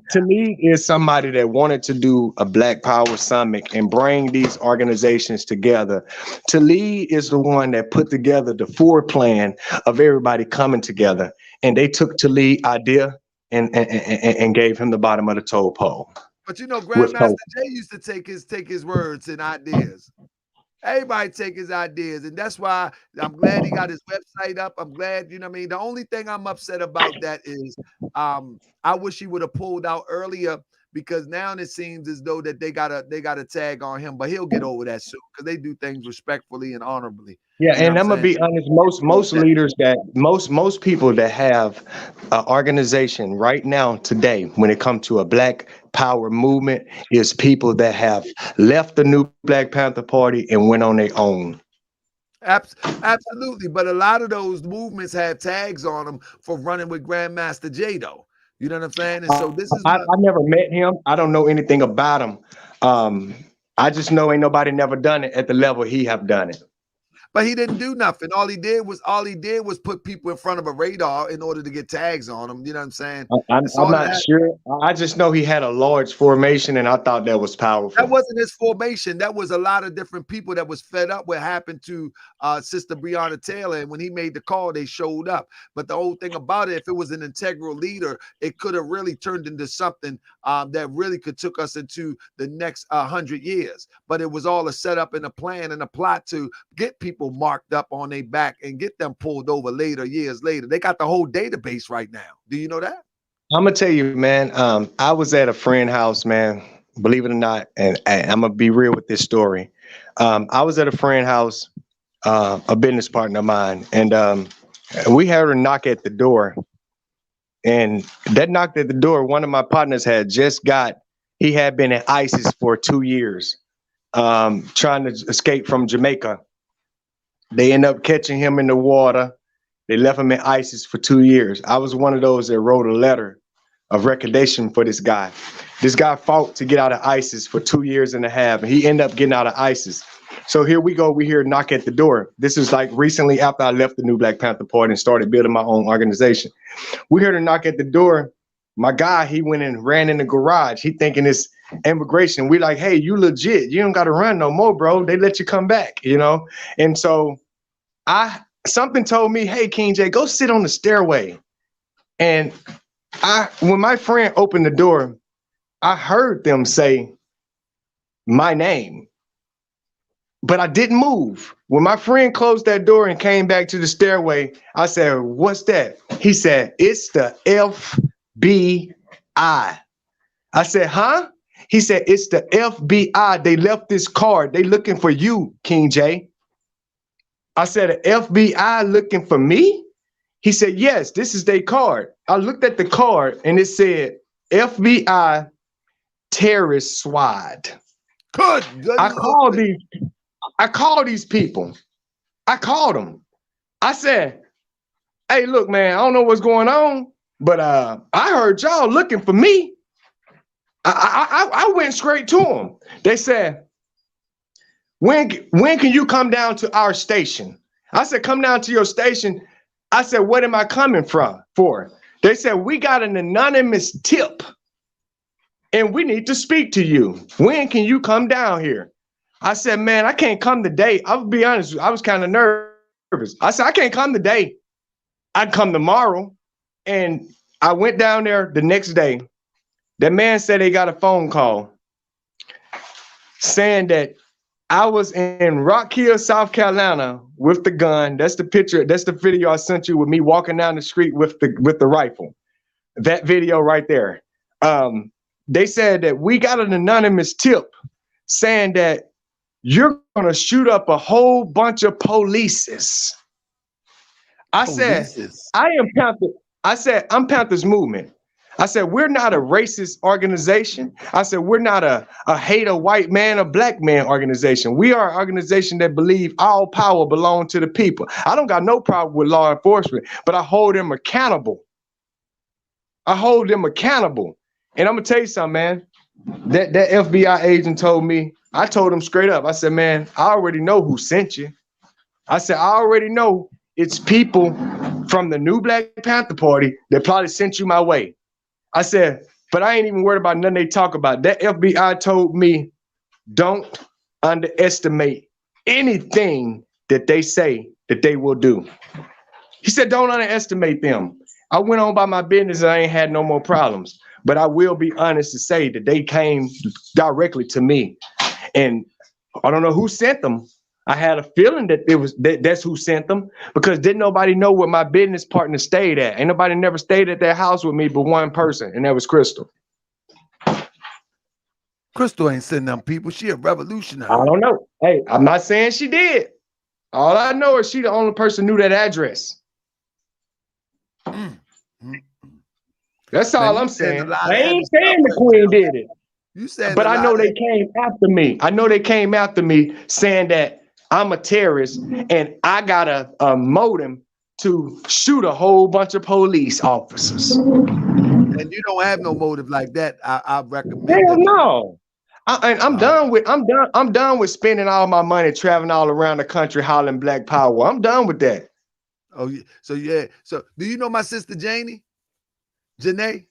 is somebody that wanted to do a Black Power Summit and bring these organizations together. Talib is the one that put together the forward plan of everybody coming together, and they took Talib's idea and gave him the bottom of the toll pole. But you know, Grandmaster Jay used to take his words and ideas. Everybody take his ideas, and that's why I'm glad he got his website up. I'm glad, you know what I mean? The only thing I'm upset about that is I wish he would have pulled out earlier, because now it seems as though that they got a tag on him, but he'll get over that soon because they do things respectfully and honorably. Yeah, and I'm gonna be honest. Most leaders that most people that have an organization right now today, when it comes to a Black Power movement, is people that have left the new Black Panther Party and went on their own. Absolutely, but a lot of those movements have tags on them for running with Grandmaster Jay, though. You know what I'm saying? And so this is I never met him. I don't know anything about him. I just know ain't nobody never done it at the level he have done it. But he didn't do nothing. All he did was put people in front of a radar in order to get tags on them. You know what I'm saying? I'm not sure. I just know he had a large formation, and I thought that was powerful. That wasn't his formation. That was a lot of different people that was fed up what happened to Sister Breonna Taylor. And when he made the call, they showed up. But the whole thing about it, if it was an integral leader, it could have really turned into something that really could took us into the next 100 years. But it was all a setup and a plan and a plot to get people marked up on their back and get them pulled over years later. They got the whole database right now. Do you know that? I'm gonna tell you, man. I was at a friend's house, man. Believe it or not, and I'm gonna be real with this story. I was at a friend's house, a business partner of mine, and we heard a knock at the door. And that knocked at the door. One of my partners had he had been at ISIS for 2 years, trying to escape from Jamaica. They end up catching him in the water. They left him in ISIS for 2 years. I was one of those that wrote a letter of recommendation for this guy. This guy fought to get out of ISIS for 2.5 years, and he ended up getting out of ISIS. So here we go. We hear a knock at the door. This is like recently after I left the new Black Panther Party and started building my own organization. We heard a knock at the door. My guy, he went and ran in the garage. He thinking it's immigration. We like, hey, you legit. You don't got to run no more, bro. They let you come back, you know? And so something told me, hey, KingJay, go sit on the stairway. And when my friend opened the door, I heard them say my name, but I didn't move. When my friend closed that door and came back to the stairway, I said, what's that? He said, it's the FBI. I said, huh? He said, it's the FBI. They left this card. They looking for you, KingJay. I said, the FBI looking for me? He said, yes, this is their card. I looked at the card and it said, FBI terrorist squad. Good. I called these people. I called them. I said, hey, look, man, I don't know what's going on, but I heard y'all looking for me. I went straight to them. They said, when can you come down to our station? I said, come down to your station. I said, what am I coming for? They said, we got an anonymous tip and we need to speak to you. When can you come down here? I said, man, I can't come today. I'll be honest, I was kind of nervous. I said, I can't come today. I'd come tomorrow. And I went down there the next day. That man said they got a phone call saying that I was in Rock Hill, South Carolina with the gun. That's the picture. That's the video I sent you with me walking down the street with the rifle. That video right there. They said that we got an anonymous tip saying that you're going to shoot up a whole bunch of polices. I said, I am Panther. I said, I'm Panther's movement. I said, we're not a racist organization. I said, we're not a hate a white man or black man organization. We are an organization that believe all power belongs to the people. I don't got no problem with law enforcement, but I hold them accountable. I hold them accountable. And I'm gonna tell you something, man. That FBI agent told me, I told him straight up, I said, man, I already know who sent you. I said, I already know it's people from the new Black Panther Party that probably sent you my way. I said, but I ain't even worried about nothing they talk about. That FBI told me, don't underestimate anything that they say that they will do. He said, don't underestimate them. I went on by my business and I ain't had no more problems. But I will be honest to say that they came directly to me. And I don't know who sent them. I had a feeling that that's who sent them, because didn't nobody know where my business partner stayed at. Ain't nobody never stayed at their house with me but one person, and that was Crystal. Crystal ain't sending them people. She a revolutionary. I don't know. Hey, I'm not saying she did. All I know is she the only person knew that address. That's all I'm saying. I ain't saying the queen did it. You said, but I know they came after me. I know they came after me saying that I'm a terrorist and I got a motive to shoot a whole bunch of police officers. And you don't have no motive like that. I recommend. Hell no. I'm done with spending all my money traveling all around the country hollering Black Power. I'm done with that. Oh, so yeah. So do you know my sister Janie? Janae?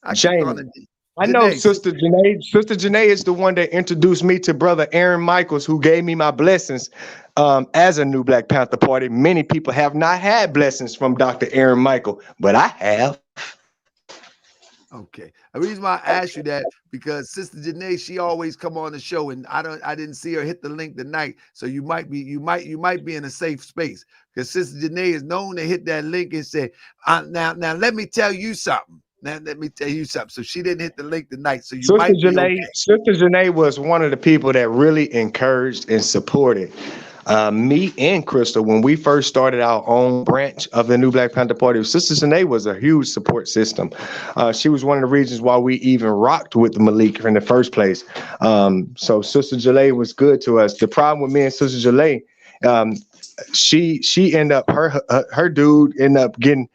I know Sister Janae. Sister Janae is the one that introduced me to Brother Aaron Michaels, who gave me my blessings as a new Black Panther Party. Many people have not had blessings from Dr. Aaron Michael, but I have. Okay. The reason why I asked you that, because Sister Janae, she always come on the show, and I didn't see her hit the link tonight. So you might be in a safe space, because Sister Janae is known to hit that link and say, now let me tell you something. Now let me tell you something. So she didn't hit the link tonight. So you might be okay. Sister Janae was one of the people that really encouraged and supported me and Crystal when we first started our own branch of the new Black Panther Party. Sister Janae was a huge support system. She was one of the reasons why we even rocked with Malik in the first place. So Sister Janae was good to us. The problem with me and Sister Janae, she ended up her dude ended up getting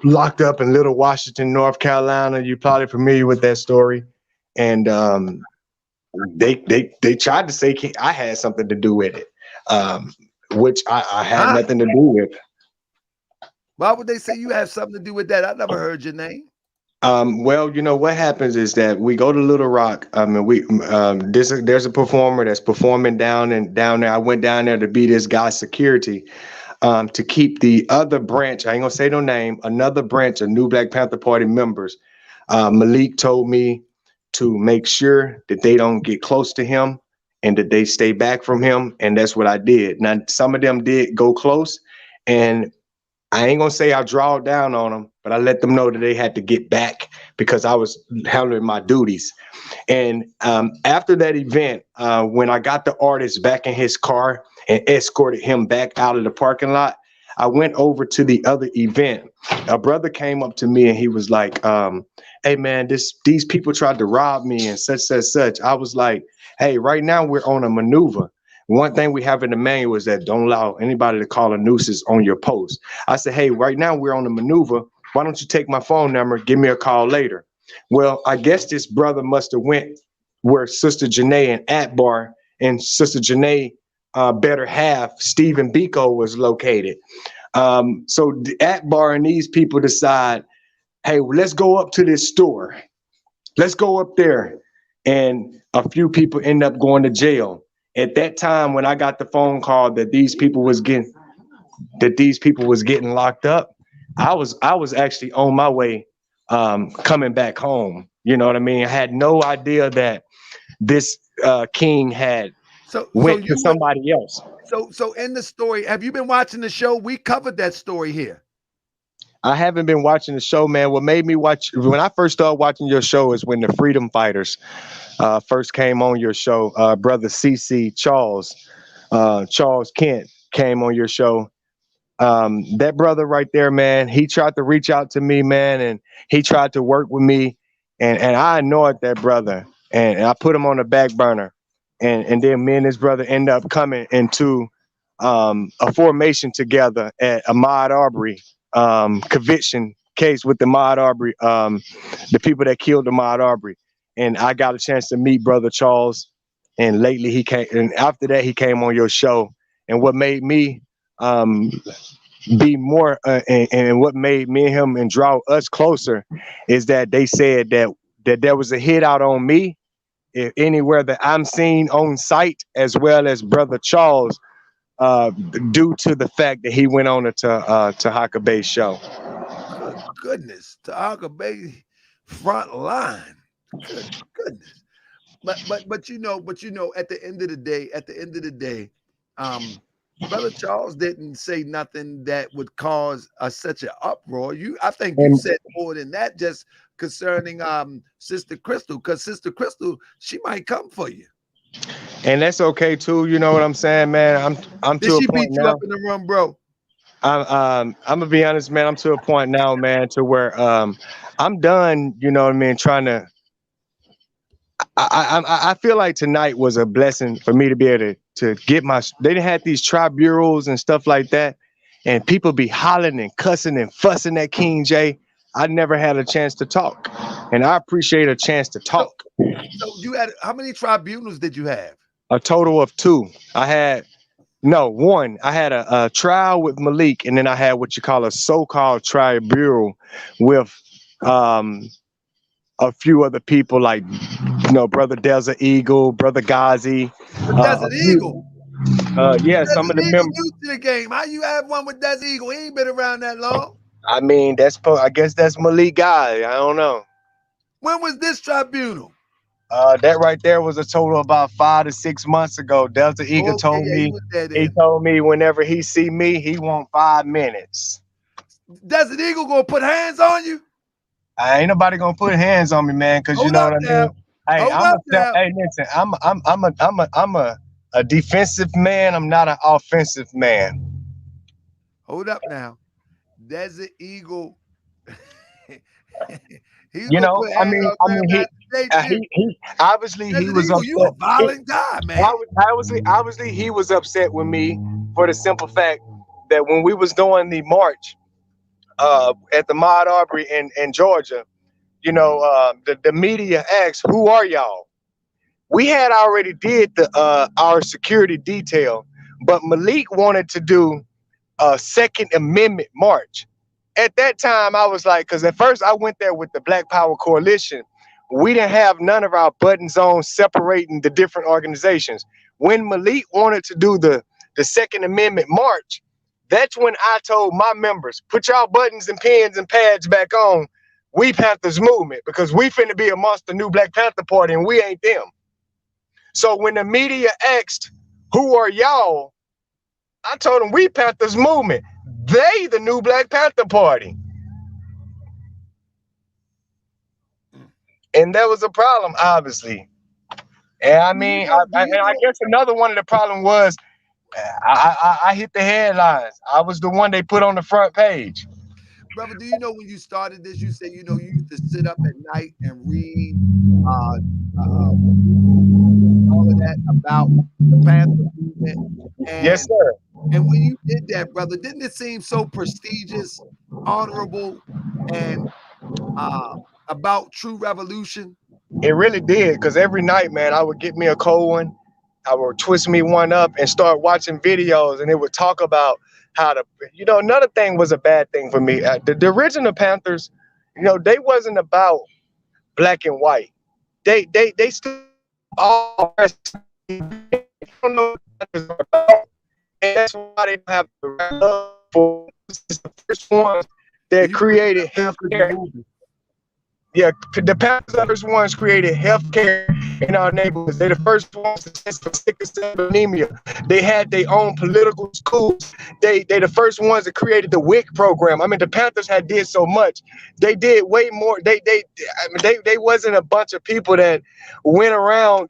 locked up in Little Washington, North Carolina. You're probably familiar with that story. And they tried to say I had something to do with it, which I had nothing to do with. Why would they say you have something to do with that? I never heard your name. Well, you know what happens is that we go to Little Rock. There's a performer that's performing down there. I went down there to be this guy's security, to keep the other branch. I ain't gonna say no name. Another branch of new Black Panther Party members. Malik told me to make sure that they don't get close to him and that they stay back from him, and that's what I did. Now, some of them did go close, and I ain't gonna say I draw down on them, but I let them know that they had to get back because I was handling my duties. And after that event, when I got the artist back in his car and escorted him back out of the parking lot, I went over to the other event. A brother came up to me and he was like, hey man, these people tried to rob me and such. I was like, hey, right now we're on a maneuver. One thing we have in the manual is that don't allow anybody to call a nuisance on your post. I said, hey, right now we're on the maneuver. Why don't you take my phone number? Give me a call later. Well, I guess this brother must have went where Sister Janae and Atbar and Sister Janae better half, Stephen Biko, was located. So the Atbar and these people decide, hey, let's go up to this store. Let's go up there. And a few people end up going to jail. At that time, when I got the phone call that these people was getting locked up, I was actually on my way coming back home. You know what I mean? I had no idea that this king had went to somebody else. So in the story, have you been watching the show? We covered that story here. I haven't been watching the show, man. What made me watch when I first started watching your show is when the Freedom Fighters first came on your show. Brother CC Charles Kent came on your show. That brother right there, man, he tried to reach out to me, man, and he tried to work with me. and I annoyed that brother, and I put him on the back burner, and then me and his brother end up coming into a formation together at Ahmaud Arbery conviction case with the Ahmaud Arbery, the people that killed Ahmaud Arbery, and I got a chance to meet Brother Charles, and lately he came, and after that he came on your show, and what made me be more and what made me and him and draw us closer is that they said that there was a hit out on me if anywhere that I'm seen on site, as well as Brother Charles, due to the fact that he went on to Tahaka Bay's show. Good goodness, Tahaka Bay front line. Good goodness. But you know, at the end of the day, Brother Charles didn't say nothing that would cause such an uproar. I think you said more than that, just concerning Sister Crystal, because Sister Crystal, she might come for you. And that's okay too. You know what I'm saying, man? I'm Did to she a point beat you now. up in the room, bro? I'm gonna be honest, man. I'm to a point now, man, to where I'm done. You know what I mean? Trying to. I feel like tonight was a blessing for me to be able to get my. They didn't have these tribunals and stuff like that, and people be hollering and cussing and fussing at KingJay. I never had a chance to talk, and I appreciate a chance to talk. So you had, how many tribunals did you have? A total of 2. I had one. I had a trial with Malik, and then I had what you call a so-called tribunal with a few other people, like Brother Desert Eagle, Brother Ghazi. Desert Eagle. Yeah, some of the members. New to the game. How you have one with Desert Eagle? He ain't been around that long. I mean, I guess that's Malik guy. I don't know. When was this tribunal? That right there was a total about 5 to 6 months ago. Delta Eagle told me, he told me whenever he see me, he want 5 minutes. Desert Eagle gonna put hands on you? Ain't nobody gonna put hands on me, man, because you know what I mean. Hey, listen, I'm a defensive man. I'm not an offensive man. Hold up now, Desert Eagle. He obviously he was upset. You a violent guy, man. Obviously he was upset with me for the simple fact that when we was doing the march at the Ahmaud Arbery in Georgia, the media asked, "Who are y'all?" We had already did our security detail, but Malik wanted to do a Second Amendment march. At that time, I was like, because at first I went there with the Black Power Coalition. We didn't have none of our buttons on separating the different organizations. When Malik wanted to do the Second Amendment march, that's when I told my members, put y'all buttons and pens and pads back on. We Panthers movement, because we finna be amongst the new Black Panther Party and we ain't them. So when the media asked, who are y'all? I told them, we Panthers movement. They the new Black Panther Party. And that was a problem, obviously. And I mean, I guess another one of the problem was I hit the headlines. I was the one they put on the front page. Brother, do you know when you started this, you said, you used to sit up at night and read all of that about the Panther movement? Yes, sir. And when you did that, brother, didn't it seem so prestigious, honorable, and about true revolution? It really did, because every night, man, I would get me a cold one. I would twist me one up and start watching videos, and it would talk about how to, another thing was a bad thing for me. The original Panthers, they wasn't about black and white. They still all don't know what Panthers are about. And that's why they have the love for the first ones that created healthcare. Yeah, the Panthers ones created healthcare in our neighborhoods. They're the first ones to test for sickle cell anemia. They had their own political schools. They the first ones that created the WIC program. I mean, the Panthers did so much. They did way more. They wasn't a bunch of people that went around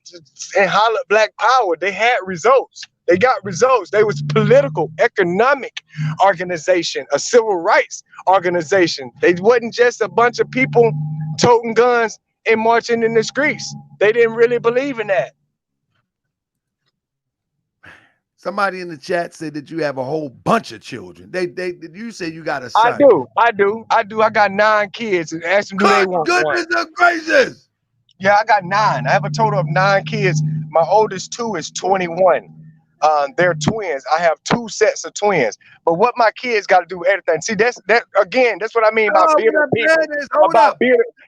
and hollered Black Power. They had results. They got results. They was political, economic organization, a civil rights organization. They wasn't just a bunch of people toting guns and marching in the streets. They didn't really believe in that. Somebody in the chat said that you have a whole bunch of children. You say you got a I son. do. I got 9 kids, and ask them, do they want one? Goodness gracious. Yeah, I got 9. I have a total of 9 kids. My oldest 2 is 21. They're twins. I have 2 sets of twins. But what my kids got to do with everything. See, that's what I mean by bitter people.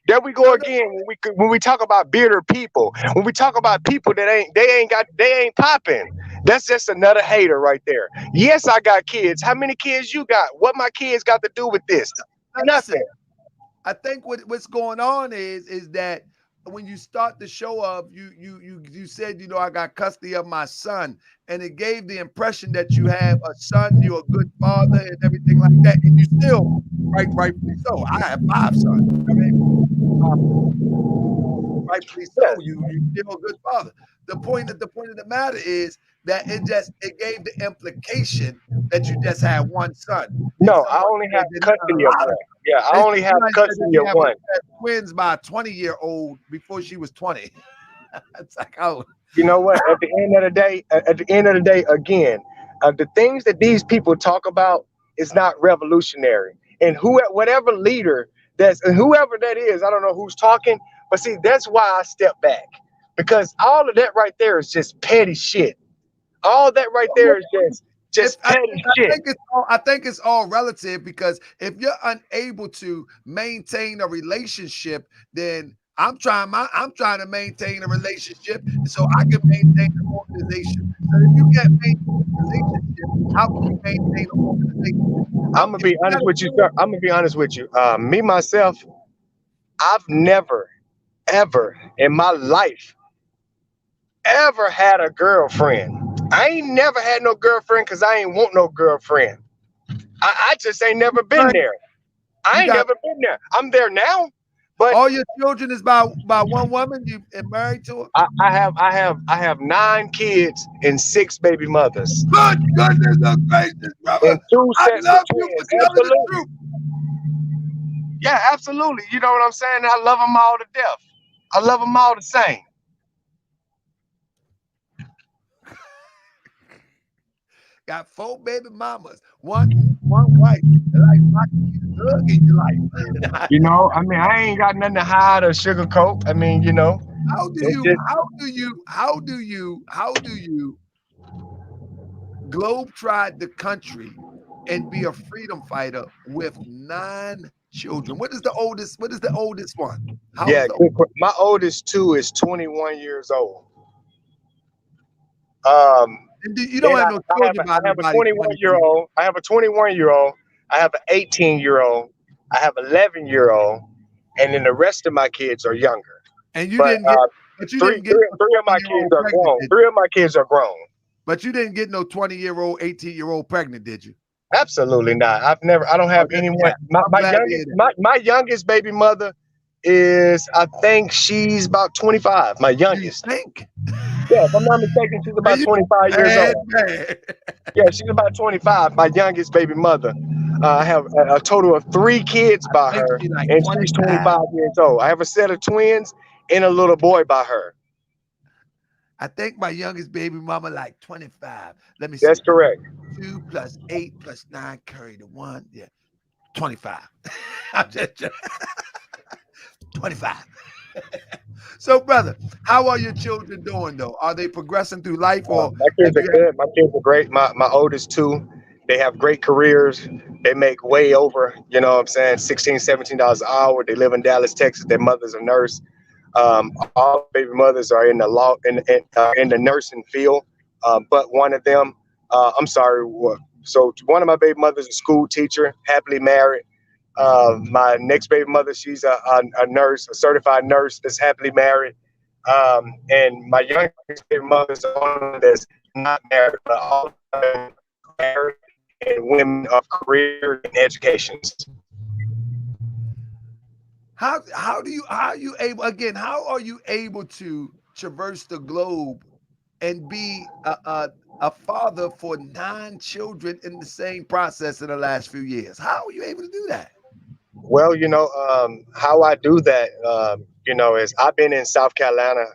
There we go again. When we talk about bitter people, when we talk about people that ain't popping. That's just another hater right there. Yes, I got kids. How many kids you got? What my kids got to do with this? Nothing. I think what's going on is that when you start the show up, you said, you know, I got custody of my son, and it gave the impression that you have a son, you're a good father, and everything like that, and you still rightfully so. I have 5 sons. I mean, rightfully so. You're still a good father. The point of the matter is that it gave the implication that you just had one son. No, I only have custody of one. Yeah, I only have custody of one. Twins by a 20-year-old before she was 20. It's like, oh. You know what? At the end of the day, again, the things that these people talk about is not revolutionary. And whatever leader whoever that is, I don't know who's talking, but see, that's why I step back, because all of that right there is just petty shit. All that right there is just petty shit. I think it's all relative, because if you're unable to maintain a relationship, then I'm trying to maintain a relationship so I can maintain an organization. So if you can't maintain a relationship, how can you maintain an organization? I'm gonna be honest with you, sir. I'm gonna be honest with you. Me myself, I've never, ever in my life ever had a girlfriend. I ain't never had no girlfriend because I ain't want no girlfriend. I just ain't never been there. I ain't never been there. I'm there now, but all your children is by one woman you married to her? I have 9 kids and 6 baby mothers. Good goodness gracious, brother. And 2 sets of you twins. for telling the truth. Yeah, absolutely. You know what I'm saying? I love them all to death. I love them all the same. Got 4 baby mamas, one wife. Like drug in your life. You know, I mean, I ain't got nothing to hide or sugarcoat. I mean, you know. How do you globe-trot the country and be a freedom fighter with 9 children? What is the oldest one? My oldest 2 is 21 years old. You don't have no children. I have a 21-year-old. I have a 21-year-old. I have an 18-year-old. I have an 11-year-old, and then the rest of my kids are younger. And you didn't get 3 of my kids are grown. 3 of my kids are grown. But you didn't get no 20-year-old, 18-year-old pregnant, did you? Absolutely not. I don't have anyone. My youngest baby mother is, I think she's about 25. My youngest. You think? Yeah, if I'm not mistaken, she's about 25 years old. Yeah, she's about 25. My youngest baby mother. I have a total of 3 kids by her, and she's 25 years old. I have a set of twins and a little boy by her. I think my youngest baby mama like 25. Let me see. That's correct. 2 + 8 + 9 carry the 1. Yeah, 25. I'm just 25. So, brother, how are your children doing though? Are they progressing through life? Or my kids are good. My kids are great. My oldest 2, they have great careers. They make way over, you know what I'm saying, $16, $17 an hour. They live in Dallas, Texas. Their mother's a nurse. All baby mothers are in the law in the nursing field, but one of them, so one of my baby mothers is a school teacher, happily married. My next baby mother, she's a nurse, a certified nurse that's happily married. And my youngest baby mother is the one that's not married, but all of them married and women of career and educations. How are you able to traverse the globe and be a father for 9 children in the same process in the last few years? How are you able to do that? Well, how I do that, is I've been in South Carolina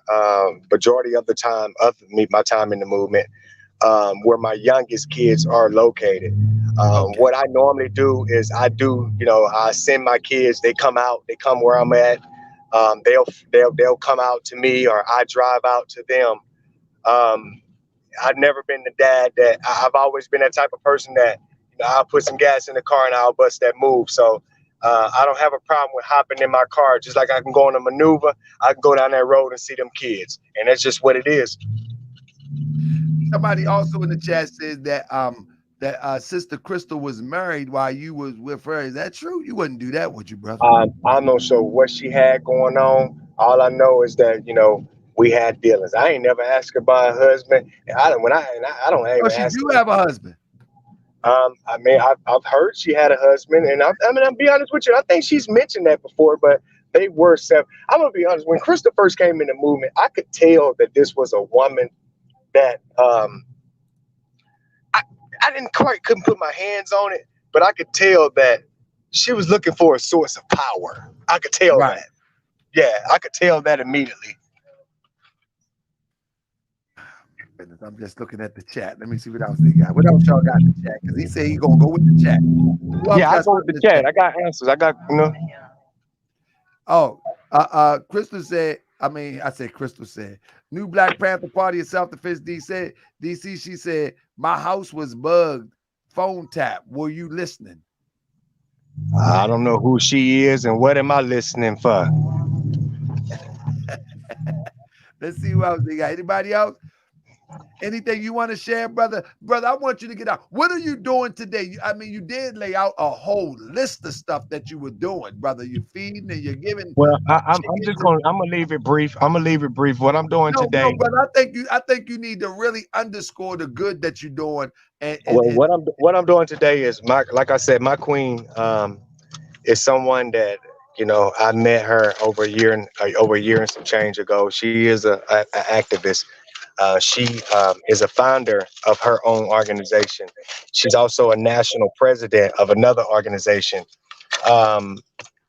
majority of the time of my time in the movement, where my youngest kids are located. Okay. What I normally do is I send my kids. They come out. They come where I'm at. They'll come out to me, or I drive out to them. Um, I've never been the dad that I've always been that type of person that I'll put some gas in the car and I'll bust that move. So I don't have a problem with hopping in my car. Just like I can go on a maneuver, I can go down that road and see them kids, and that's just what it is. Somebody also in the chat says that Sister Crystal was married while you was with her. Is that true? You wouldn't do that, would you, brother? I'm not sure what she had going on. All I know is that we had dealings. I ain't never asked her about her husband. I don't Oh, even she ask do her. have a husband. I mean, I've heard she had a husband, and I'll be honest with you. I think she's mentioned that before, but they were separate. I'm gonna be honest. When Krista first came in the movement, I could tell that this was a woman that I didn't couldn't put my hands on it, but I could tell that she was looking for a source of power. I could tell Right. that. Yeah, I could tell that immediately. Goodness, I'm just looking at the chat. Let me see what else they got. What else y'all got in the chat? Because he said he gonna go with the chat. Yeah, I go with the chat. I got answers. I got Oh, Crystal said. I said Crystal said. New Black Panther Party of self-defense DC. She said my house was bugged. Phone tap. Were you listening? I don't know who she is and what am I listening for. Let's see who else they got. Anybody else? Anything you want to share, brother? Brother, I want you to get out. What are you doing today? You did lay out a whole list of stuff that you were doing, brother. You're feeding and you're giving. Well, I'm gonna leave it brief. What I'm doing today. No, brother. I think you need to really underscore the good that you're doing. What I'm doing today is like I said, my queen is someone that I met her over a year and some change ago. She is an activist. She is a founder of her own organization. She's also a national president of another organization,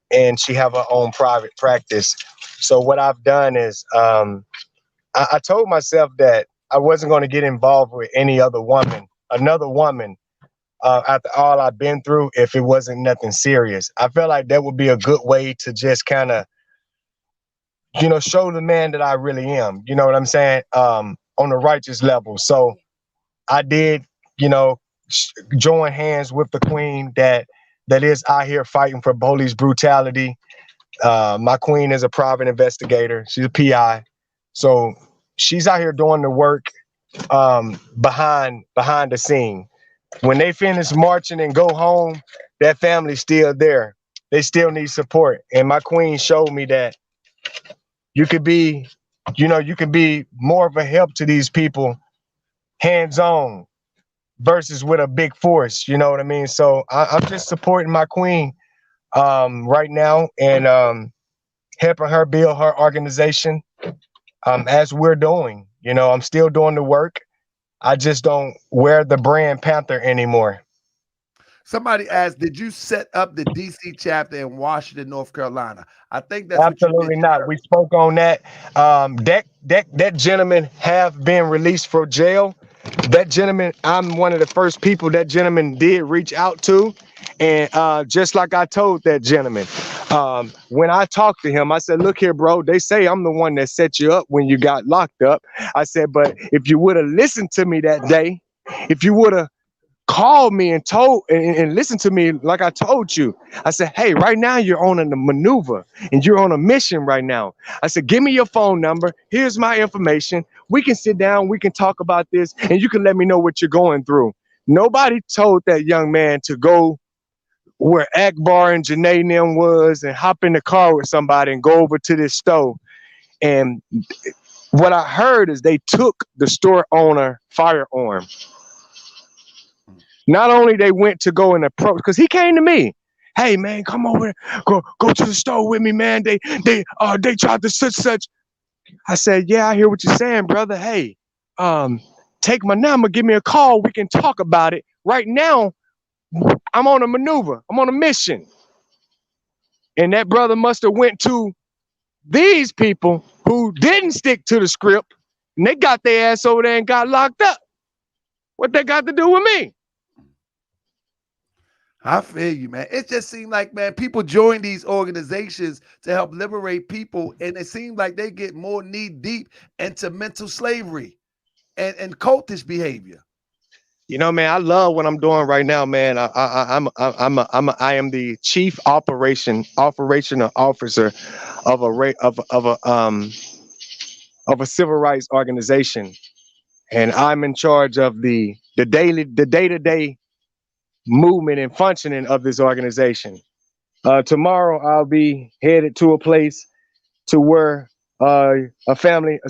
and she have her own private practice. So what I've done is I told myself that I wasn't going to get involved with another woman, after all I've been through, if it wasn't nothing serious. I felt like that would be a good way to just kind of, show the man that I really am. You know what I'm saying? On the righteous level. So I did, join hands with the queen that is out here fighting for police brutality. My queen is a private investigator. She's a PI. So she's out here doing the work behind the scene. When they finish marching and go home, that family's still there. They still need support. And my queen showed me that you could be more of a help to these people hands-on versus with a big force. You know what I mean? So I'm just supporting my queen right now and helping her build her organization as we're doing. I'm still doing the work. I just don't wear the brand Panther anymore. Somebody asked, did you set up the DC chapter in Washington, North Carolina? I think that's absolutely not. We spoke on that. That gentleman have been released from jail. That gentleman, I'm one of the first people that gentleman did reach out to. And just like I told that gentleman, when I talked to him, I said, look here, bro, they say I'm the one that set you up when you got locked up. I said, but if you would have listened to me that day, if you would have called me and told and listened to me like I told you, I said, hey, right now you're on a maneuver and you're on a mission right now. I said, give me your phone number. Here's my information. We can sit down. We can talk about this and you can let me know what you're going through. Nobody told that young man to go where Akbar and Janae and them was and hop in the car with somebody and go over to this store. And what I heard is they took the store owner firearm. Not only they went to go and approach, because he came to me. Hey man, come over, go to the store with me, man. They tried to such. I said, yeah, I hear what you're saying, brother. Hey, take my number, give me a call. We can talk about it. Right now, I'm on a maneuver. I'm on a mission. And that brother must have went to these people who didn't stick to the script, and they got their ass over there and got locked up. What they got to do with me? I feel you, man. It just seemed like, man, people join these organizations to help liberate people, and it seems like they get more knee deep into mental slavery and cultish behavior. You know, man, I love what I'm doing right now, man. I am the chief operational officer of a civil rights organization, and I'm in charge of the day-to-day movement and functioning of this organization. Tomorrow, I'll be headed to a place to where a family,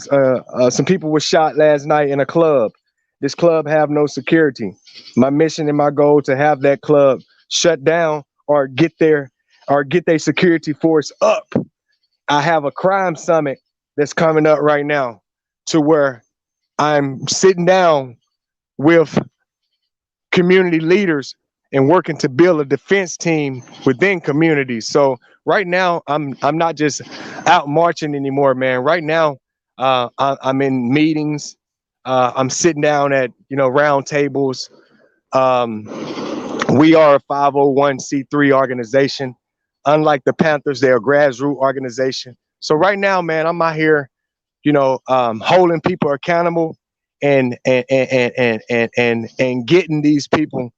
some people were shot last night in a club. This club have no security. My mission and my goal to have that club shut down or get their security force up. I have a crime summit that's coming up right now to where I'm sitting down with community leaders and working to build a defense team within communities. So right now, I'm not just out marching anymore, man. Right now, I'm in meetings. I'm sitting down at round tables. We are a 501c3 organization. Unlike the Panthers, they're a grassroots organization. So right now, man, I'm out here, holding people accountable and getting these people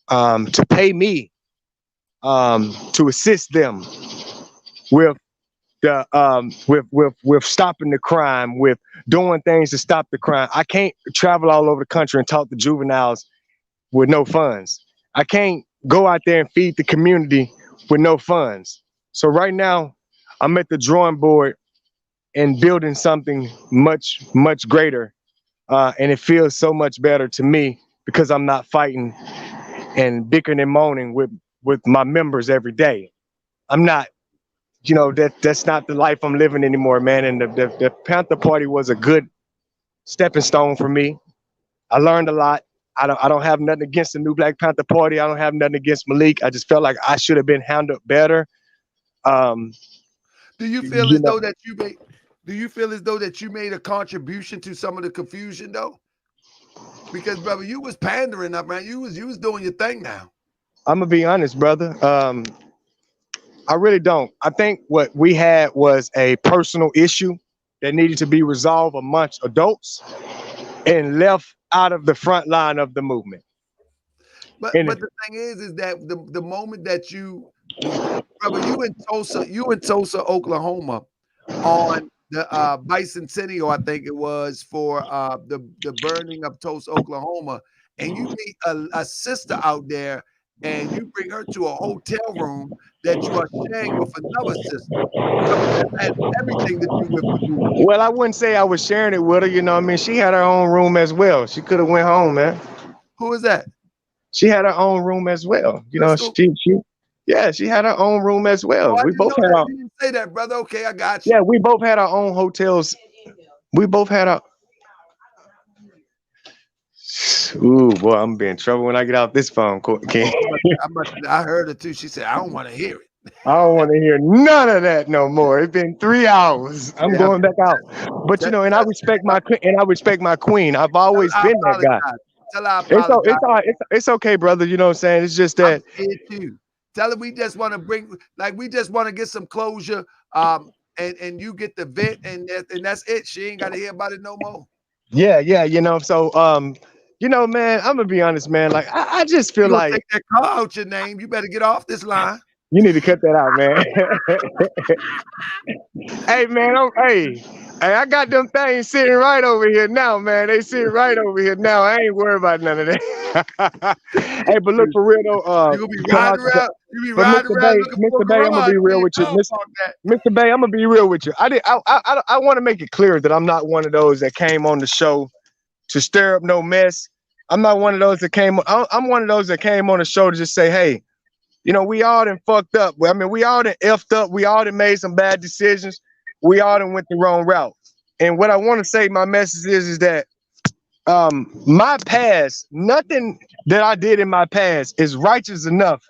to pay me to assist them with with stopping the crime, with doing things to stop the crime. I can't travel all over the country and talk to juveniles with no funds. I can't go out there and feed the community with no funds. So right now, I'm at the drawing board and building something much, much greater. And it feels so much better to me because I'm not fighting and bickering and moaning with my members every day. I'm not, that's not the life I'm living anymore, man. And the Panther Party was a good stepping stone for me. I learned a lot. I don't have nothing against the new Black Panther Party. I don't have nothing against Malik. I just felt like I should have been handled better. Do you feel as though that you made? Do you feel as though that you made a contribution to some of the confusion, though? Because, brother, you was pandering up, man. You was doing your thing now. I'm gonna be honest, brother. I really don't. I think what we had was a personal issue that needed to be resolved amongst adults and left out of the front line of the movement. But the thing is that the moment that you, brother, you in Tulsa, Oklahoma, on the bicentennial, I think it was, for the burning of Tulsa, Oklahoma, and you meet a sister out there, and you bring her to a hotel room that you are sharing with another sister. That has everything to do with the movement. Well, I wouldn't say I was sharing it with her. You know what I mean? She had her own room as well. She could have went home, man. Who is that? She had her own room as well. You know, she had her own room as well. Oh, we both had our. You didn't say that, brother. Okay, I got you. Yeah, we both had our own hotels. We both had our. Ooh, boy, I'm gonna be in trouble when I get off this phone, King. I heard her too. She said, "I don't want to hear it." I don't want to hear none of that no more. It's been 3 hours. I'm going back out. But and I respect my queen. I've always been that guy. Tell her I apologize. It's okay, brother. You know what I'm saying? It's just that. Tell her we just want to get some closure. And you get the vent, and that's it. She ain't got to hear about it no more. Yeah. So man, I'm gonna be honest, man. Like I just feel like take that car out your name. You better get off this line. You need to cut that out, man. Hey, man. Hey, I got them things sitting right over here now, man. They sitting right over here now. I ain't worried about none of that. Hey, but look, for real though, you gonna be riding around. You be riding around. Mr. Bay, I'm gonna be real with you. Mr. Bay, I'm gonna be real with you. I want to make it clear that I'm not one of those that came on the show to stir up no mess. I'm not one of those that came. I'm one of those that came on the show to just say, hey, we all done fucked up. I mean, we all done effed up. We all done made some bad decisions. We all done went the wrong route. And what I want to say, my message is that my past, nothing that I did in my past is righteous enough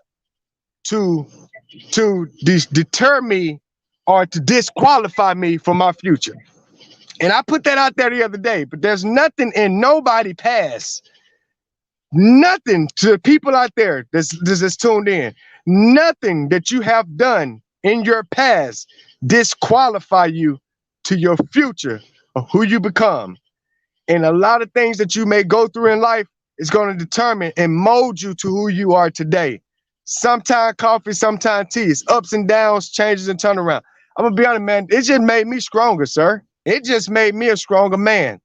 to to deter me or to disqualify me from my future. And I put that out there the other day, but there's nothing in nobody past, nothing to the people out there that's tuned in, nothing that you have done in your past disqualify you to your future of who you become. And a lot of things that you may go through in life is going to determine and mold you to who you are today. Sometimes coffee, sometimes tea. It's ups and downs, changes and turnaround. I'm gonna be honest, man. It just made me stronger, sir. It just made me a stronger man.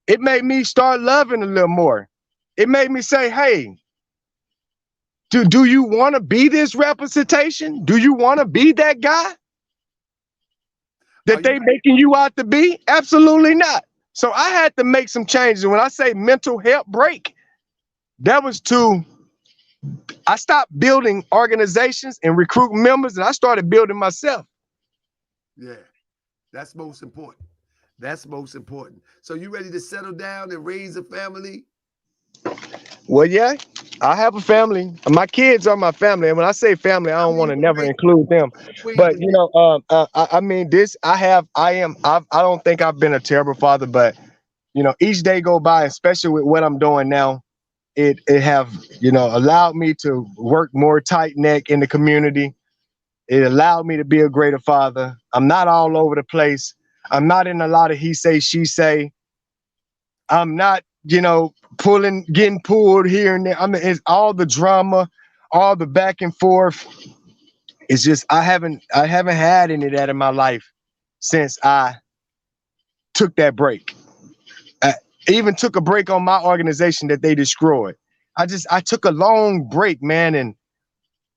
It made me start loving a little more. It made me say, hey, do you want to be this representation? Do you want to be that guy that they making you out to be? Absolutely not. So I had to make some changes. And when I say mental health break, that was I stopped building organizations and recruiting members, and I started building myself. Yeah, that's most important. That's most important. So you ready to settle down and raise a family? Well, yeah, I have a family. My kids are my family. And when I say family, I don't want to never include them. But you know, I mean, I don't think I've been a terrible father, but you know, each day go by, especially with what I'm doing now, it have, you know, allowed me to work more tight neck in the community. It allowed me to be a greater father. I'm not all over the place. I'm not in a lot of he say, she say. I'm not, you know, getting pulled here and there. I mean, it's all the drama, all the back and forth. It's just, I haven't had any of that in my life since I took that break. I even took a break on my organization that they destroyed. I took a long break, man.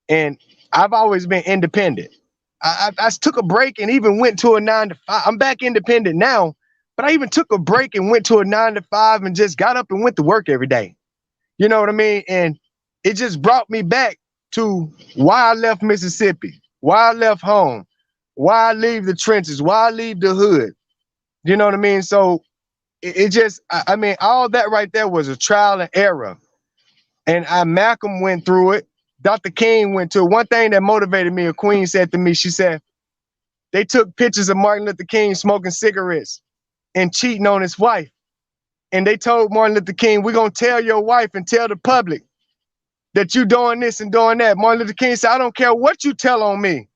And I've always been independent. I took a break and even went to a 9-to-5. I'm back independent now, but I even took a break and went to a 9-to-5 and just got up and went to work every day. You know what I mean? And it just brought me back to why I left Mississippi, why I left home, why I leave the trenches, why I leave the hood. You know what I mean? So it just, I mean, all that right there was a trial and error. And Malcolm went through it. Dr. King went to it. One thing that motivated me, a queen said to me, she said, they took pictures of Martin Luther King smoking cigarettes and cheating on his wife. And they told Martin Luther King, we're going to tell your wife and tell the public that you doing this and doing that. Martin Luther King said, I don't care what you tell on me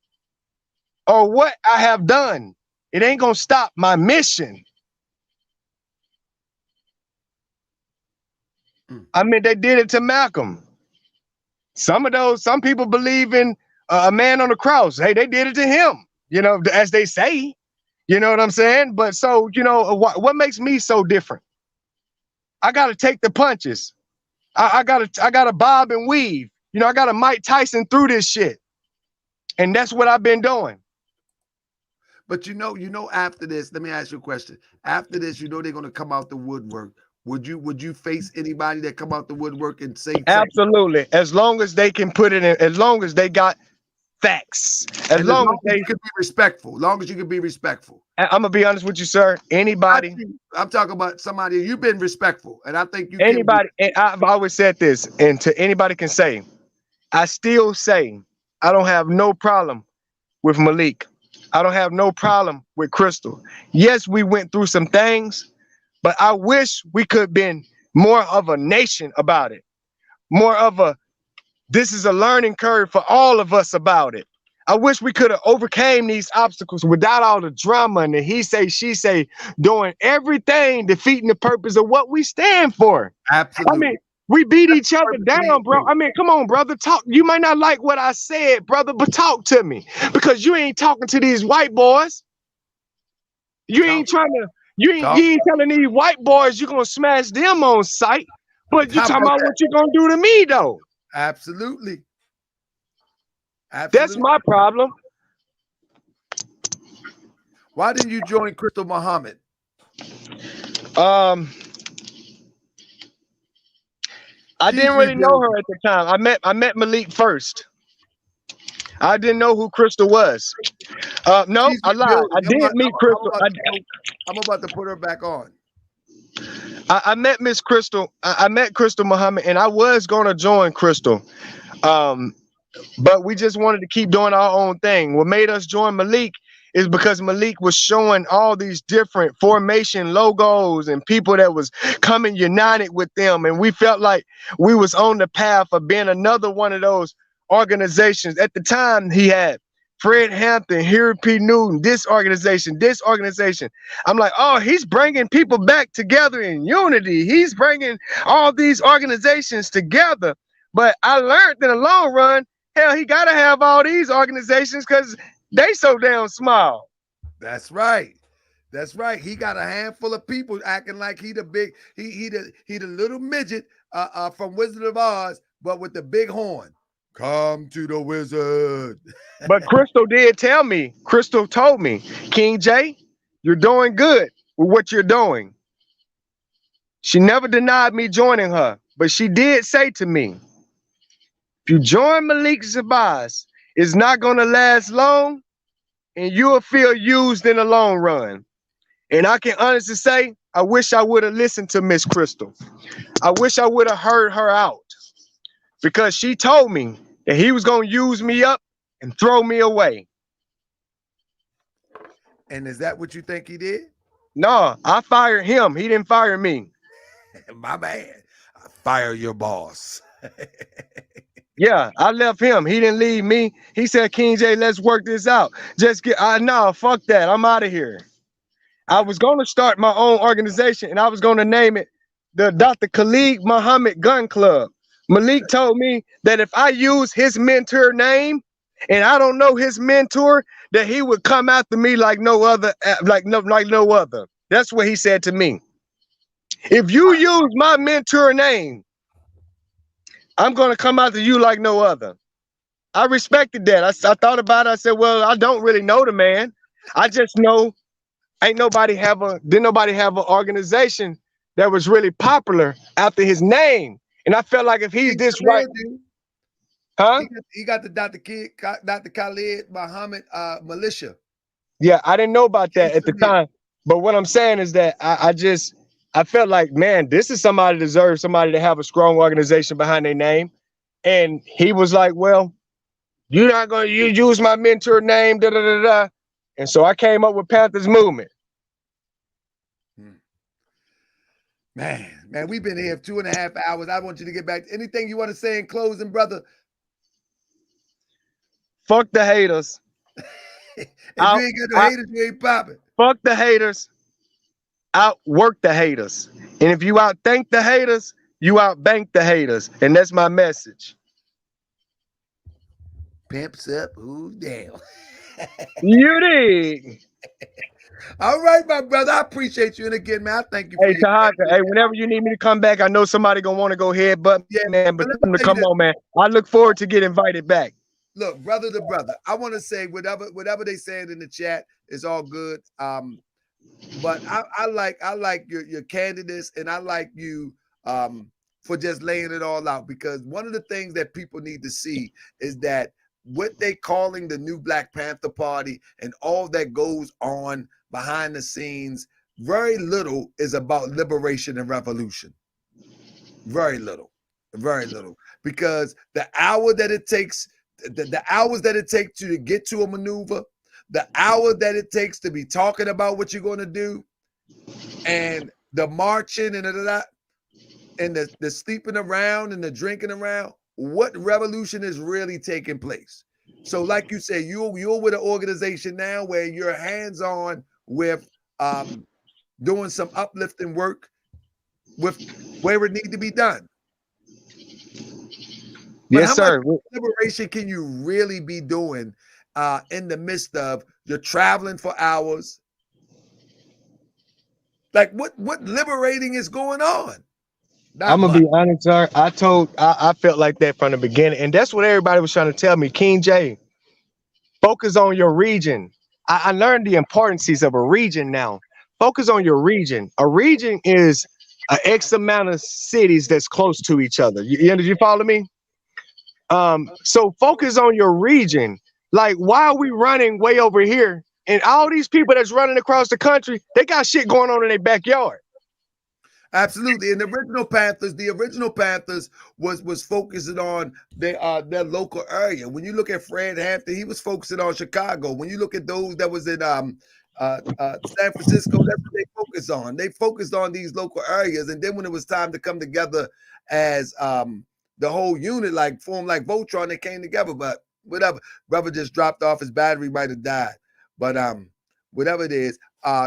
or what I have done. It ain't going to stop my mission. I mean, they did it to Malcolm. Some people believe in a man on the cross. Hey, they did it to him, you know, as they say, you know what I'm saying? But so, you know, what makes me so different? I got to take the punches. I got to bob and weave. You know, I got to Mike Tyson through this shit. And that's what I've been doing. But you know, after this, let me ask you a question. After this, you know, they're going to come out the woodwork. Would you face anybody that come out the woodwork and say absolutely? As long as they can put it in, as long as they got facts, as long as they can be respectful, long as you can be respectful. I'm gonna be honest with you, sir. Anybody, I'm talking about somebody you've been respectful, and I think you. Anybody, and I've always said this, and to anybody can say, I still say I don't have no problem with Malik. I don't have no problem with Crystal. Yes, we went through some things. But I wish we could have been more of a nation about it. More of this is a learning curve for all of us about it. I wish we could have overcame these obstacles without all the drama and the he say, she say, doing everything, defeating the purpose of what we stand for. Absolutely. I mean, we beat each other down, bro. I mean, come on, brother. Talk. You might not like what I said, brother, but talk to me. Because you ain't talking to these white boys. You ain't trying to. You ain't telling these white boys you're going to smash them on sight, but you talking about what you're going to do to me, though. Absolutely. That's my problem. Why didn't you join Crystal Muhammad? I didn't really know her at the time. I met Malik first. I didn't know who Crystal was. No, I lied. I did meet Crystal. I'm about to put her back on. I met Miss Crystal. I met Crystal Muhammad, and I was going to join Crystal. but we just wanted to keep doing our own thing. What made us join Malik is because Malik was showing all these different formation logos and people that was coming united with them. And we felt like we was on the path of being another one of those organizations. At the time, he had Fred Hampton, Harry P. Newton, this organization. I'm like, oh, he's bringing people back together in unity. He's bringing all these organizations together. But I learned in the long run, hell, he got to have all these organizations because they so damn small. That's right. That's right. He got a handful of people acting like he the big, he the little midget from Wizard of Oz, but with the big horn. Come to the wizard. But Crystal did tell me, Crystal told me, KingJay, you're doing good with what you're doing. She never denied me joining her, but she did say to me, if you join Malik Shabazz, it's not going to last long and you will feel used in the long run. And I can honestly say, I wish I would have listened to Miss Crystal. I wish I would have heard her out because she told me that he was going to use me up and throw me away. And is that what you think he did? No, I fired him. He didn't fire me. My man, I fire your boss. Yeah, I left him. He didn't leave me. He said, KingJay, let's work this out. No, fuck that. I'm out of here. I was going to start my own organization and I was going to name it the Dr. Khalid Muhammad Gun Club. Malik told me that if I use his mentor name and I don't know his mentor, that he would come after me like no other, like no other. That's what he said to me. If you use my mentor name, I'm going to come after you like no other. I respected that. I thought about it. I said, well, I don't really know the man. I just know didn't nobody have an organization that was really popular after his name. And I felt like if he's this right, huh? He got the Dr. Khalid Muhammad militia. Yeah, I didn't know about that at the time. But what I'm saying is that I felt like, man, this is somebody deserves somebody to have a strong organization behind their name. And he was like, well, you're not going to use my mentor name, da da da da. And so I came up with Panthers movement. Man, we've been here 2.5 hours. I want you to get back to anything you want to say in closing, brother. Fuck the haters. If you ain't got no haters, you ain't popping. Fuck the haters. Outwork the haters. And if you outthink the haters, you outbank the haters. And that's my message. Pimps up, ooh, damn. You dig? All right, my brother. I appreciate you. And again, man, I thank you. Hey, Tahaka, hey, whenever you need me to come back, I know somebody gonna want to go ahead, but yeah, man, but come on, man. I look forward to get invited back. Look, brother to brother, I want to say whatever they saying in the chat is all good. But I like your candidates, and I like you for just laying it all out, because one of the things that people need to see is that what they calling the new Black Panther Party and all that goes on behind the scenes, very little is about liberation and revolution. Very little, because the hour that it takes, the hours that it takes to get to a maneuver, the hour that it takes to be talking about what you're going to do, and the marching and the sleeping around and the drinking around, what revolution is really taking place? So like you say, you're with an organization now where you're hands-on with doing some uplifting work with where it needs to be done. But yes, sir. Much liberation can you really be doing in the midst of you're traveling for hours? Like what liberating is going on? I'm gonna be honest, sir. I felt like that from the beginning, and that's what everybody was trying to tell me. KingJay, focus on your region. I learned the importance of a region now. Focus on your region. A region is an X amount of cities that's close to each other. You follow me? So focus on your region. Like, why are we running way over here? And all these people that's running across the country, they got shit going on in their backyard. Absolutely. And the original Panthers was focusing on their local area. When you look at Fred Hampton, he was focusing on Chicago. When you look at those that was in San Francisco, that's what they focused on. They focused on these local areas. And then when it was time to come together as the whole unit, like formed like Voltron, they came together. But whatever, brother just dropped off, his battery might have died. But whatever it is,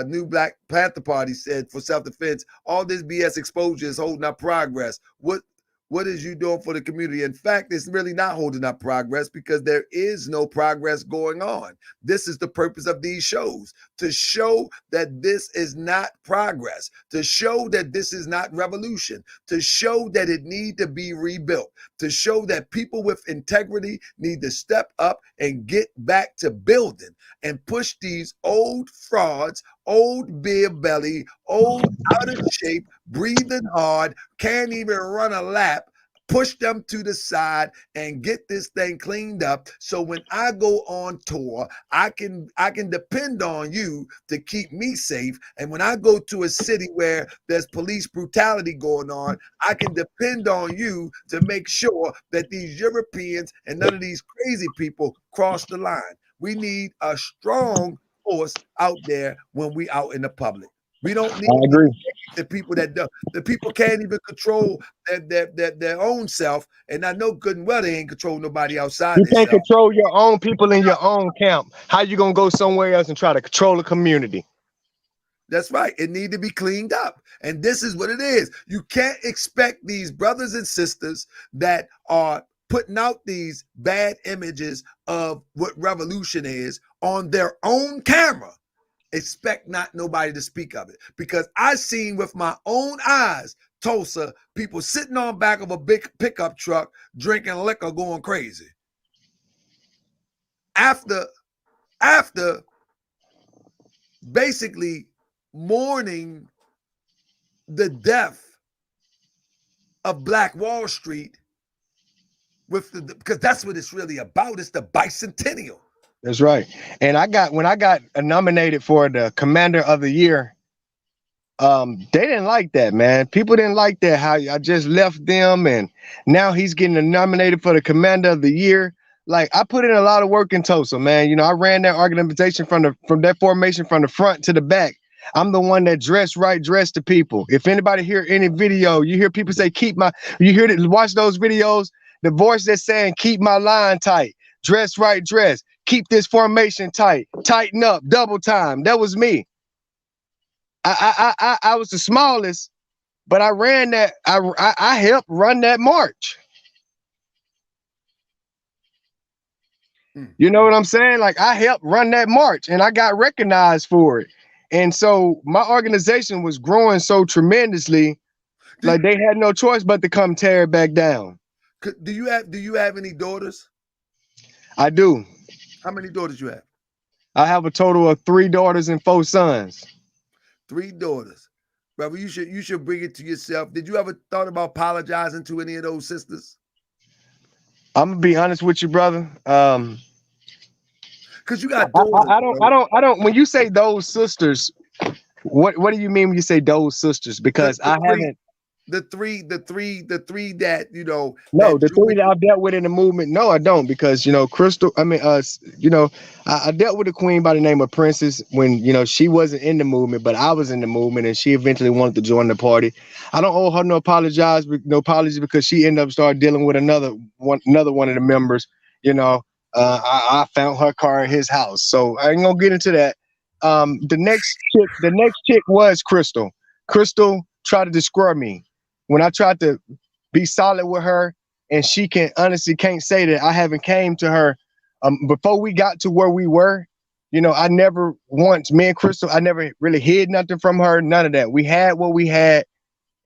new Black Panther Party said for self-defense, all this BS exposure is holding up progress. What is you doing for the community? In fact, it's really not holding up progress because there is no progress going on. This is the purpose of these shows, to show that this is not progress, to show that this is not revolution, to show that it need to be rebuilt, to show that people with integrity need to step up and get back to building and push these old frauds, old beer belly, old out of shape, breathing hard, can't even run a lap, push them to the side and get this thing cleaned up. So when I go on tour, I can depend on you to keep me safe. And when I go to a city where there's police brutality going on, I can depend on you to make sure that these Europeans and none of these crazy people cross the line. We need a strong force out there when we out in the public. We don't need the people that do. The people can't even control their own self, and I know good and well they ain't control nobody outside. You can't control your own people in your own camp. How you gonna go somewhere else and try to control a community? That's right. It need to be cleaned up, and this is what it is. You can't expect these brothers and sisters that are putting out these bad images of what revolution is on their own camera. Expect not nobody to speak of it, because I seen with my own eyes Tulsa people sitting on back of a big pickup truck drinking liquor, going crazy. After basically mourning the death of Black Wall Street because that's what it's really about. It's the bicentennial. That's right. And when I got nominated for the Commander of the Year, they didn't like that, man. People didn't like that, how I just left them, and now he's getting nominated for the Commander of the Year. Like, I put in a lot of work in Tulsa, man. You know, I ran that organization from that formation from the front to the back. I'm the one that dressed the people. If anybody hear any video, you hear people say, watch those videos, the voice that's saying, keep my line tight, dress right, dress. Keep this formation tight, tighten up, double time. That was me. I was the smallest, but I ran that. I helped run that march. You know what I'm saying? Like, I helped run that march, and I got recognized for it. And so my organization was growing so tremendously, like they had no choice but to come tear it back down. Do you have any daughters? I do. How many daughters you have? I have a total of 3 daughters and 4 sons. 3 daughters. Brother, you should bring it to yourself. Did you ever thought about apologizing to any of those sisters? I'm gonna be honest with you, brother. Because you got daughters. I don't. When you say those sisters, what do you mean when you say those sisters? Because I haven't. The three that, you know. No, the 3 that I've dealt with in the movement. No, I don't, because, you know, Crystal, I dealt with a queen by the name of Princess when, you know, she wasn't in the movement, but I was in the movement, and she eventually wanted to join the party. I don't owe her no apology because she ended up started dealing with another one of the members. You know, I found her car at his house, so I ain't gonna get into that. The next chick was Crystal. Crystal tried to destroy me. When I tried to be solid with her, and she can't say that I haven't came to her before we got to where we were. You know, me and Crystal, I never really hid nothing from her, none of that. We had what we had,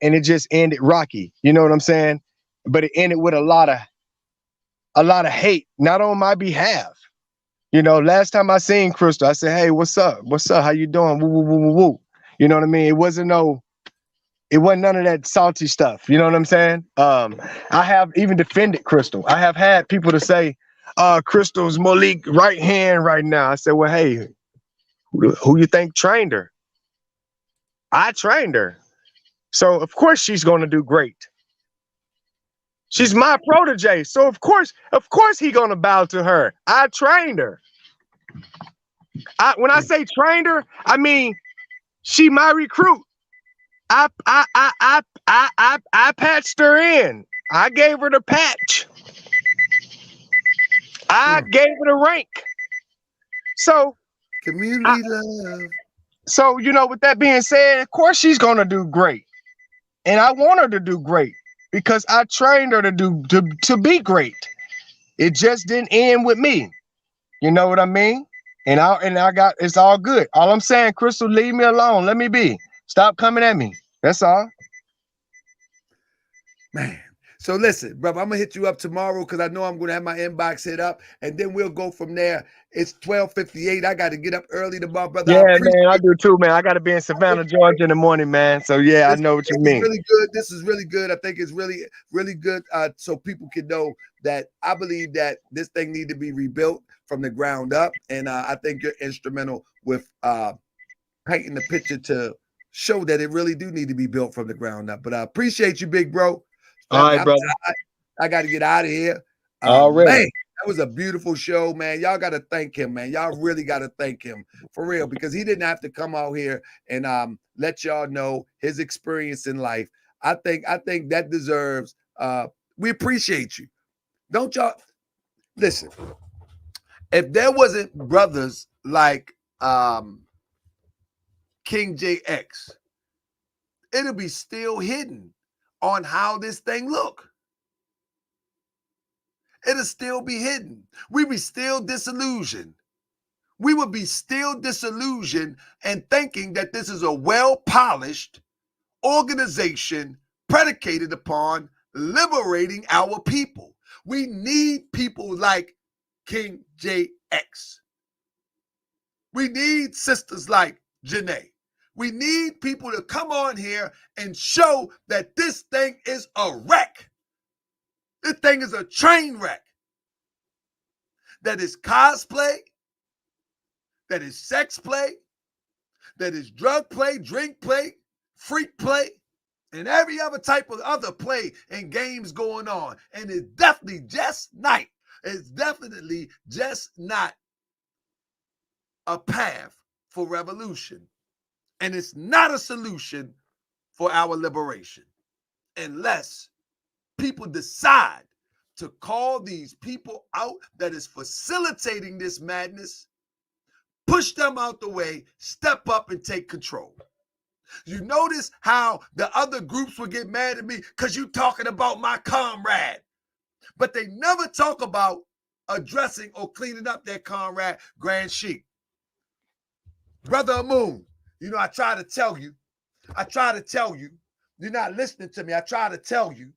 and it just ended rocky. You know what I'm saying? But it ended with a lot of hate, not on my behalf. You know, last time I seen Crystal, I said, "Hey, what's up? What's up? How you doing?" Woo, woo, woo, woo, woo. You know what I mean? It wasn't none of that salty stuff. You know what I'm saying? I have even defended Crystal. I have had people to say, Crystal's Malik right hand right now. I said, well, hey, who you think trained her? I trained her. So of course she's gonna do great. She's my protege. So of course he gonna bow to her. I trained her. When I say trained her, I mean she my recruit. I patched her in. I gave her the patch. I gave her the rank. So community love. So, you know, with that being said, of course she's gonna do great. And I want her to do great because I trained her to be great. It just didn't end with me. You know what I mean? And I got it's all good. All I'm saying, Crystal, leave me alone. Let me be. Stop coming at me. That's all. Man. So listen, brother, I'm gonna hit you up tomorrow because I know I'm gonna have my inbox hit up, and then we'll go from there. It's 12:58. I got to get up early tomorrow, brother. Yeah, man, I do too, man. I got to be in Savannah, Georgia in the morning, man. So yeah, I know what you mean. Really good. This is really good. I think it's really, really good. So people can know that I believe that this thing needs to be rebuilt from the ground up, and I think you're instrumental with painting the picture to show that it really do need to be built from the ground up. But I appreciate you, big bro. All right, brother. I got to get out of here. All right. Man, that was a beautiful show, man. Y'all got to thank him, man. Y'all really got to thank him for real because he didn't have to come out here and let y'all know his experience in life. I think that deserves. We appreciate you. Don't y'all listen? If there wasn't brothers like KingJay Ex, it'll be still hidden on how this thing look. It'll still be hidden. We be still disillusioned. We would be still disillusioned and thinking that this is a well-polished organization predicated upon liberating our people. We need people like KingJay Ex. We need sisters like Janae. We need people to come on here and show that this thing is a wreck. This thing is a train wreck. That is cosplay, that is sex play, that is drug play, drink play, freak play, and every other type of other play and games going on. And it's definitely just not a path for revolution. And it's not a solution for our liberation unless people decide to call these people out that is facilitating this madness, push them out the way, step up and take control. You notice how the other groups would get mad at me because you talking about my comrade, but they never talk about addressing or cleaning up their comrade, Grand Sheik. Brother Moon, you know, I try to tell you, you're not listening to me. I try to tell you.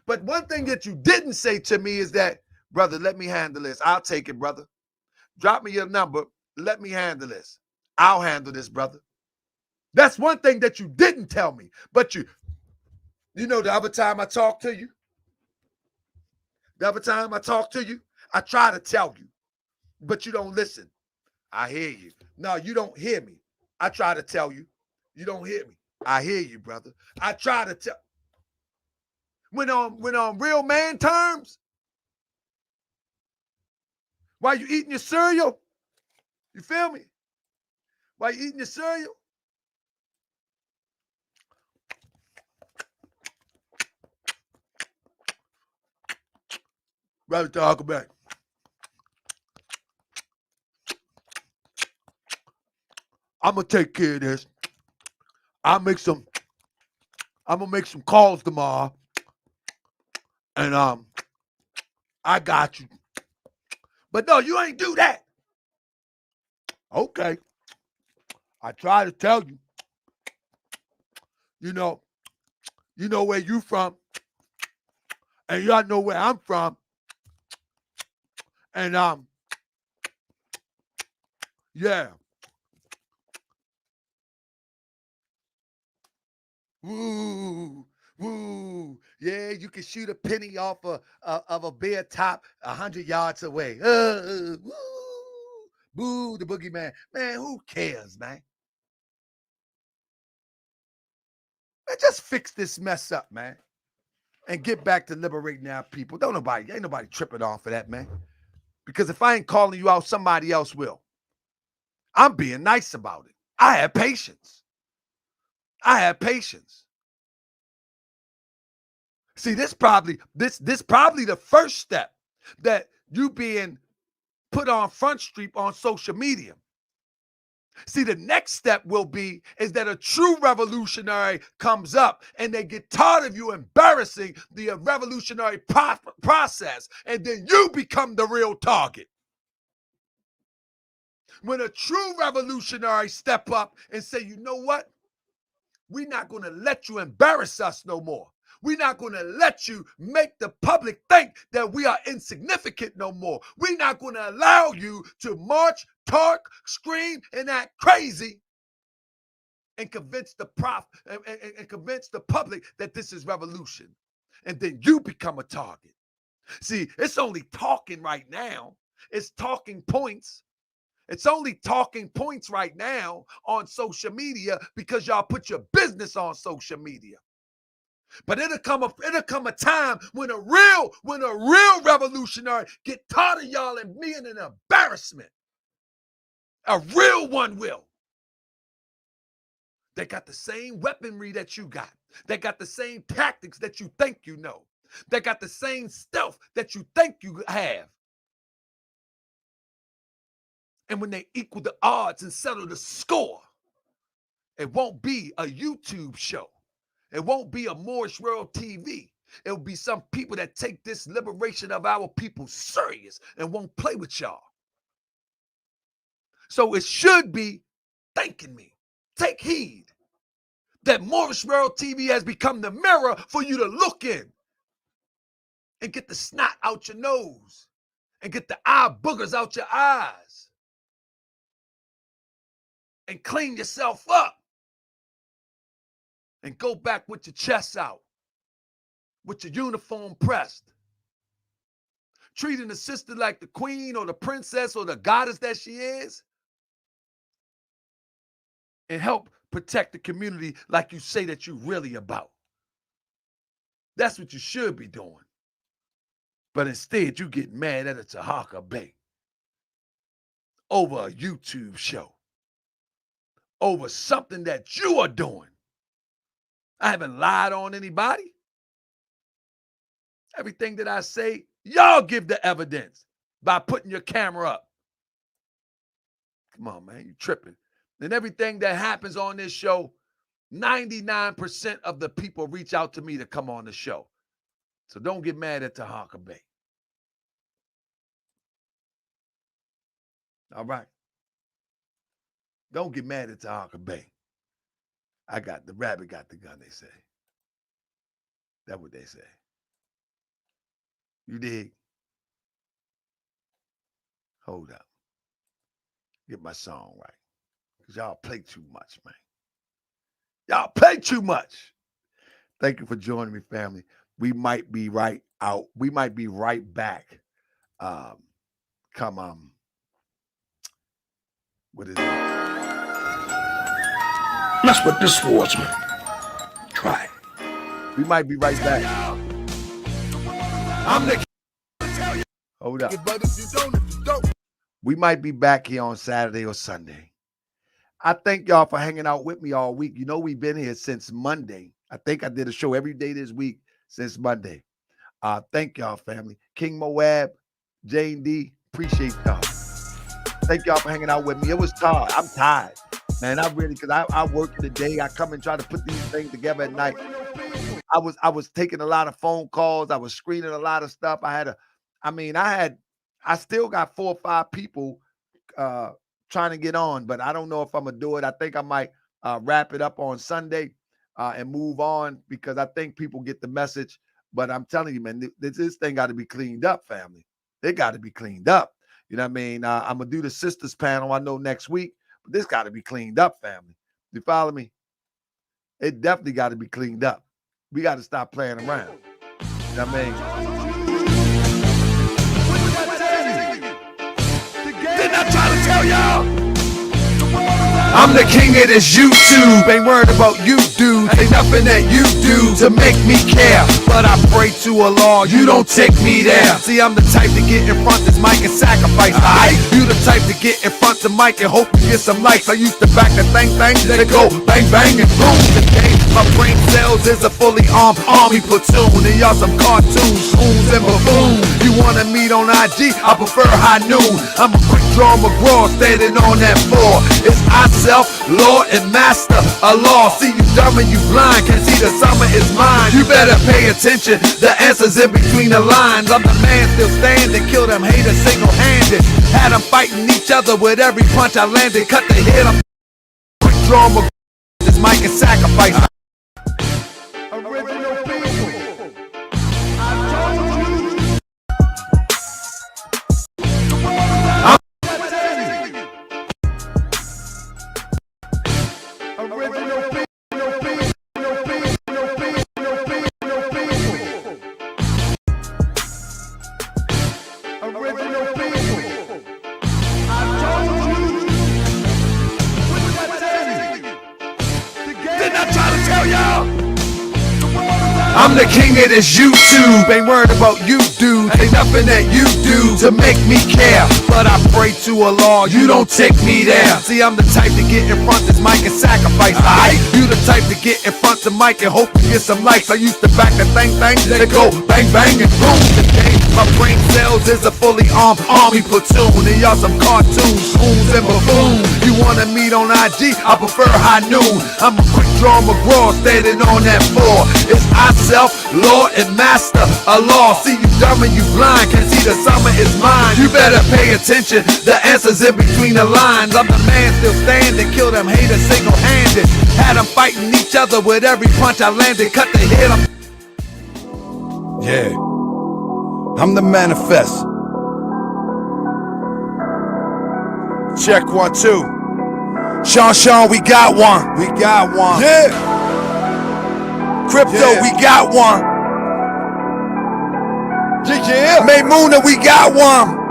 But one thing that you didn't say to me is that, brother, let me handle this. I'll take it, brother. Drop me your number. Let me handle this. I'll handle this, brother. That's one thing that you didn't tell me. But you know, the other time I talked to you, I try to tell you, but you don't listen. I hear you. No, you don't hear me. I try to tell you. You don't hear me. I hear you, brother. I try to tell. When on real man terms, while you eating your cereal, you feel me? While you eating your cereal, brother, talk about it. I'm gonna take care of this. I'm gonna make some calls tomorrow. And I got you. But no, you ain't do that. Okay. I try to tell you. You know where you from. And y'all know where I'm from. And yeah. Woo. Woo. Yeah, you can shoot a penny off of a bear top 100 yards away. Woo. Boo, the boogeyman. Man, who cares, man? Man, just fix this mess up, man. And get back to liberating our people. Ain't nobody tripping off of that, man. Because if I ain't calling you out, somebody else will. I'm being nice about it. I have patience. See, this probably the first step that you being put on Front Street on social media. See, the next step is that a true revolutionary comes up and they get tired of you embarrassing the revolutionary process, and then you become the real target. When a true revolutionary step up and say, you know what? We're not going to let you embarrass us no more. We're not going to let you make the public think that we are insignificant no more. We're not going to allow you to march, talk, scream, and act crazy and convince the public that this is revolution. And then you become a target. See, it's only talking right now. It's talking points. It's only talking points right now on social media because y'all put your business on social media. But it'll come a time when a real revolutionary get tired of y'all and being an embarrassment. A real one will. They got the same weaponry that you got. They got the same tactics that you think you know. They got the same stealth that you think you have. And when they equal the odds and settle the score, it won't be a YouTube show. It won't be a Moorish World TV. It will be some people that take this liberation of our people serious and won't play with y'all. So it should be thanking me. Take heed that Moorish World TV has become the mirror for you to look in and get the snot out your nose and get the eye boogers out your eyes and clean yourself up. And go back with your chest out, with your uniform pressed. Treating the sister like the queen or the princess or the goddess that she is. And help protect the community like you say that you're really about. That's what you should be doing. But instead, you get mad at a Tahaka Bay over a YouTube show, over something that you are doing. I haven't lied on anybody. Everything that I say, y'all give the evidence by putting your camera up. Come on, man, you tripping. And everything that happens on this show, 99% of the people reach out to me to come on the show. So don't get mad at Tahaka Bay. All right. Don't get mad at Tahaka Bay. The rabbit got the gun, they say. That's what they say. You dig? Hold up. Get my song right. Because y'all play too much, man. Y'all play too much. Thank you for joining me, family. We might be right out. We might be right back. What is it? Mess with the Swordsman. Try it. We might be right back. I'm the Hold up. but if you don't. We might be back here on Saturday or Sunday. I thank y'all for hanging out with me all week. You know, we've been here since Monday. I think I did a show every day this week since Monday. Thank y'all, family. King Moab, Jane D, appreciate y'all. Thank y'all for hanging out with me. It was tired. I'm tired, man. Because I work in the day. I come and try to put these things together at night. I was taking a lot of phone calls. I was screening a lot of stuff. I still got 4 or 5 people trying to get on, but I don't know if I'm gonna do it. I think I might wrap it up on Sunday and move on because I think people get the message. But I'm telling you, man, this thing got to be cleaned up, family. It got to be cleaned up. You know what I mean? I'm gonna do the sisters panel. I know next week, but this got to be cleaned up, family. You follow me? It definitely got to be cleaned up. We got to stop playing around. You know what I mean? Didn't I try to tell y'all? I'm the king of this YouTube. Ain't worried about you dudes. Ain't nothing that you do to make me care. But I pray to Allah, you don't take me there. See, I'm the type to get in front this mic and sacrifice. Alright, you the type to get in front the mic and hope you get some likes. I used to back the thing, they go bang bang and boom. The game, my brain cells is a fully armed army platoon, and y'all some cartoons, coons and buffoons. You wanna meet on IG? I prefer high noon. I'm a quick draw McGraw standing on that floor. It's I self, Lord and Master, Allah. See you dumb and you blind, can't see the summer is mine. You better pay attention, the answer's in between the lines. I'm the man still standing, kill them haters single-handed. Had them fighting each other with every punch I landed. Cut the head, I'm quick draw McGraw. This mic and sacrifice. Original people, I told you. I'm the king of this YouTube. Ain't worried about you dudes. Ain't nothing that you do to make me care. But I pray to Allah, you don't take me there. See, I'm the type to get in front this mic and sacrifice. Alright, you the type to get in front the mic and hope you get some likes. I used to back the thing, they go bang bang and boom. The game, my brain cells is a fully armed army platoon, and y'all some cartoons, coons and buffoons. You wanna meet on IG? I prefer high noon. I'm a quick draw McGraw standing on that floor. It's I self, Lord and Master, Allah. See you dumb and you blind, can't see the summer is mine. You better pay attention, the answer's in between the lines. I'm the man still standing, kill them haters single-handed. Had them fighting each other with every punch I landed. Cut the head, Yeah, I'm the Manifest. Check 1, 2. Sean, we got one. We got one. Yeah. Crypto, we got one. Yeah. Maymuna, we got one.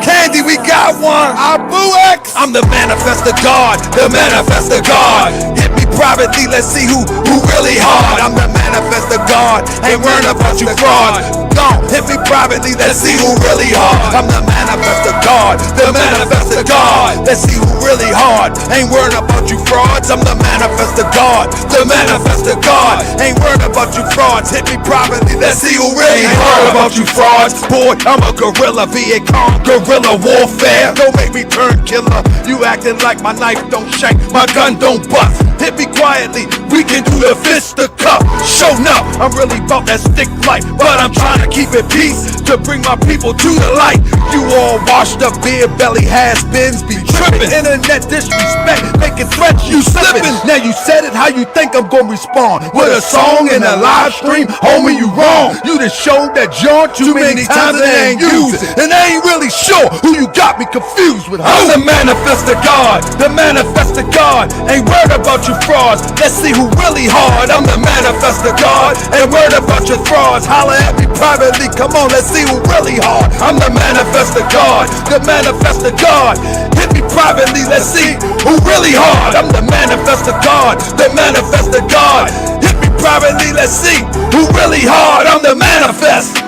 Candy, we got one. Abu X. I'm the Manifesto God, the Manifesto God. Hit me privately, let's see who really hard. I'm the Manifesto God, ain't worried about you fraud. Gone, hit me privately, let's see who really hard. I'm the Manifesto God, the Manifesto God. Let's see who really hard. Ain't worried about you frauds. I'm the Manifesto God, the Manifesto God. Ain't worried about you frauds. Hit me privately, let's see who really hard. Ain't worried about you frauds. Boy, I'm a gorilla, Viet Cong, guerrilla warfare. Don't make me turn killer. You acting like my knife don't shank, my gun don't bust. Hit me quietly, we can do the fist to cup. Show up, I'm really about that stick life, but I'm trying to keep it peace to bring my people to the light. You all washed up beer belly has-beens be tripping. Internet disrespect, making threats, you slipping. Now you said it, how you think I'm gonna respond? With a song and a live stream? Homie, you wrong. You done showed that John too many times and they ain't use it. And I ain't really sure who you got me confused with. I'm the Manifesto God, the Manifesto God. Ain't worried about you frauds, let's see who really hard. I'm the Manifesto God, ain't worried about your frauds. Holla at me privately, come on, let's see who really hard. I'm the Manifesto God, the Manifesto God. Hit me privately, let's see who really hard. I'm the Manifesto God, the Manifesto God. Hit me privately, let's see who really hard. I'm the Manifest.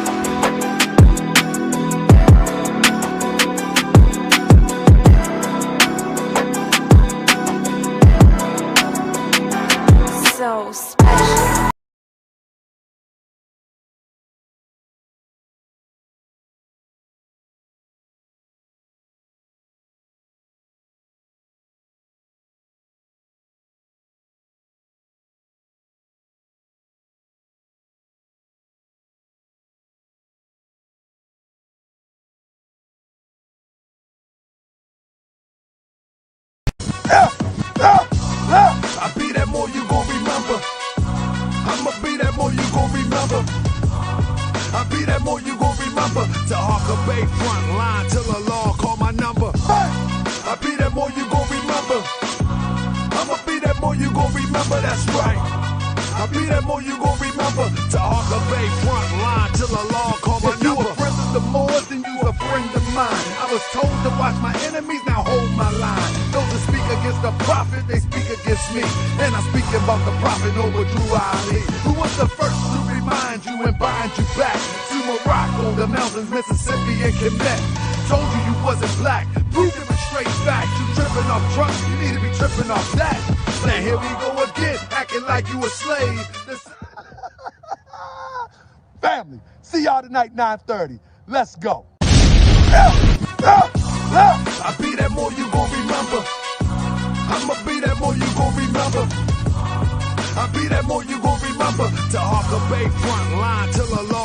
So special. I be that more you gon' remember. I'ma be that more you gon' remember. I be that more you gon' remember. To Harker Bay front line till the law call my number. I be that more you gon' remember. I'ma be that more you gon' remember. That's right. I be that more you gon' remember. To Harker Bay front line till the law call my number. You a friend of the Moors, then you a friend of mine. I was told to watch my enemies, now hold my line. Those that speak against the prophet, they speak against me. And I'm speaking about the prophet over Drew Ali, who was the first to remind you and bind you back to Morocco, the mountains, Mississippi, and Quebec. Told you you wasn't black, proved it with straight facts. You tripping off trucks, you need to be tripping off that. Now here we go again, acting like you a slave. Family, see y'all tonight, 9:30. Let's go. I be that more you gon' remember. I'ma be that more you gon' remember. I be that more you gon' remember. To Harker Bay front line till the law